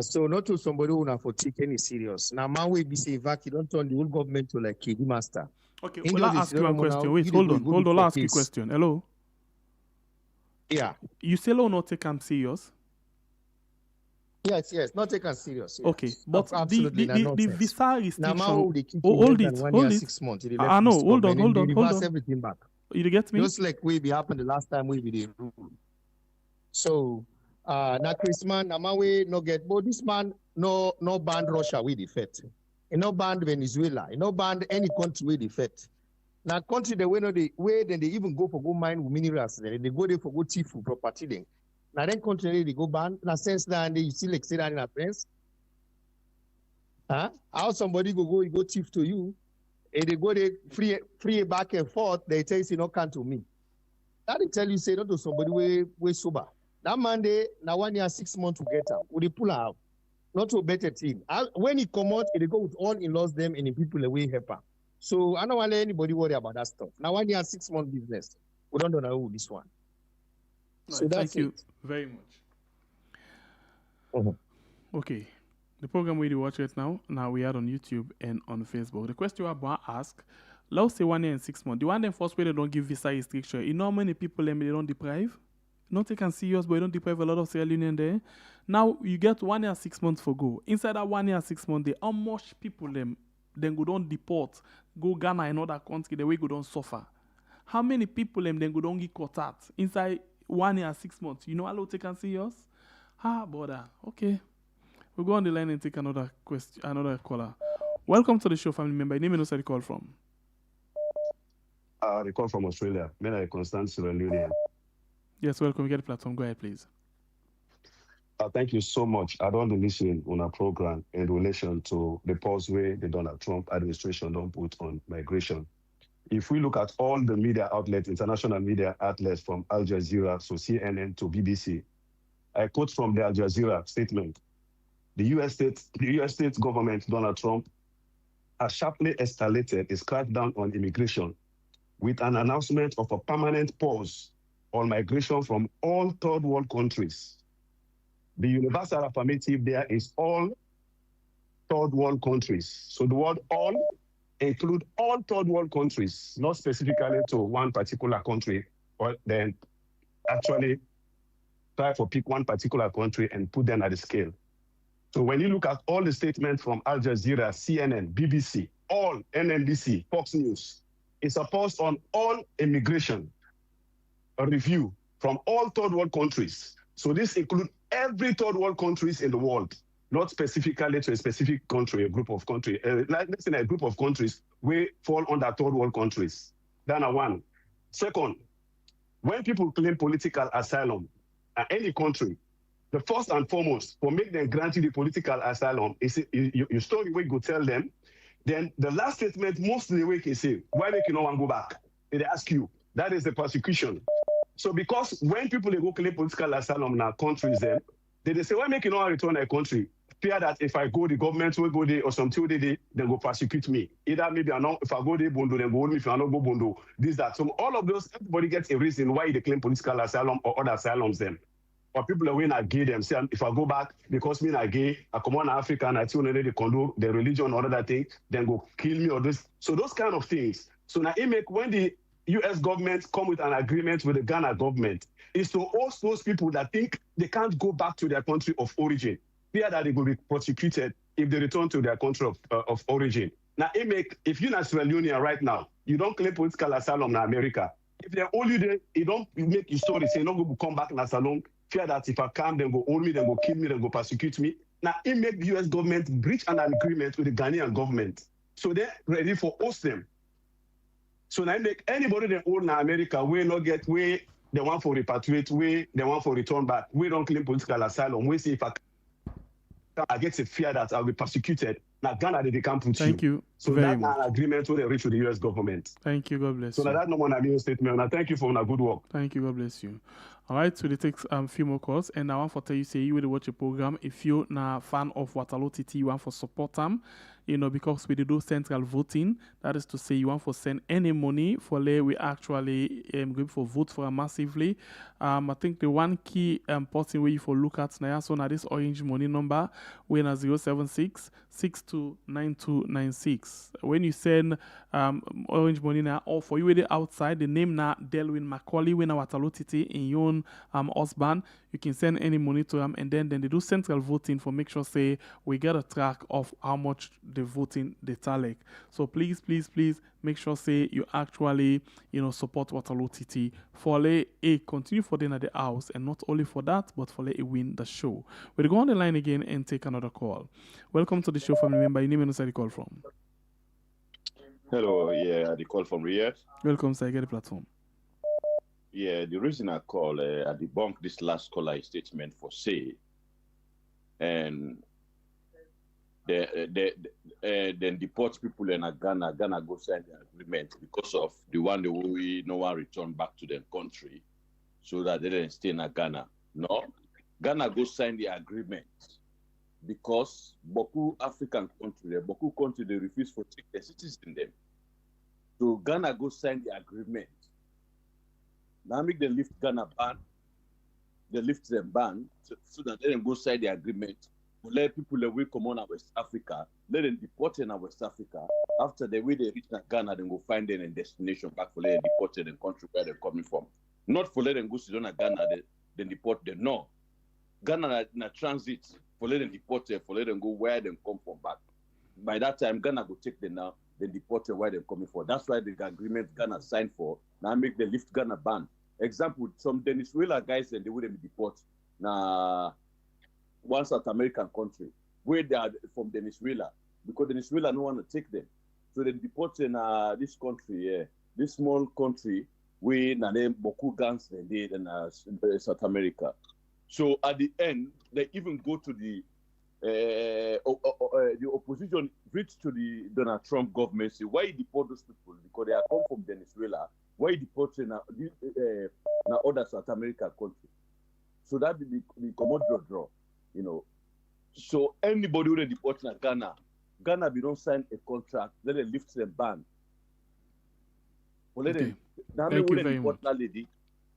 So not to somebody who not for take any serious. Now, man will be say vac, you don't turn the whole government to like KD master. Okay, well, I'll ask you one question. Wait, hold on. I'll ask you a question. Hello? Yeah. You say law not take him serious? Yes, not take us serious. Yes. Okay, but absolutely the visa restriction. Now, man, they keep hold it, 1 year, 6 months. I know. Hold on. Everything back. You get me? Just like we happened the last time we did rule. So, now Chris man, now we no get, but this man no banned Russia with effect. He no banned Venezuela. He no banned any country with effect. Now country the way no they way then they even go for go mine with minerals. Then they go there for go thief for property then. Now then country they go ban. Now sense that they still like say that in a friends. Huh? How somebody go thief to you? And they go there free back and forth. They tell you not come to me. That they tell you say not to somebody way sober. That Monday now 1 year 6 months to get out. Would they pull out? Not to a better team. When he come out, they go with all in-laws them and the people away help her. So I don't want to let anybody worry about that stuff. Now 1 year 6 month business. We don't know this one. Right, so that's thank you it. very much. Okay. The program we watch it now we are on YouTube and on Facebook. The question I want to ask, let's say 1 year and 6 months. The one them first way they don't give visa restriction. You know how many people they don't deprive? Not take and serious, but you don't deprive a lot of Sierra Leoneans there. Now you get 1 year 6 months for go. Inside that 1 year 6 months, how much people then go don't deport, go Ghana and other country, the way go don't suffer. How many people then go don't get caught out inside 1 year 6 months? You know how take and serious? Brother. Okay. We'll go on the line and take another question, another caller. Welcome to the show, family member. Name and where you call from. They call from Australia. Men are constant Sierra Leonean. Yes, welcome. You get the platform. Go ahead, please. Thank you so much. I don't listen on our program in relation to the pause way the Donald Trump administration don't put on migration. If we look at all the media outlets, international media outlets from Al Jazeera, so CNN to BBC, I quote from the Al Jazeera statement. The US state government, Donald Trump, has sharply escalated its crackdown on immigration with an announcement of a permanent pause on migration from all third world countries. The universal affirmative there is all third world countries. So the word all include all third world countries, not specifically to one particular country, but then actually try to pick one particular country and put them at the scale. So when you look at all the statements from Al Jazeera, CNN, BBC, all NNBC, Fox News, it's a pause on all immigration, a review from all third world countries. So this includes every third world countries in the world, not specifically to a specific country, a group of countries. Let's say a group of countries we fall under third world countries. That's one. Second, when people claim political asylum at any country, the first and foremost, for make them grant you the political asylum, is you story we go tell them. Then the last statement, most of the way can say, why make you no one go back? They ask you. That is the persecution. So because when people they go claim political asylum in our countries, then they say, why make you not return to a country? Fear that if I go, the government will go there or something they then go persecute me. Either maybe I know if I go there, Bondo, then go hold me. If I not go Bondo, this, that. So all of those, everybody gets a reason why they claim political asylum or other asylums then. Or people are when I gay them, say if I go back because me I gay, I come on Africa and I tell them they condone the religion or other thing, then go kill me or this. So those kind of things. So now it make when the US government come with an agreement with the Ghana government, is to host those people that think they can't go back to their country of origin. Fear that they will be prosecuted if they return to their country of origin. Now it make, if you're in Sierra Leone right now, you don't claim political asylum in America. If they're only there, you don't make your story say no go come back in asylum. Fear that if I come, then go hold me, then go kill me, then go persecute me. Now, it make the US government breach an agreement with the Ghanaian government. So they're ready for host them. So now, make anybody that own in America, we not get, we they want for repatriate, we they want for return back, we don't claim political asylum. We say if I get a fear that I'll be persecuted, now Ghana, they can't put Thank you. So very that's much. an agreement with the reach with the US government. Thank you. God bless So you. that's no more than statement. And thank you for good work. Thank you. God bless you. All right, so they take a few more calls, and I want to tell you, say you will watch a program. If you're a fan of Waterloo TT, you want to support them, because we do central voting. That is to say, you want to send any money for we actually going for vote for massively. I think the one key important way for look at now, so now this orange money number, we na 076 629296. When you send orange money now, or for you with it outside, the name now Delwin Macaulay, when Waterloo TT in your own husband, you can send any money to them, and then they do central voting for make sure say we get a track of how much the voting they tally. So please make sure say you actually support Waterloo TT for a continue for dinner at the house, and not only for that, but for a win the show. We'll go on the line again and take another call. Welcome to the show, family member. Your name and where you call from? Hello, yeah, the call from Riyadh. Welcome, sir. Get the platform. Yeah, the reason I call, I debunk this last caller statement for say, and then deport people in Ghana go sign the agreement because of the one that we no one return back to their country, so that they didn't stay in Ghana. No, Ghana go sign the agreement because beaucoup African country, beaucoup country they refuse to take their citizens in them. So Ghana go sign the agreement. Now make them lift Ghana ban, they lift them ban so that they can go sign the agreement. To let people away come on West Africa, let them deport in West Africa. After the way they reach Ghana, then go find them a destination back for letting deport in the country where they're coming from. Not for letting go to Ghana, then deport them. No. Ghana na transit for letting deport them, for letting go where they come from back. By that time, Ghana go take them now, then deport them where they're coming from. That's why the agreement Ghana signed for. Now make the lift Ghana ban. Example, some Venezuela guys and they wouldn't be deported. Now, one South American country where they are from Venezuela, because Venezuela no want to take them. So they deport in this country, this small country where na name beaucoup guns and they in South America. So at the end, they even go to the opposition reached to the Donald Trump government, say why you deport those people because they are come from Venezuela. Why you deport in other South American country? So that the commodity draw, So anybody who they deport in Ghana we don't sign a contract, let them lift them ban. Or let them now we wouldn't deport that lady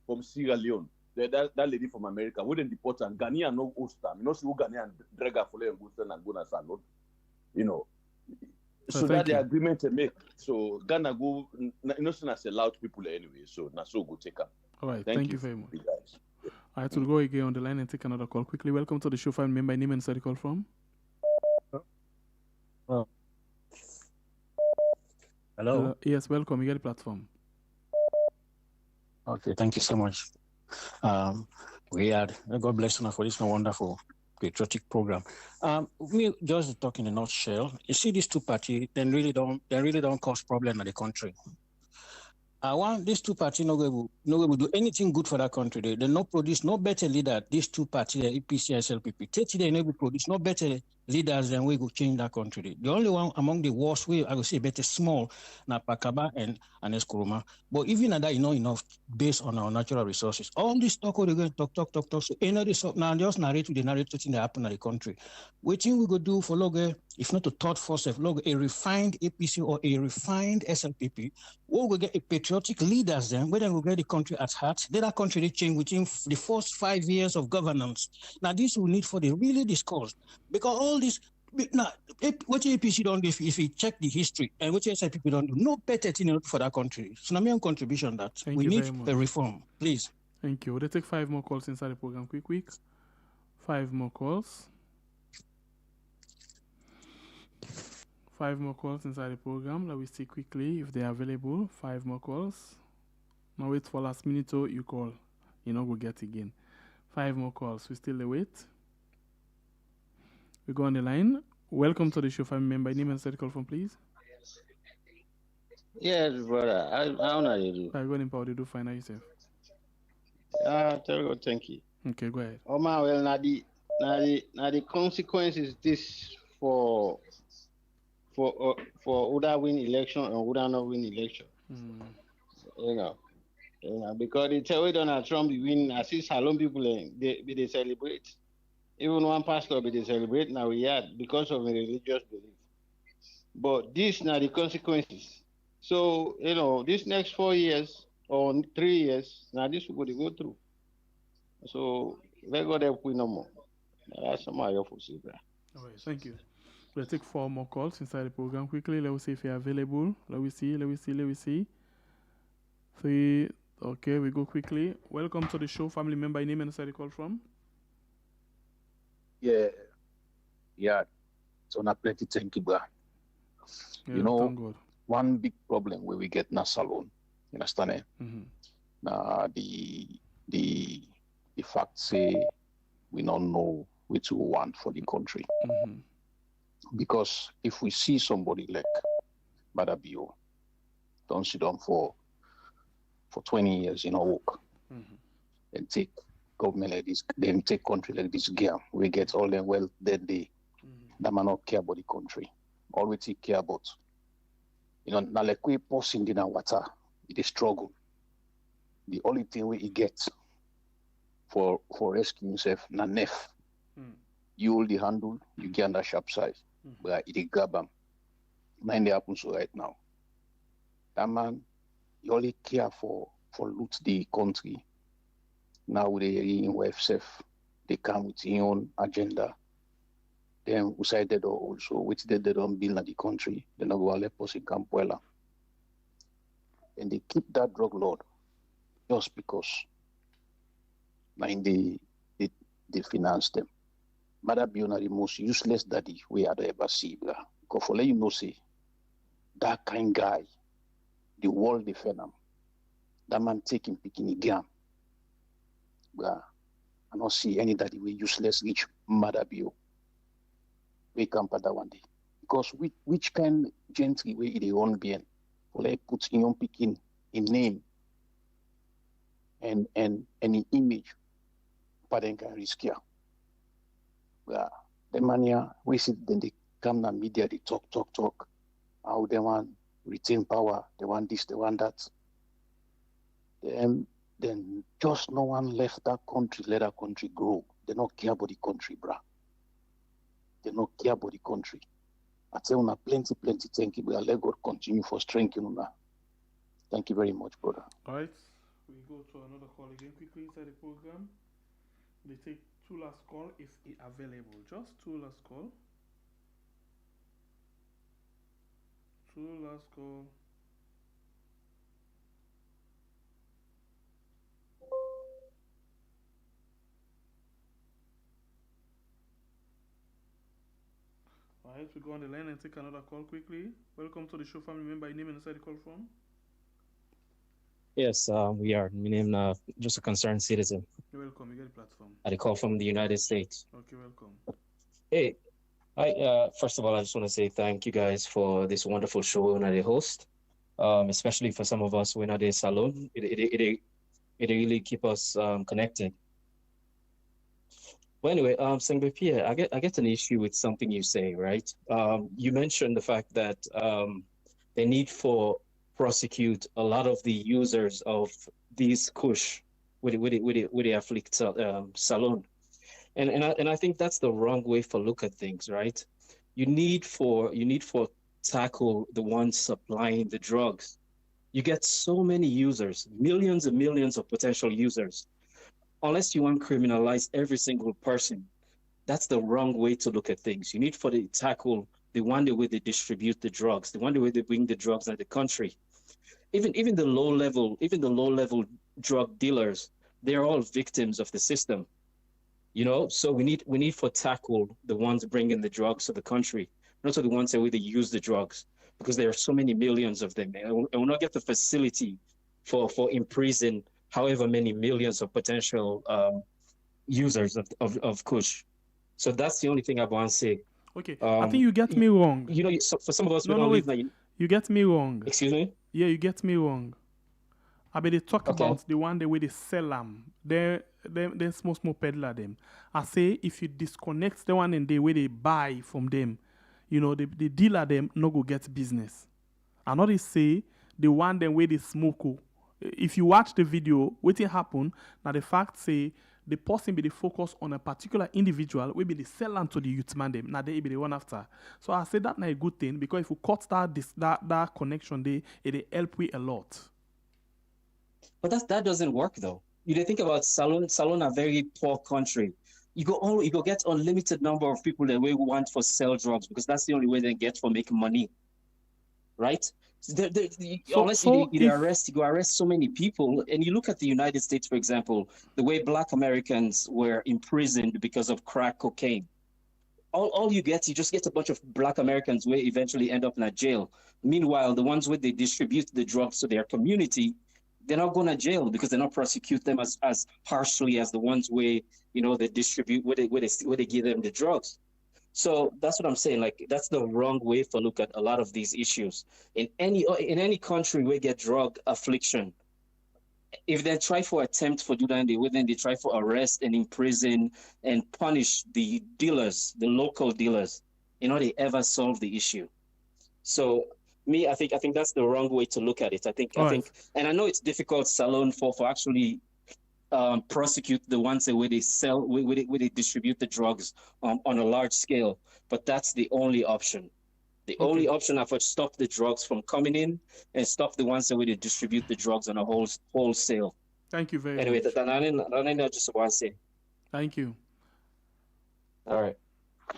from Sierra Leone. That lady from America wouldn't deport her. Ghanaian no host them. See who Ghanaian drag her for them and go na salon. So that the agreement they make. So Ghana go not as allowed people anyway. So na so go take her. All right, thank you very much. Guys. All right, we'll go again on the line and take another call quickly. Welcome to the show, family member. Name and where you call from? Hello. Yes, welcome. You get the platform. Okay, thank you so much. God bless you for this wonderful patriotic program. Me just talk in a nutshell. You see, these two parties, they really don't cause problem in the country. I want these two parties not going to do anything good for that country. They not produce no better leader. These two parties, EPC and SLPP, they never produce no better leaders than we go change that country. The only one among the worst way I would say better small na Pakaba and Eskuruma. But even at that, enough based on our natural resources. All this talk they're going to talk. So now just narrate to the narrative thing that happen in the country. What thing we go do for log, if not a thought force of log, a refined APC or a refined SLPP, we will get a patriotic leaders then, where they will get the country at heart. Then that country they change within the first 5 years of governance. Now this will need for the really discourse because all this now what APC don't do if you check the history and what SLPP don't do, no better thing for that country. So now my own contribution that Thank we you need very much. a reform, please. Thank you. We'll take 5 more calls inside the program. Quick. 5 more calls. 5 more calls inside the program. Let me see quickly if they are available. 5 more calls. Now wait for last minute so you call. We'll get again. 5 more calls. We still wait. We go on the line. Welcome to the show, family member. Name and state call from, please. Yes, brother. How are you do? I go in power. You do fine. How yourself? Thank you. Okay, go ahead. Oh man, well, now the consequences this for Uda win election and Uda not win election. Because they tell you Donald Trump win, I see Salon people they celebrate. Even one pastor they celebrate now because of a religious belief. But this now the consequences. So this next 4 years or 3 years now this will go through. So let go there no more. That's some of your bro. All right, thank you. We'll take 4 more calls inside the program quickly. Let me see if you're available. Let me see. 3. Okay, we go quickly. Welcome to the show, family member. Name and inside the call from. Yeah. So now plenty thank you, bro. Yeah, one big problem where we get na salon. You understand it? Mm-hmm. Now the fact say we don't know what we want for the country. Mm-hmm. Because if we see somebody like Badabio, don't sit down for 20 years in our work and take government like this, then take country like this girl, we get all them wealth that they that man not care about the country. All we take care about. Now like we posting in our water, it is struggle. The only thing we get for rescuing himself, na nef. You hold the handle, you get on the sharp side. But it grab them. Nothing happens right now. That man, he only care for loot the country. Now with the wife self, they come with their own agenda. Then we say that also, which they don't build in the country, they not go let us in Campuela. And they keep that drug lord just because they finance them. Mother be the most useless daddy we had ever seen. Because for let you know, say, that kind guy, the world defend him. That man taking picking again. I don't see any daddy we useless rich mother be. We come for that one day. Because which kind gentry way they own being, for let put in your picking in name and in image, but then can risk here. The mania, we see then they come to media, they talk, how they want retain power, they want this, they want that. Then just no one left that country, let that country grow. They don't care about the country, bruh. They don't care about the country. I tell you, plenty, thank you, but let God continue for strengthening you. Thank you very much, brother. All right, we go to another call again quickly inside the program. They take 2 last call if available. Just 2 last call. 2 last call. All right, we go on the line and take another call quickly. Welcome to the show, family member. Name and inside the call from. Yes, we are. My name just a concerned citizen. You're welcome. You get the platform. I call from the United States. Okay, welcome. Hey, first of all, I just want to say thank you guys for this wonderful show and the host. Especially for some of us who are not in salon, it really keep us connected. Well, anyway, Sengbe Pierre, I get an issue with something you say, right? You mentioned the fact that the need for prosecute a lot of the users of these kush with the afflict salon. And I think that's the wrong way for look at things, right? You need for tackle the ones supplying the drugs. You get so many users, millions and millions of potential users. Unless you want to criminalize every single person, that's the wrong way to look at things. You need for the tackle the one the way they distribute the drugs, the one the way they bring the drugs in the country. Even the low level drug dealers, they're all victims of the system. You know, so we need for tackle the ones bringing the drugs to the country, not the ones that way they use the drugs, because there are so many millions of them, and we'll not get the facility for imprison however many millions of potential users of Kush. So that's the only thing I want to say. Okay, I think you get me wrong. You know, so for some of us, No, we don't wait. live now. You get me wrong. Excuse me? Yeah, you get me wrong. I mean, they talk about the one the way they sell them. They're small peddler them. I say if you disconnect the one and the way they buy from them, you know, the dealer them no go get business. I know they say the one them way they smoke. If you watch the video, what happen now the fact say the person be the focus on a particular individual, we be the sell them to the youth man them. Now they be the one after. So I say that not a good thing because if we cut that connection, it help we a lot. But that doesn't work though. You think about Salon a very poor country. You go get unlimited number of people that we want for sell drugs because that's the only way they get for making money, right? Unless you go arrest so many people, and you look at the United States, for example, the way Black Americans were imprisoned because of crack cocaine. All you just get a bunch of Black Americans who eventually end up in a jail. Meanwhile, the ones where they distribute the drugs to their community, they're not going to jail because they don't prosecute them as harshly as the ones where, you know, they distribute, where they give them the drugs. So that's what I'm saying. Like, that's the wrong way to look at a lot of these issues. In any country where get drug affliction, if they try for attempt for do that, then they try for arrest and imprison and punish the dealers, the local dealers, you know, they ever solve the issue. So I think that's the wrong way to look at it. I think, and I know it's difficult, Salon, for actually prosecute the ones where they sell, where they distribute the drugs on a large scale. But that's the only option. The only option are for stop the drugs from coming in and stop the ones where they distribute the drugs on a wholesale. Thank you very much. Anyway, I just want to say. Thank you. All right.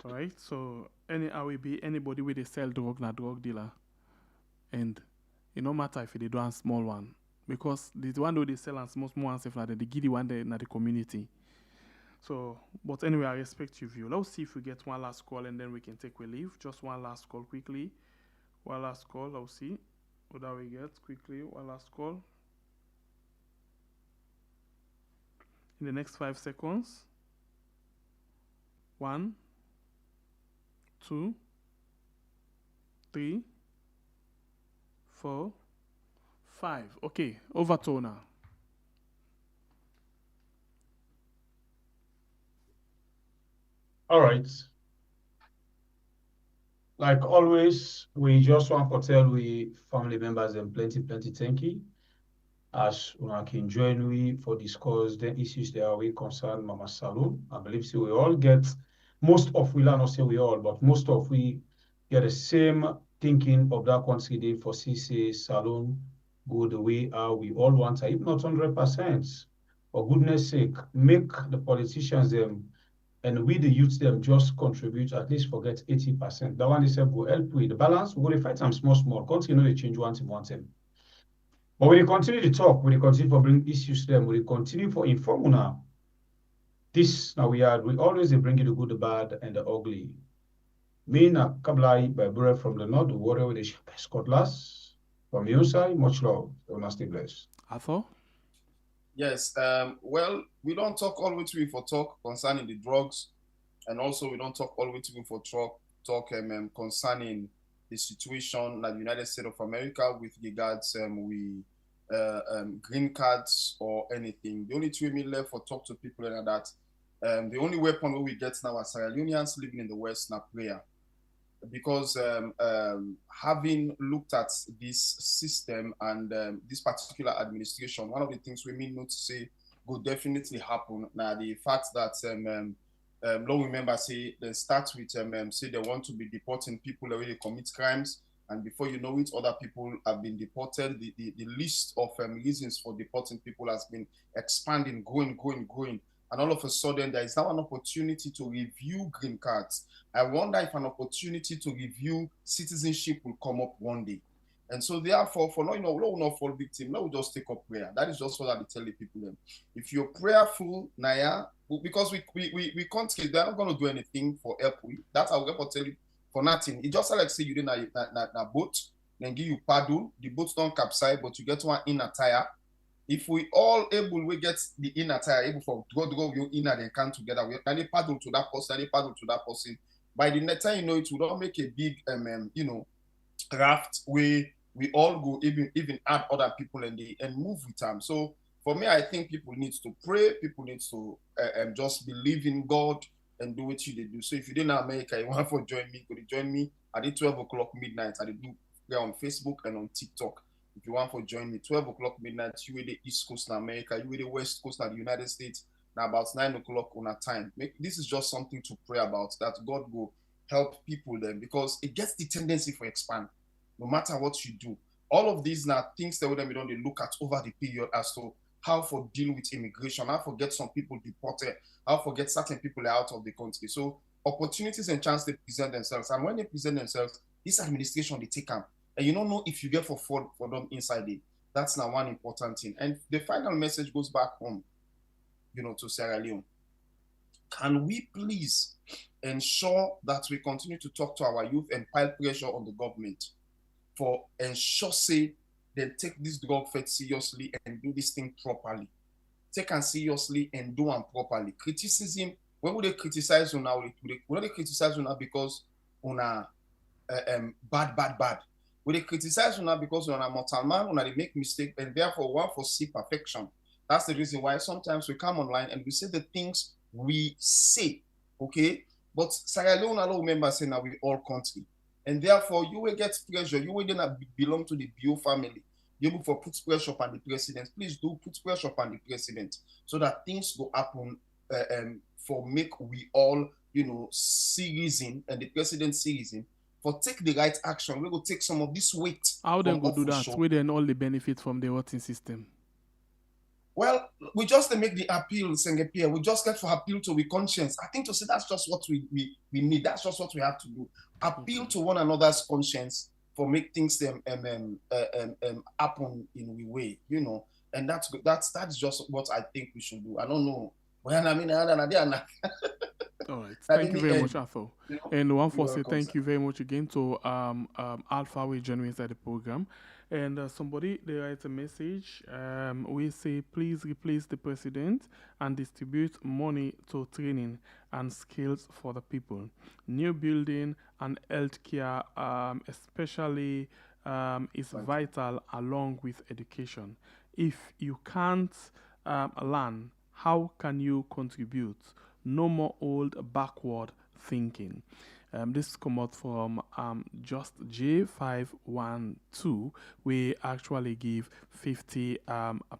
All right. So anybody where they sell drug, not drug dealer. And it no matter if they do a small one. Because the one who they sell and small ones, if not, they give the one in the community. So, but anyway, I respect your view. Let's see if we get one last call and then we can take a leave. Just one last call quickly. One last call. Let's see what that we get quickly. One last call. In the next 5 seconds. 1, 2, 3, 4, 5. Okay, over to now. All right. Like always, we just want to tell we family members and plenty thank you. As we can join we for discuss the issues that are we concern Mama Salon. I believe we all get most of we not say we all, but most of we get the same thinking of that quantity for CC Salon go the way we all want to, if not 100%. For goodness sake, make the politicians them and we the youth them just contribute, at least forget 80%. That one is will help with the balance. We're going to fight some small. Continue to change one team. But we continue to talk, we continue to bring issues to them, we continue to inform now. This now we always bring you the good, the bad, and the ugly. Me na Kablai by Bure from the north, the warrior with the Scotland. From your side, much love. Stay blessed. Arthur? Yes, well, we don't talk always we for talk concerning the drugs And also, we don't talk all the way to for talk concerning the situation that the United States of America with regards green cards or anything. The only two we left for talk to people and that the only weapon we get now as Sierra Leoneans living in the West now prayer. Because having looked at this system and this particular administration, one of the things we mean not to say will definitely happen. Now, the fact that law remember say they start with say they want to be deporting people that really commit crimes, and before you know it, other people have been deported. The list of reasons for deporting people has been expanding, growing. And all of a sudden, there is now an opportunity to review green cards. I wonder if an opportunity to review citizenship will come up one day. And so therefore, for not, not fall victim, now we just take up prayer. That is just what I tell the people then. If you're prayerful, Naya, because we can't, they're not going to do anything for help. That's how we tell you for nothing. It just like say you didn't a boat, then give you paddle, the boat don't capsize, but you get one inner tire. If we all able, we get the inner tire, able for go you inner and can together, we can paddle to that person, By the next time you know it, will not make a big raft where we all go even add other people and move with them. So for me, I think people need to pray, people need to just believe in God and do what you do. So if you're in America, you want to join me, could you join me at the 12 o'clock midnight? I do there on Facebook and on TikTok. If you want to join me, 12 o'clock midnight, you in the East Coast in America, you in the West Coast of the United States, now about 9 o'clock on a time. This is just something to pray about, that God will help people then, because it gets the tendency for expand, no matter what you do. All of these now things that we don't look at over the period as to how for deal with immigration, how for get some people deported, how for get certain people out of the country. So opportunities and chance they present themselves. And when they present themselves, this administration, they take them. And you don't know if you get for them inside it. That's now one important thing. And the final message goes back home, to Sierra Leone. Can we please ensure that we continue to talk to our youth and pile pressure on the government for ensure say they take this drug fight seriously and do this thing properly. Take and seriously and do them properly. Criticism, when would they criticize you now? Would they criticize you now because on a bad? Would they criticize you now because you're a mortal man, they make mistake, and therefore one for see perfection? That's the reason why sometimes we come online and we say the things we say, okay? But Sierra Leone, I remember saying that we all country. And therefore, you will get pressure. You will then belong to the Bio family. You will for put pressure upon the president. Please do put pressure upon the president so that things go happen for make we all, see reason, and the president see reason for take the right action. We will take some of this weight. How then go do that? We then all the benefit from the voting system. Well, we just make the appeal, Sengepia. We just get for appeal to we conscience. I think to say that's just what we need. That's just what we have to do. Appeal to one another's conscience for make things happen in a way, And that's just what I think we should do. I don't know. Well, I mean, all right. Thank you very much, Alpha. And one for say thank you very much again to Alpha. We join inside the program. And somebody, they write a message. We say, please replace the president and distribute money to training and skills for the people. New building and healthcare, especially, is vital along with education. If you can't learn, how can you contribute? No more old backward thinking. This come out from just J512. We actually give 50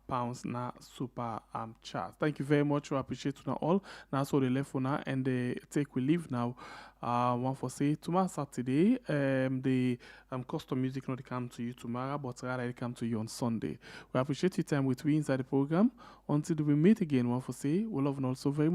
pounds na super chat. Thank you very much. We appreciate you all. Now so the left for now and the take we leave now. One for say tomorrow Saturday. The custom music not come to you tomorrow, but rather it come to you on Sunday. We appreciate your time with we inside the program. Until we meet again, one for say we love you all so very much.